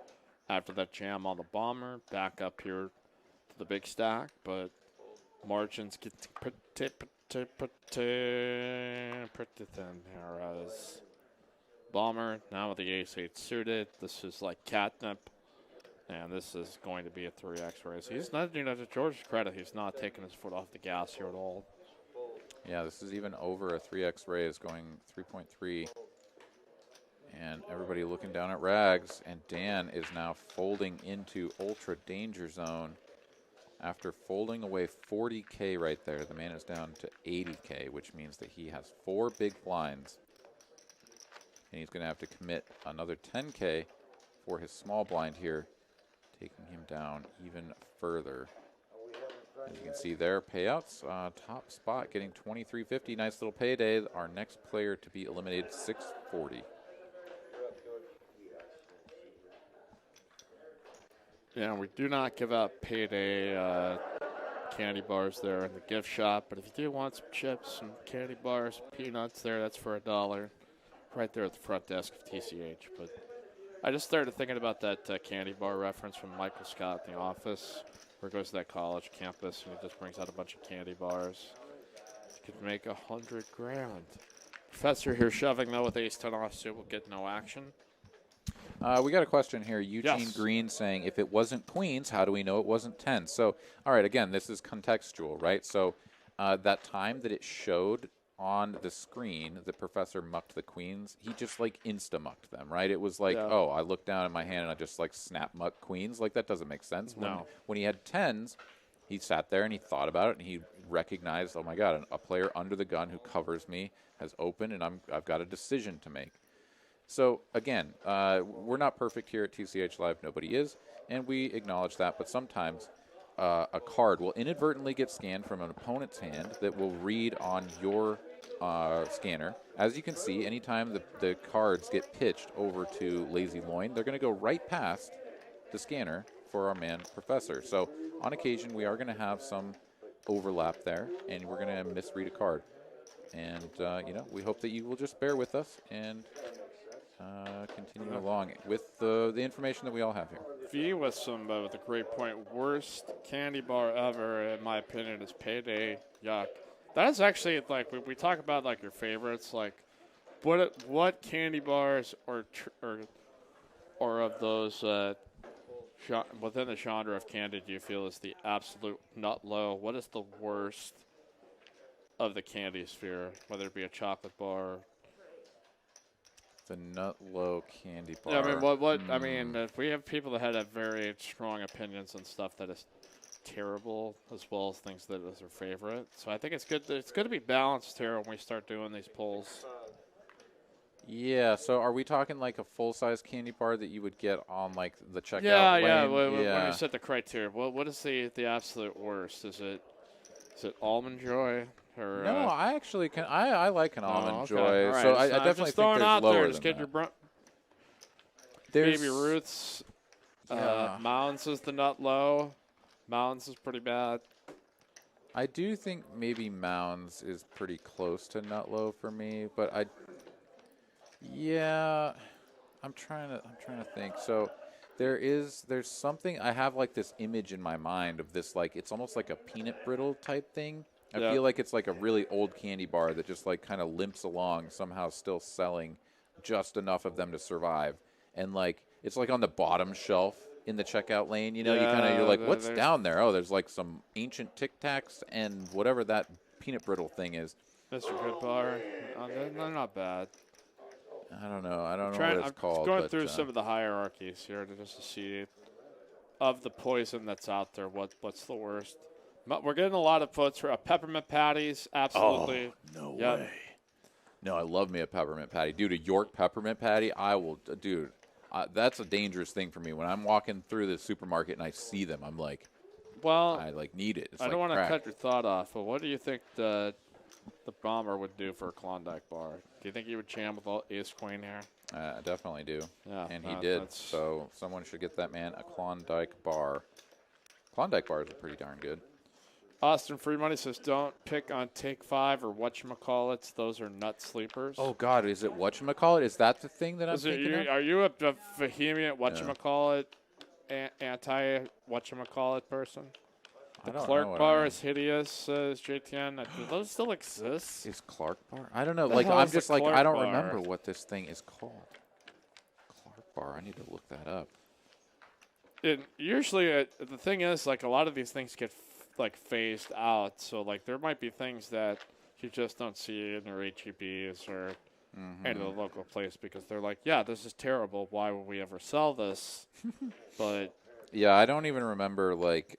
[SPEAKER 2] after that jam on the bomber back up here to the big stack. But margins get pretty thin here as bomber now with the ace-8 suited. This is like catnip, and this is going to be a 3x raise. He's not, to George's credit, he's not taking his foot off the gas here at all.
[SPEAKER 1] Yeah, this is even over a 3x raise, going 3.3. And everybody looking down at rags, and Dan is now folding into ultra danger zone. After folding away 40K right there, the man is down to 80K, which means that he has 4 big blinds. And he's going to have to commit another 10K for his small blind here, taking him down even further. As you can see there, payouts, top spot getting 2350. Nice little payday. Our next player to be eliminated, 640.
[SPEAKER 2] Yeah, we do not give out payday candy bars there in the gift shop, but if you do want some chips and candy bars, peanuts there, that's for $1. Right there at the front desk of TCH. But I just started thinking about that candy bar reference from Michael Scott in The Office, where he goes to that college campus and he just brings out a bunch of candy bars. He could make $100 grand. Professor here shoving though with ace-10 offsuit will get no action.
[SPEAKER 1] We got a question here. Eugene Green saying, if it wasn't queens, how do we know it wasn't 10? So, all right, again, this is contextual, right? So that time that it showed on the screen, the professor mucked the queens. He just like insta-mucked them, right? It was like, oh, I looked down at my hand and I just like snap muck queens. Like that doesn't make sense.
[SPEAKER 2] No.
[SPEAKER 1] When he had tens, he sat there and he thought about it and he recognized, oh my God, a player under the gun who covers me has opened and I've got a decision to make. So again, we're not perfect here at TCH Live. Nobody is, and we acknowledge that. But sometimes a card will inadvertently get scanned from an opponent's hand that will read on your scanner. As you can see, anytime the cards get pitched over to Lazy Loin, they're going to go right past the scanner for our man Professor. So on occasion, we are going to have some overlap there, and we're going to misread a card. And, we hope that you will just bear with us and continue along with the information that we all have here.
[SPEAKER 2] V with a great point. Worst candy bar ever, in my opinion, is Payday. Yuck. That is actually like we talk about like your favorites. Like, what candy bars or of those within the genre of candy do you feel is the absolute nut low? What is the worst of the candy sphere, whether it be a chocolate bar?
[SPEAKER 1] The nut low candy bar.
[SPEAKER 2] Yeah, I mean, what? I mean, we have people that have very strong opinions on stuff that is terrible, as well as things that is their favorite. So I think it's good. It's good to be balanced here when we start doing these polls.
[SPEAKER 1] Yeah. So are we talking like a full size candy bar that you would get on like the checkout?
[SPEAKER 2] Yeah.
[SPEAKER 1] lane?
[SPEAKER 2] When you set the criteria, what is the absolute worst? Is it Almond Joy? Or,
[SPEAKER 1] no, I actually can. I like an Almond Joy,
[SPEAKER 2] right.
[SPEAKER 1] so I
[SPEAKER 2] I'm
[SPEAKER 1] definitely
[SPEAKER 2] just
[SPEAKER 1] think
[SPEAKER 2] throwing
[SPEAKER 1] there's
[SPEAKER 2] out
[SPEAKER 1] lower
[SPEAKER 2] there.
[SPEAKER 1] than
[SPEAKER 2] Just get
[SPEAKER 1] that.
[SPEAKER 2] your
[SPEAKER 1] There's
[SPEAKER 2] Baby Ruth's.
[SPEAKER 1] Yeah.
[SPEAKER 2] Mounds is the nut low. Mounds is pretty bad.
[SPEAKER 1] I do think maybe Mounds is pretty close to nut low for me, but I'm trying to think. So there's something I have like this image in my mind of this like it's almost like a peanut brittle type thing. I feel like it's like a really old candy bar that just like kind of limps along, somehow still selling just enough of them to survive. And like it's like on the bottom shelf in the checkout lane, you know, you're like, what's down there? Oh, there's like some ancient Tic Tacs and whatever that peanut brittle thing is.
[SPEAKER 2] Mr. Good Bar. They're not bad.
[SPEAKER 1] I don't know what it's called.
[SPEAKER 2] I'm going through some of the hierarchies here just to see of the poison that's out there. What's the worst? We're getting a lot of votes for peppermint patties. Absolutely.
[SPEAKER 1] Oh, no way. No, I love me a peppermint patty. Dude, a York peppermint patty, that's a dangerous thing for me. When I'm walking through the supermarket and I see them, I'm like, I like need it. It's
[SPEAKER 2] I don't want to cut your thought off, but what do you think the bomber would do for a Klondike bar? Do you think he would jam with all ace queen here?
[SPEAKER 1] I definitely do.
[SPEAKER 2] Yeah,
[SPEAKER 1] and he did. So someone should get that man a Klondike bar. Klondike bars are pretty darn good.
[SPEAKER 2] Austin Free Money says, don't pick on Take 5 or whatchamacallits. Those are nut sleepers.
[SPEAKER 1] Oh, God. Is it whatchamacallit? Is that the thing that I'm thinking of?
[SPEAKER 2] Are you a vehement whatchamacallit, anti-whatchamacallit person? The Clark bar is hideous, says JTN. Do those still exist?
[SPEAKER 1] Is Clark bar? I don't know. Like, I'm just like, I don't remember what this thing is called. Clark bar. I need to look that up.
[SPEAKER 2] Usually, the thing is, like, a lot of these things get like phased out, so like there might be things that you just don't see in their HEBs or any of the local place because they're like, yeah, this is terrible. Why would we ever sell this? But
[SPEAKER 1] yeah, I don't even remember like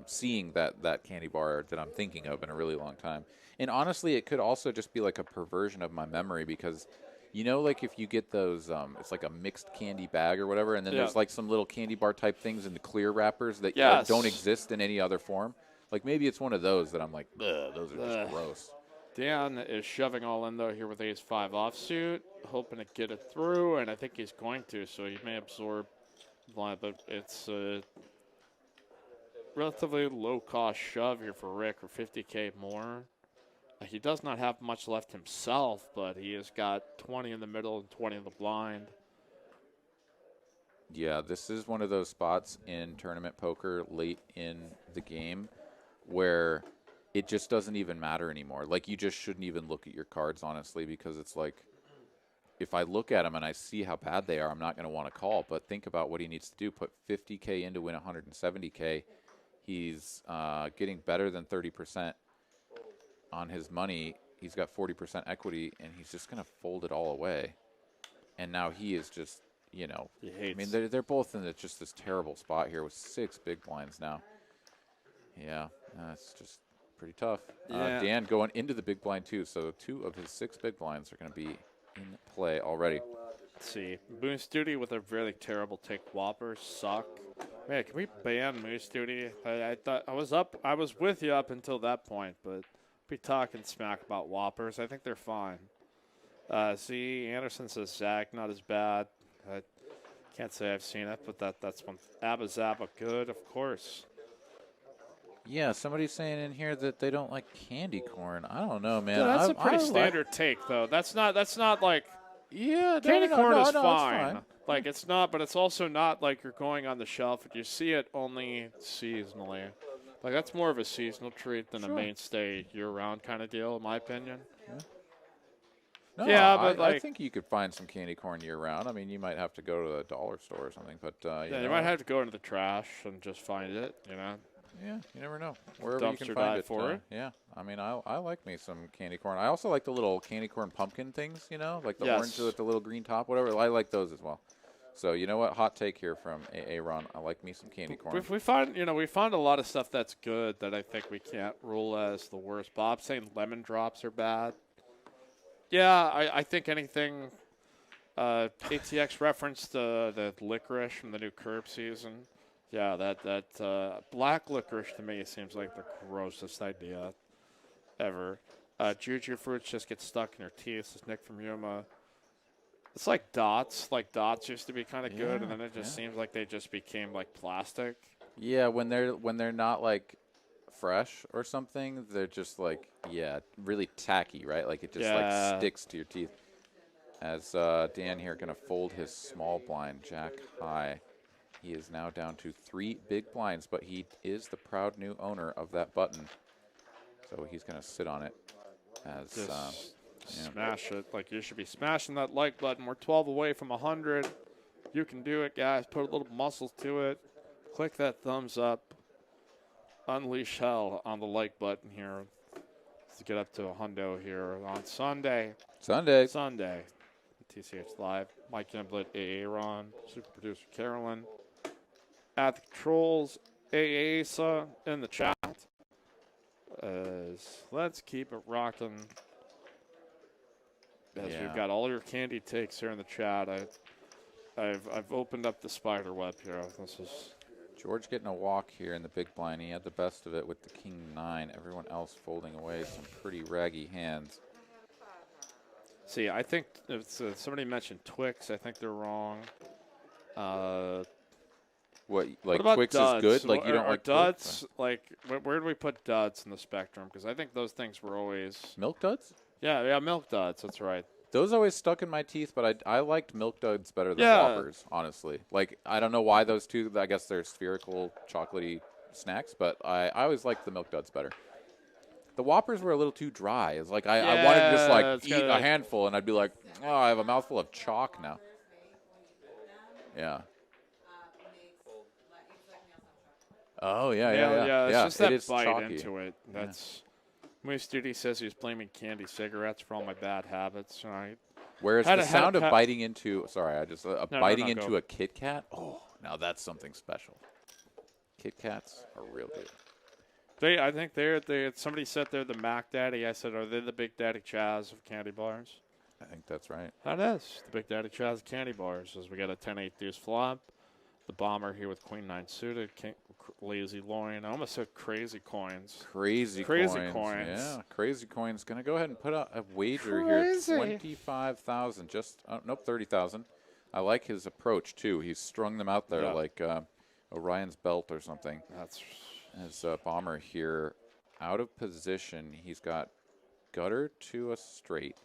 [SPEAKER 1] seeing that candy bar that I'm thinking of in a really long time. And honestly, it could also just be like a perversion of my memory because, you know, like if you get those, it's like a mixed candy bag or whatever, and then there's like some little candy bar type things in the clear wrappers that don't exist in any other form. Like, maybe it's one of those that I'm like, those are just gross.
[SPEAKER 2] Dan is shoving all in, though, here with ace-5 offsuit, hoping to get it through, and I think he's going to, so he may absorb line, but it's a relatively low-cost shove here for Rick, or 50K more. He does not have much left himself, but he has got 20 in the middle and 20 in the blind.
[SPEAKER 1] Yeah, this is one of those spots in tournament poker late in the game where it just doesn't even matter anymore. Like, you just shouldn't even look at your cards, honestly, because it's like, if I look at them and I see how bad they are, I'm not going to want to call. But think about what he needs to do. Put 50K in to win 170K. He's getting better than 30% on his money. He's got 40% equity, and he's just going to fold it all away. And now he is just, you know, I mean, they're both in just this terrible spot here with 6 big blinds now. Yeah, that's just pretty tough. Dan going into the big blind, too. So 2 of his 6 big blinds are going to be in play already.
[SPEAKER 2] Let's see. Moose Duty with a really terrible take. Whoppers suck. Man, can we ban Moose Duty? I thought I was with you up until that point, but be talking smack about Whoppers. I think they're fine. Z Anderson says Zag not as bad. I can't say I've seen it, but that's one. Abba Zabba good, of course.
[SPEAKER 1] Yeah, somebody's saying in here that they don't like candy corn. I don't know, man.
[SPEAKER 2] Yeah, that's a pretty standard take, though. That's not like.
[SPEAKER 1] Yeah,
[SPEAKER 2] Candy corn is
[SPEAKER 1] no,
[SPEAKER 2] fine. Like it's not, but it's also not like you're going on the shelf and you see it only seasonally. Like that's more of a seasonal treat than a
[SPEAKER 1] Sure.
[SPEAKER 2] mainstay year-round kind of deal, in my opinion.
[SPEAKER 1] No,
[SPEAKER 2] Yeah, but
[SPEAKER 1] I
[SPEAKER 2] like,
[SPEAKER 1] think you could find some candy corn year round. I mean, you might have to go to the dollar store or something, but
[SPEAKER 2] yeah, you might have to go into the trash and just find it.
[SPEAKER 1] yeah, you never know. Wherever you can
[SPEAKER 2] Dumpster
[SPEAKER 1] find
[SPEAKER 2] dive
[SPEAKER 1] it.
[SPEAKER 2] for it.
[SPEAKER 1] Yeah, I mean, I like me some candy corn. I also like the little candy corn pumpkin things, like the orange with the little green top, whatever. I like those as well. So you know what? Hot take here from Aaron. I like me some candy corn.
[SPEAKER 2] We find a lot of stuff that's good that I think we can't rule as the worst. Bob's saying lemon drops are bad. Yeah, I think anything. ATX referenced the licorice from the new curb season. Yeah, that black licorice to me seems like the grossest idea ever. Juju fruits just get stuck in your teeth. This is Nick from Yuma. It's like dots. Like dots used to be kind of good, and then it just seems like they just became like plastic.
[SPEAKER 1] Yeah, when they're not like fresh or something, they're just like really tacky, right? Like it just like sticks to your teeth. As Dan here going to fold his small blind, jack high. He is now down to 3 big blinds, but he is the proud new owner of that button. So he's going to sit on it as
[SPEAKER 2] smash it. Like you should be smashing that like button. We're 12 away from 100. You can do it, guys. Put a little muscle to it. Click that thumbs up. Unleash hell on the like button here to get up to a hundo here on Sunday. TCH Live. Mike Gimblett, Aaron, super producer Carolyn. At the controls, Asa in the chat. Let's keep it rocking. We've got all your candy takes here in the chat. I've opened up the spider web here. This is
[SPEAKER 1] George getting a walk here in the big blind. He had the best of it with the king 9. Everyone else folding away some pretty raggy hands.
[SPEAKER 2] See, I think if somebody mentioned Twix. I think they're wrong.
[SPEAKER 1] What like
[SPEAKER 2] about
[SPEAKER 1] Twix
[SPEAKER 2] duds?
[SPEAKER 1] is good? Like you don't like
[SPEAKER 2] duds?
[SPEAKER 1] Twix?
[SPEAKER 2] Like where do we put duds in the spectrum? Because I think those things were always
[SPEAKER 1] Milk duds?
[SPEAKER 2] Yeah, milk duds. That's right.
[SPEAKER 1] Those always stuck in my teeth, but I liked milk duds better than Whoppers, honestly. Like I don't know why those two. I guess they're spherical, chocolatey snacks, but I always liked the milk duds better. The Whoppers were a little too dry. It's like I wanted to just like eat a handful, and I'd be like, oh, I have a mouthful of chalk now. Yeah. Oh yeah.
[SPEAKER 2] It's just that bite
[SPEAKER 1] chalky.
[SPEAKER 2] into it. That's. Moose Judy says he's blaming candy cigarettes for all my bad habits. Right?
[SPEAKER 1] Whereas the sound of biting into biting into
[SPEAKER 2] go.
[SPEAKER 1] a Kit Kat. Oh, now that's something special. Kit Kats are real good.
[SPEAKER 2] I think they're somebody said they're the Mac Daddy. I said, are they the Big Daddy Chaz of candy bars?
[SPEAKER 1] I think that's right.
[SPEAKER 2] That is the Big Daddy Chaz of candy bars. As we got a 10-8 deuce flop, the bomber here with Queen 9 suited, lazy loin. I almost said crazy coins.
[SPEAKER 1] Crazy coins. Yeah, crazy coins. Gonna go ahead and put a wager here. 25,000. Just nope, 30,000. I like his approach too. He's strung them out there like Orion's belt or something.
[SPEAKER 2] That's
[SPEAKER 1] as bomber here out of position. He's got gutter to a straight,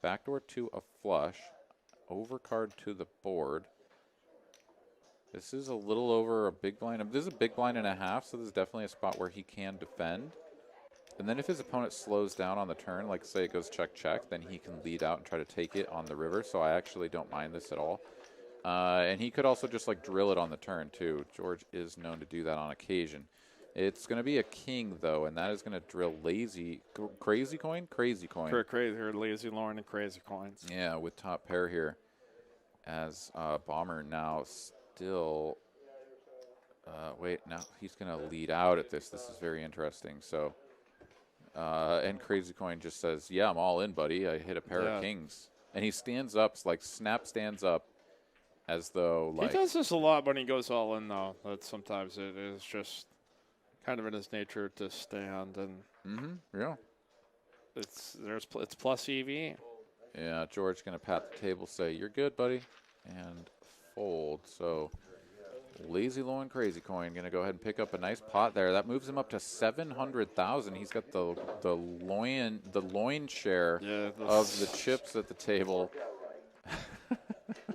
[SPEAKER 1] backdoor to a flush, overcard to the board. This is a little over a big blind. This is a big blind and a half, so this is definitely a spot where he can defend. And then if his opponent slows down on the turn, like say it goes check, check, then he can lead out and try to take it on the river. So I actually don't mind this at all. And he could also just like drill it on the turn too. George is known to do that on occasion. It's going to be a king though, and that is going to drill crazy coin.
[SPEAKER 2] Lazy Lauren and crazy coins.
[SPEAKER 1] Yeah, with top pair here. As bomber now still. Wait, now he's going to lead out at this. This is very interesting. So, and Crazy Coin just says, yeah, I'm all in, buddy. I hit a pair of kings. And he stands up, like snap stands up as though like.
[SPEAKER 2] He does this a lot when he goes all in, though. That sometimes it is just kind of in his nature to stand. And
[SPEAKER 1] yeah.
[SPEAKER 2] It's plus EV.
[SPEAKER 1] Yeah, George going to pat the table, say, you're good, buddy, and fold. So. Lazy Loin Crazy Coin going to go ahead and pick up a nice pot there. That moves him up to 700,000. He's got the loin share of the chips at the table.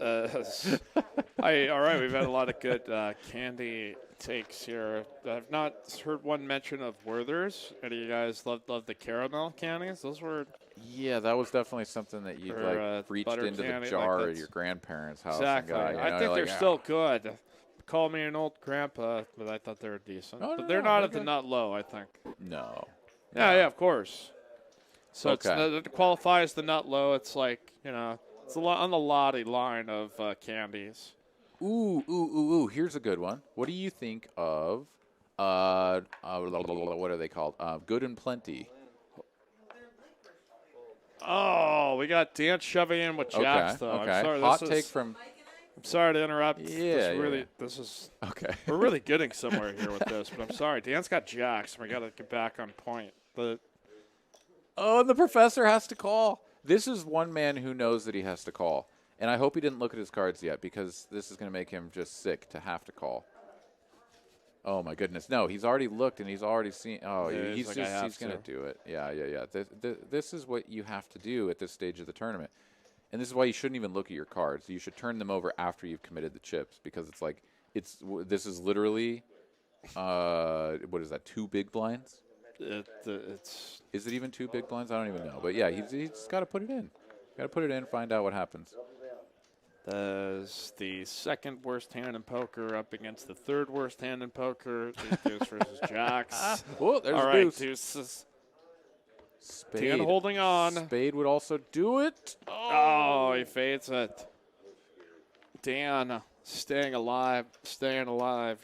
[SPEAKER 2] All right, we've had a lot of good candy takes here. I've not heard one mention of Werther's. Any of you guys love the caramel candies? Those were
[SPEAKER 1] Yeah, that was definitely something that you'd
[SPEAKER 2] or
[SPEAKER 1] like reached
[SPEAKER 2] butter
[SPEAKER 1] into the
[SPEAKER 2] candy.
[SPEAKER 1] jar
[SPEAKER 2] Like
[SPEAKER 1] at your grandparents' house
[SPEAKER 2] exactly.
[SPEAKER 1] and got. You know,
[SPEAKER 2] I
[SPEAKER 1] you're
[SPEAKER 2] think
[SPEAKER 1] like,
[SPEAKER 2] they're still good. Call me an old grandpa, but I thought they were decent.
[SPEAKER 1] No,
[SPEAKER 2] But
[SPEAKER 1] no,
[SPEAKER 2] they're
[SPEAKER 1] no,
[SPEAKER 2] not
[SPEAKER 1] they're
[SPEAKER 2] at the
[SPEAKER 1] good.
[SPEAKER 2] nut low, I think.
[SPEAKER 1] No.
[SPEAKER 2] Yeah,
[SPEAKER 1] No.
[SPEAKER 2] yeah, of course. So
[SPEAKER 1] Okay.
[SPEAKER 2] it qualifies the nut low. It's like it's a lot on the lottie line of candies.
[SPEAKER 1] Ooh. Here's a good one. What do you think of, what are they called? Good and Plenty.
[SPEAKER 2] Oh, we got Dan shoving in with Jax
[SPEAKER 1] Okay.
[SPEAKER 2] though. I'm
[SPEAKER 1] Okay.
[SPEAKER 2] sorry.
[SPEAKER 1] Hot take from.
[SPEAKER 2] I'm sorry to interrupt.
[SPEAKER 1] Yeah.
[SPEAKER 2] This is
[SPEAKER 1] Okay.
[SPEAKER 2] we're really getting somewhere here with this, but I'm sorry. Dan's got Jax, and we got to get back on point. But
[SPEAKER 1] Oh, and the professor has to call. This is one man who knows that he has to call. And I hope he didn't look at his cards yet because this is going to make him just sick to have to call. Oh, my goodness. No, he's already looked and he's already seen. Oh,
[SPEAKER 2] Yeah,
[SPEAKER 1] he's
[SPEAKER 2] like, "I
[SPEAKER 1] he's
[SPEAKER 2] have
[SPEAKER 1] going to
[SPEAKER 2] to."
[SPEAKER 1] do it. Yeah. This is what you have to do at this stage of the tournament. And this is why you shouldn't even look at your cards. You should turn them over after you've committed the chips because it's like, this is literally, what is that, 2 big blinds?
[SPEAKER 2] It's
[SPEAKER 1] Is it even 2 big blinds? I don't even know. But yeah, he's got to put it in. Got to put it in, find out what happens.
[SPEAKER 2] That's the second worst hand in poker up against the third worst hand in poker. Deuce versus Jax.
[SPEAKER 1] Oh, there's
[SPEAKER 2] All
[SPEAKER 1] a
[SPEAKER 2] right,
[SPEAKER 1] deuce.
[SPEAKER 2] Deuces.
[SPEAKER 1] Spade.
[SPEAKER 2] Dan holding on.
[SPEAKER 1] Spade would also do it.
[SPEAKER 2] Oh, he fades it. Dan staying alive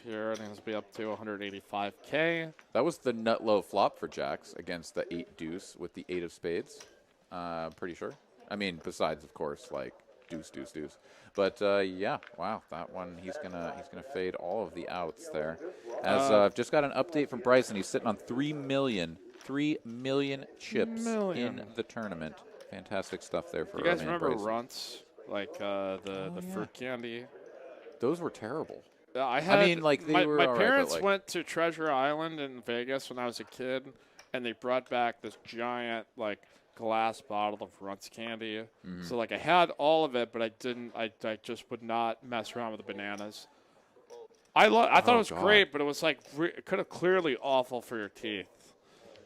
[SPEAKER 2] here, and he'll be up to 185K.
[SPEAKER 1] That was the nut low flop for Jax against the 8 deuce with the 8 of spades. Pretty sure. I mean, besides, of course, like deuce. But yeah, wow, that one he's gonna fade all of the outs there. As I've just got an update from Bryson, he's sitting on 3 million chips in the tournament. Fantastic stuff there for
[SPEAKER 2] You guys
[SPEAKER 1] man
[SPEAKER 2] remember
[SPEAKER 1] Bryson.
[SPEAKER 2] Runts, like the fruit candy?
[SPEAKER 1] Those were terrible.
[SPEAKER 2] I had.
[SPEAKER 1] mean, like, they
[SPEAKER 2] my
[SPEAKER 1] were all right, but,
[SPEAKER 2] parents
[SPEAKER 1] like-
[SPEAKER 2] went to Treasure Island in Vegas when I was a kid, and they brought back this giant like glass bottle of Runts candy.
[SPEAKER 1] Mm-hmm.
[SPEAKER 2] So like I had all of it, but I didn't. I just would not mess around with the bananas. I thought it was
[SPEAKER 1] God.
[SPEAKER 2] great, but it was like kind of clearly awful for your teeth.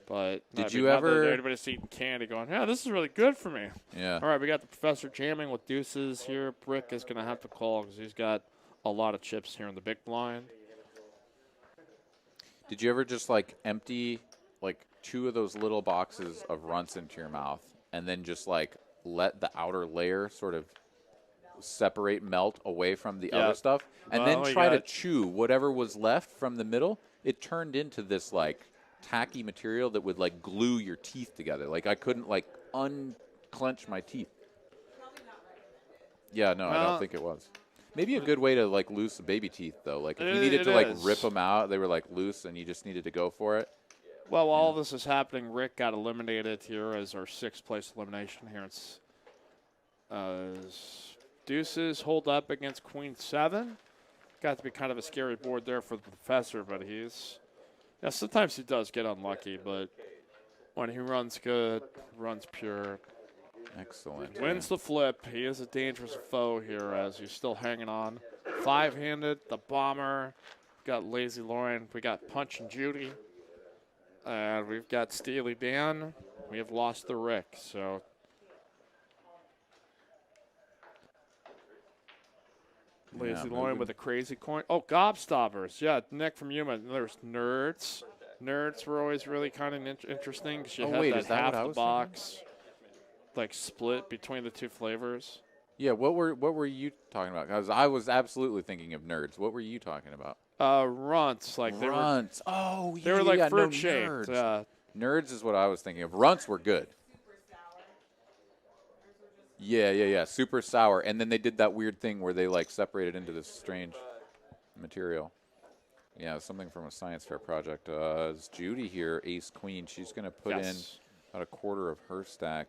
[SPEAKER 2] But
[SPEAKER 1] Did
[SPEAKER 2] I
[SPEAKER 1] you
[SPEAKER 2] mean, not that
[SPEAKER 1] ever-
[SPEAKER 2] anybody's eating candy going, yeah, this is really good for me.
[SPEAKER 1] Yeah.
[SPEAKER 2] All right, we got the professor jamming with deuces here. Brick is going to have to call because he's got a lot of chips here in the big blind.
[SPEAKER 1] Did you ever just like empty like 2 of those little boxes of Runts into your mouth and then just like let the outer layer sort of separate, melt away from the other stuff, and
[SPEAKER 2] Well,
[SPEAKER 1] then
[SPEAKER 2] we
[SPEAKER 1] try to
[SPEAKER 2] got-
[SPEAKER 1] chew whatever was left from the middle? It turned into this like tacky material that would like glue your teeth together. Like I couldn't like unclench my teeth. Yeah, no, I
[SPEAKER 2] Well-
[SPEAKER 1] don't think it was. Maybe a good way to like lose the baby teeth though. Like if you
[SPEAKER 2] It
[SPEAKER 1] needed to like
[SPEAKER 2] is.
[SPEAKER 1] rip them out, they were like loose, and you just needed to go for it.
[SPEAKER 2] Well, while all this is happening, Rick got eliminated here as our 6th place elimination here. It's deuces hold up against Queen 7. Got to be kind of a scary board there for the professor, but sometimes he does get unlucky, but when he runs good, runs pure,
[SPEAKER 1] Excellent.
[SPEAKER 2] wins the flip. He is a dangerous foe here as he's still hanging on. 5-handed, the bomber. We've got Lazy Lauren. We got Punch and Judy. And we've got Steely Dan. We have lost the Rick. So Lazy Lauren
[SPEAKER 1] moving.
[SPEAKER 2] with a crazy coin. Oh, Gobstoppers. Yeah, Nick from Yuma. There's Nerds. Nerds were always really kind of interesting because you
[SPEAKER 1] Oh,
[SPEAKER 2] had
[SPEAKER 1] wait,
[SPEAKER 2] that
[SPEAKER 1] is that
[SPEAKER 2] half
[SPEAKER 1] what I
[SPEAKER 2] the
[SPEAKER 1] was thinking?
[SPEAKER 2] box, like split between the 2 flavors.
[SPEAKER 1] Yeah, what were you talking about? Because I was absolutely thinking of Nerds. What were you talking about?
[SPEAKER 2] Runts, like
[SPEAKER 1] Runts. Oh, yeah,
[SPEAKER 2] they were like
[SPEAKER 1] yeah,
[SPEAKER 2] fruit
[SPEAKER 1] no,
[SPEAKER 2] shaped.
[SPEAKER 1] Nerds. Nerds is what I was thinking of. Runts were good. Yeah. Super sour. And then they did that weird thing where they like separated into this strange material. Yeah, something from a science fair project. Is Judy here, ace queen. She's going to put in about a quarter of her stack.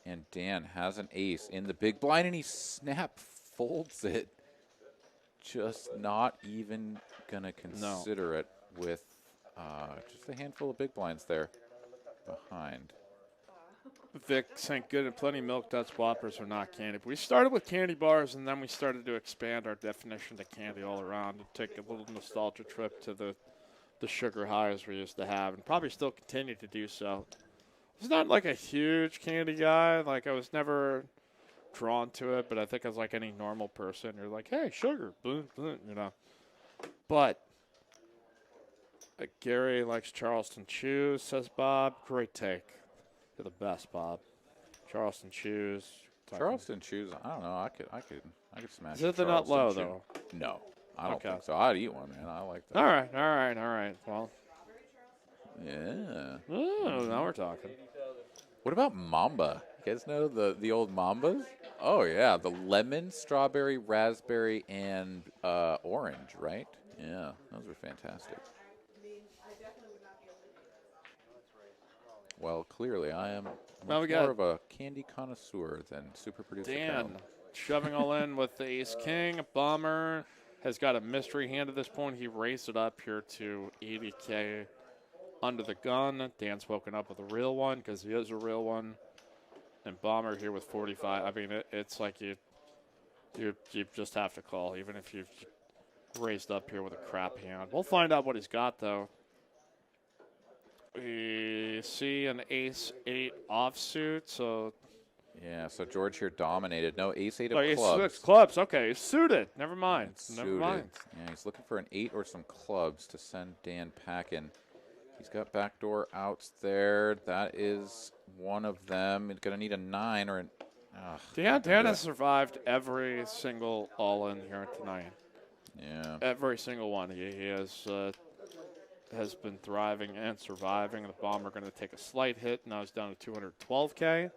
[SPEAKER 1] And Dan has an ace in the big blind, and he snap folds it. Just not even going to consider it with just a handful of big blinds there behind.
[SPEAKER 2] Vic St. Good and Plenty Milk Duds Whoppers are not candy. But we started with candy bars, and then we started to expand our definition to candy all around and take a little nostalgia trip to the sugar highs we used to have, and probably still continue to do so. I was not like a huge candy guy. Like I was never drawn to it, but I think as like any normal person, you're like, hey, sugar, boom, boom, you know. But Gary likes Charleston Chews, says Bob. Great take. You're the best, Bob. Charleston Chews.
[SPEAKER 1] Charleston Chews. I don't know. I could smash.
[SPEAKER 2] Is it
[SPEAKER 1] a
[SPEAKER 2] the nut
[SPEAKER 1] Charleston
[SPEAKER 2] low
[SPEAKER 1] Chew.
[SPEAKER 2] though?
[SPEAKER 1] No, I don't
[SPEAKER 2] Okay.
[SPEAKER 1] think so. I'd eat one, man. I like that.
[SPEAKER 2] All right. Well,
[SPEAKER 1] Yeah.
[SPEAKER 2] oh, now we're talking.
[SPEAKER 1] What about Mamba? You guys know the old Mambas? Oh yeah, the lemon, strawberry, raspberry, and orange, right? Yeah, those are fantastic. Well, clearly I am
[SPEAKER 2] Now we
[SPEAKER 1] much
[SPEAKER 2] got
[SPEAKER 1] more of a candy connoisseur than super producer
[SPEAKER 2] Dan
[SPEAKER 1] Cal.
[SPEAKER 2] shoving all in with the Ace King. Bomber has got a mystery hand at this point. He raised it up here to 80K under the gun. Dan's woken up with a real one because he is a real one. And Bomber here with 45. I mean, it's like you just have to call, even if you've raised up here with a crap hand. We'll find out what he's got, though. We see an ace-8 offsuit, so...
[SPEAKER 1] Yeah, so George here dominated. No ace-8 of
[SPEAKER 2] Like
[SPEAKER 1] clubs.
[SPEAKER 2] it's clubs. Okay, he's suited. Never mind.
[SPEAKER 1] It's
[SPEAKER 2] Never
[SPEAKER 1] suited.
[SPEAKER 2] mind.
[SPEAKER 1] Yeah, he's looking for an 8 or some clubs to send Dan packing. He's got backdoor outs there. That is one of them. He's going to need a 9 or an...
[SPEAKER 2] Dan has survived every single all-in here tonight.
[SPEAKER 1] Yeah.
[SPEAKER 2] Every single one. He has been thriving and surviving. The Bomber going to take a slight hit. Now he's down to 212K.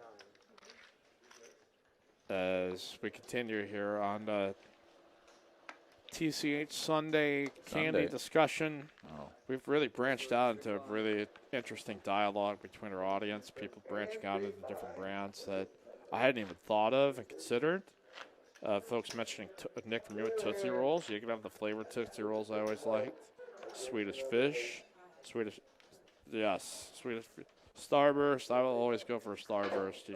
[SPEAKER 2] As we continue here on the TCH Sunday candy discussion.
[SPEAKER 1] Oh.
[SPEAKER 2] We've really branched out into a really interesting dialogue between our audience, people branching out into different brands that I hadn't even thought of and considered. Folks mentioning Nick from you with Tootsie Rolls. You can have the flavored Tootsie Rolls I always liked. Swedish Fish. Swedish Starburst. I will always go for a Starburst.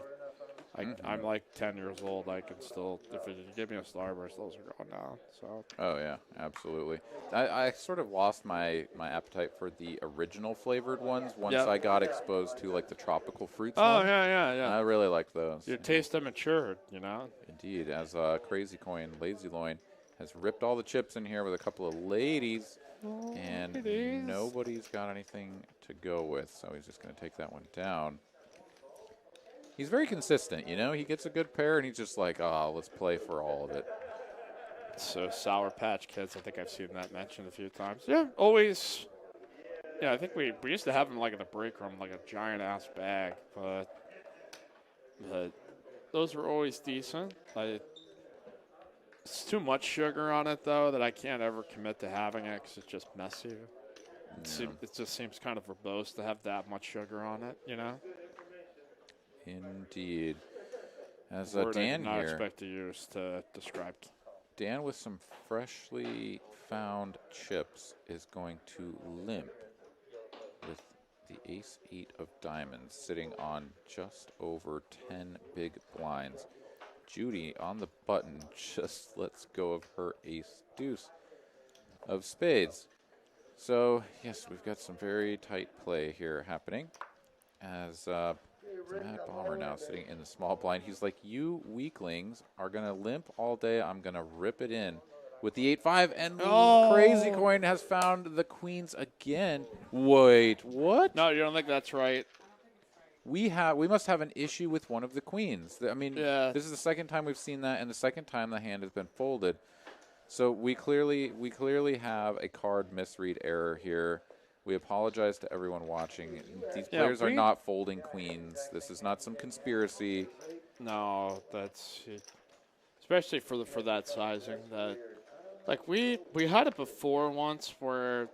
[SPEAKER 2] I'm like 10 years old. I can still, if you give me a Starburst, those are going down. So.
[SPEAKER 1] Oh, yeah, absolutely. I sort of lost my appetite for the original flavored ones once I got exposed to, like, the tropical fruits ones.
[SPEAKER 2] Yeah.
[SPEAKER 1] I really like those.
[SPEAKER 2] Your taste have matured, you know?
[SPEAKER 1] Indeed, as Crazy Coin, Lazy Loin has ripped all the chips in here with a couple of ladies, and nobody's got anything to go with, so he's just going to take that one down. He's very consistent, you know? He gets a good pair, and he's just like, let's play for all of it.
[SPEAKER 2] So Sour Patch Kids, I think I've seen that mentioned a few times. Yeah, always. Yeah, I think we used to have them like in the break room, like a giant-ass bag, but those were always decent. It's too much sugar on it, though, that I can't ever commit to having it because it's just messy. It just seems kind of verbose to have that much sugar on it, you know?
[SPEAKER 1] Indeed. As
[SPEAKER 2] Word I
[SPEAKER 1] Dan
[SPEAKER 2] did not
[SPEAKER 1] here,
[SPEAKER 2] expect to use to describe.
[SPEAKER 1] Dan with some freshly found chips is going to limp with the ace-8 of diamonds sitting on just over 10 big blinds. Judy on the button just lets go of her ace-deuce of spades. So, yes, we've got some very tight play here happening as Mad Bomber now sitting in the small blind. He's like, you weaklings are going to limp all day. I'm going to rip it in with the 8-5. And Crazy Coin has found the queens again. Wait, what?
[SPEAKER 2] No, you don't think that's right?
[SPEAKER 1] We must have an issue with one of the queens. I mean, this is the second time we've seen that, and the second time the hand has been folded. So we clearly have a card misread error here. We apologize to everyone watching. These players are not folding queens. This is not some conspiracy.
[SPEAKER 2] No, that's especially for that sizing. That like we had it before once where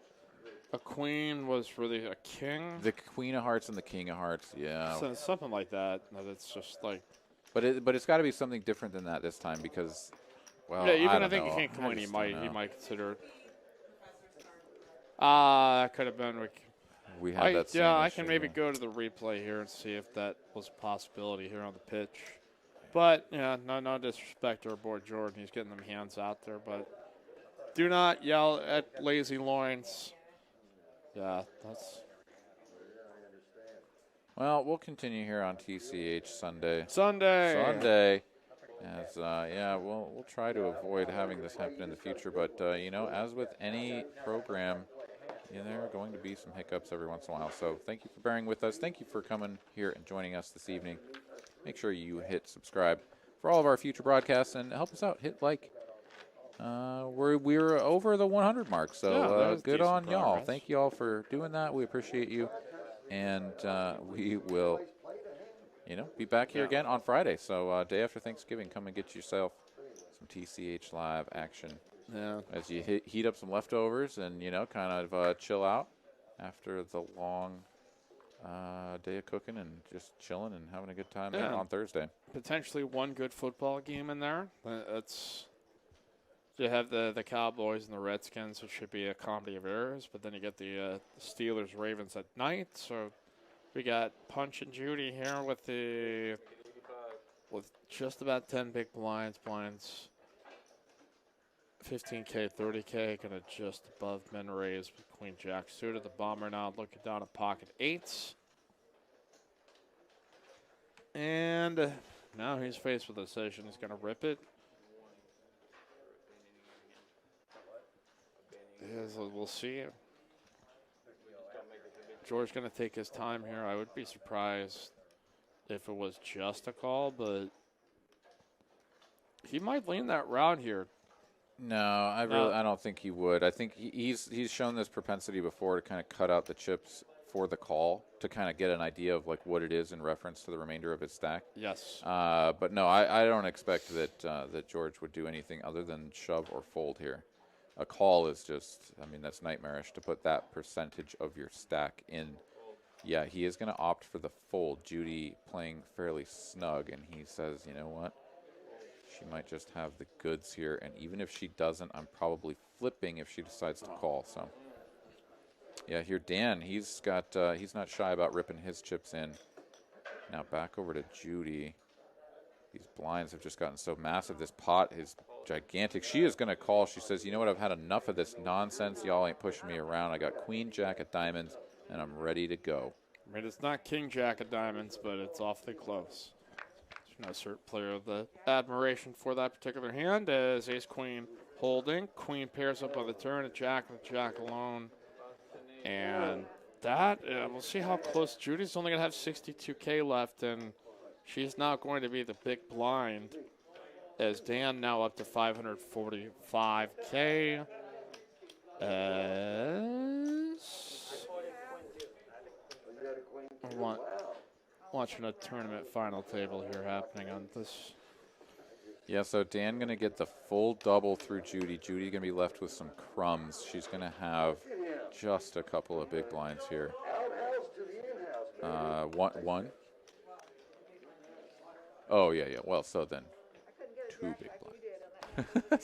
[SPEAKER 2] a queen was really a king.
[SPEAKER 1] The Queen of Hearts and the King of Hearts, yeah.
[SPEAKER 2] So something like that. That's just like.
[SPEAKER 1] But it's got to be something different than that this time because, well,
[SPEAKER 2] yeah, even
[SPEAKER 1] I
[SPEAKER 2] think
[SPEAKER 1] know.
[SPEAKER 2] a king queen he might consider. Could have been.
[SPEAKER 1] we had that same
[SPEAKER 2] I
[SPEAKER 1] issue.
[SPEAKER 2] can maybe go to the replay here and see if that was a possibility here on the pitch. But yeah, no disrespect to our boy Jordan. He's getting them hands out there, but do not yell at Lazy Loins. Yeah, that's
[SPEAKER 1] Well, we'll continue here on TCH Sunday.
[SPEAKER 2] Sunday.
[SPEAKER 1] As yeah, we'll try to avoid having this happen in the future. But you know, as with any program, there are going to be some hiccups every once in a while. So thank you for bearing with us. Thank you for coming here and joining us this evening. Make sure you hit subscribe for all of our future broadcasts and help us out. Hit like. We're over the 100 mark, so good on y'all. Thank you all for doing that. We appreciate you, and we will, be back here again on Friday. So day after Thanksgiving, come and get yourself some TCH Live action.
[SPEAKER 2] Yeah.
[SPEAKER 1] As you heat up some leftovers and kind of chill out after the long day of cooking and just chilling and having a good time there on Thursday.
[SPEAKER 2] Potentially one good football game in there. You have the Cowboys and the Redskins, which should be a comedy of errors, but then you get the Steelers Ravens at night. So we got Punch and Judy here with just about 10 big blinds 15K, 30K, gonna just above men raised with Queen Jack suited. The Bomber now looking down at pocket eights. And now he's faced with a decision. He's gonna rip it. We'll see. George going to take his time here. I would be surprised if it was just a call, but he might lean that route here.
[SPEAKER 1] No, I don't think he would. I think he's shown this propensity before to kind of cut out the chips for the call to kind of get an idea of like what it is in reference to the remainder of his stack.
[SPEAKER 2] Yes.
[SPEAKER 1] But no, I don't expect that George would do anything other than shove or fold here. A call is just, that's nightmarish to put that percentage of your stack in. Yeah, he is going to opt for the fold. Judy playing fairly snug, and he says, you know what? She might just have the goods here, and even if she doesn't, I'm probably flipping if she decides to call. So, yeah, here Dan, he's not shy about ripping his chips in. Now back over to Judy. These blinds have just gotten so massive. This pot is gigantic. She is going to call. She says, you know what? I've had enough of this nonsense. Y'all ain't pushing me around. I got Queen Jack of Diamonds, and I'm ready to go.
[SPEAKER 2] It's not King Jack of Diamonds, but it's awfully close. There's no certain player of the admiration for that particular hand as Ace Queen holding. Queen pairs up on the turn, a Jack and a Jack alone. And that, we'll see how close. Judy's only going to have 62K left, and she's now going to be the big blind as Dan now up to 545K. Watching a tournament final table here happening on this.
[SPEAKER 1] Yeah, so Dan going to get the full double through Judy. Judy going to be left with some crumbs. She's going to have just a couple of big blinds here. One. Oh, yeah. Well, so then 2 big blinds.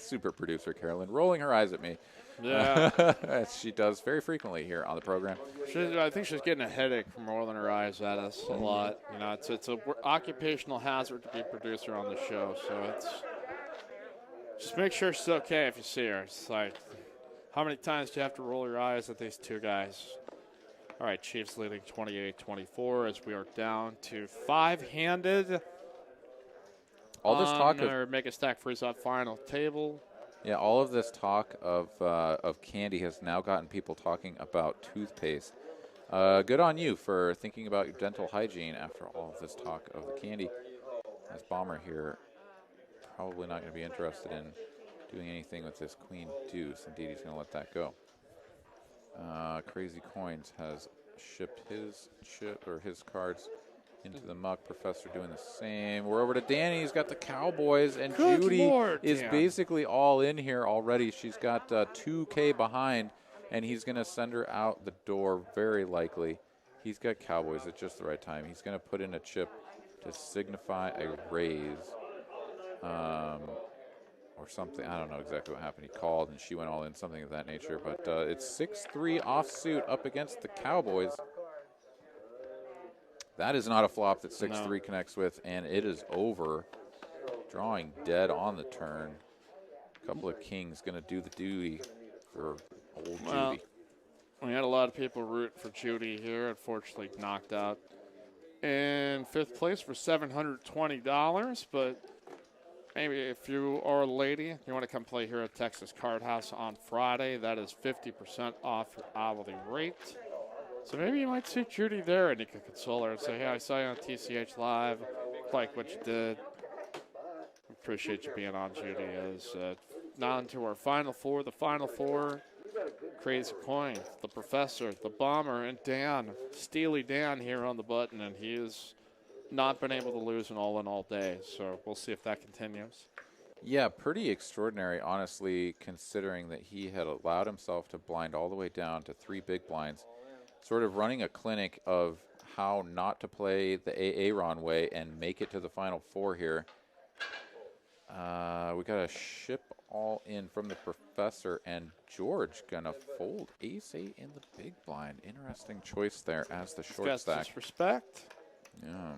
[SPEAKER 1] Super producer Carolyn rolling her eyes at me.
[SPEAKER 2] Yeah.
[SPEAKER 1] As she does very frequently here on the program.
[SPEAKER 2] I think she's getting a headache from rolling her eyes at us a lot. It's an occupational hazard to be a producer on the show. So just make sure she's okay if you see her. It's like, how many times do you have to roll your eyes at these two guys? All right, Chiefs leading 28-24 as we are down to 5-handed.
[SPEAKER 1] All this talk
[SPEAKER 2] of make a stack freeze up final table.
[SPEAKER 1] Yeah, all of this talk of candy has now gotten people talking about toothpaste. Good on you for thinking about your dental hygiene after all of this talk of the candy. This Bomber here probably not going to be interested in doing anything with this Queen Deuce. Indeed, he's going to let that go. Crazy Coins has shipped his cards into the muck. Professor doing the same. We're over to Danny. He's got the Cowboys, and
[SPEAKER 2] Good
[SPEAKER 1] Judy
[SPEAKER 2] Lord,
[SPEAKER 1] is
[SPEAKER 2] Dan.
[SPEAKER 1] basically all in here already. She's got 2K behind, and he's going to send her out the door very likely. He's got Cowboys at just the right time. He's going to put in a chip to signify a raise. or something. I don't know exactly what happened. He called and she went all in, something of that nature. But it's 6-3 offsuit up against the Cowboys. That is not a flop that 6-3
[SPEAKER 2] No.
[SPEAKER 1] connects with, and it is over. Drawing dead on the turn. A couple of kings going to do the Dewey for old
[SPEAKER 2] Well,
[SPEAKER 1] Judy.
[SPEAKER 2] we had a lot of people root for Judy here. Unfortunately, knocked out in 5th place for $720. But maybe if you are a lady, you want to come play here at Texas Card House on Friday, that is 50% off your hourly rate. So maybe you might see Judy there and you can console her and say, hey, I saw you on TCH Live. Like what you did. Appreciate you being on, Judy. As on to our Final Four. The Final Four, Crazy Coin, the Professor, the Bomber, and Dan. Steely Dan here on the button, and he has not been able to lose an all-in-all day. So we'll see if that continues.
[SPEAKER 1] Yeah, pretty extraordinary, honestly, considering that he had allowed himself to blind all the way down to 3 big blinds, sort of running a clinic of how not to play the Aaron way and make it to the Final Four here. We got a ship all in from the Professor, and George gonna fold ace-8 in the big blind. Interesting choice there as the short stack.
[SPEAKER 2] Disrespect.
[SPEAKER 1] Yeah.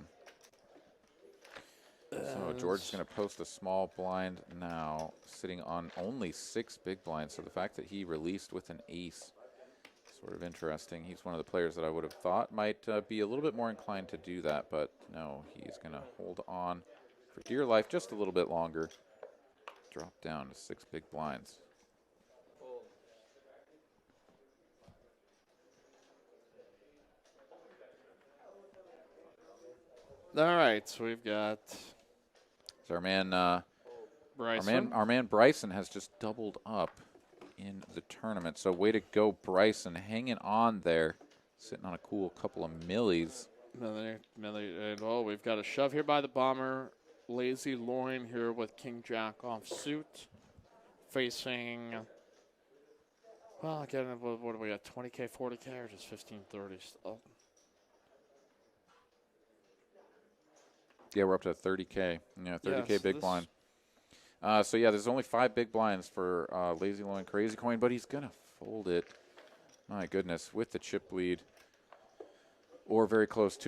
[SPEAKER 1] So George is going to post a small blind now, sitting on only 6 big blinds. So the fact that he released with an ace, sort of interesting. He's one of the players that I would have thought might be a little bit more inclined to do that, but no, he's going to hold on for dear life just a little bit longer. Drop down to 6 big blinds.
[SPEAKER 2] All right, so we've got
[SPEAKER 1] So our man,
[SPEAKER 2] Bryson.
[SPEAKER 1] our man Bryson has just doubled up in the tournament. So way to go, Bryson, hanging on there, sitting on a cool couple of millies.
[SPEAKER 2] Well, we've got a shove here by the Bomber. Lazy loin here with King Jack off suit. Facing, well, again, what do we got? 20K, 40K, or just 1530 still?
[SPEAKER 1] Yeah, we're up to 30K. Yeah, 30K
[SPEAKER 2] Yes,
[SPEAKER 1] big blind. So, yeah, there's only 5 big blinds for Lazy Loin Crazy Coin, but he's going to fold it, my goodness, with the chip lead or very close to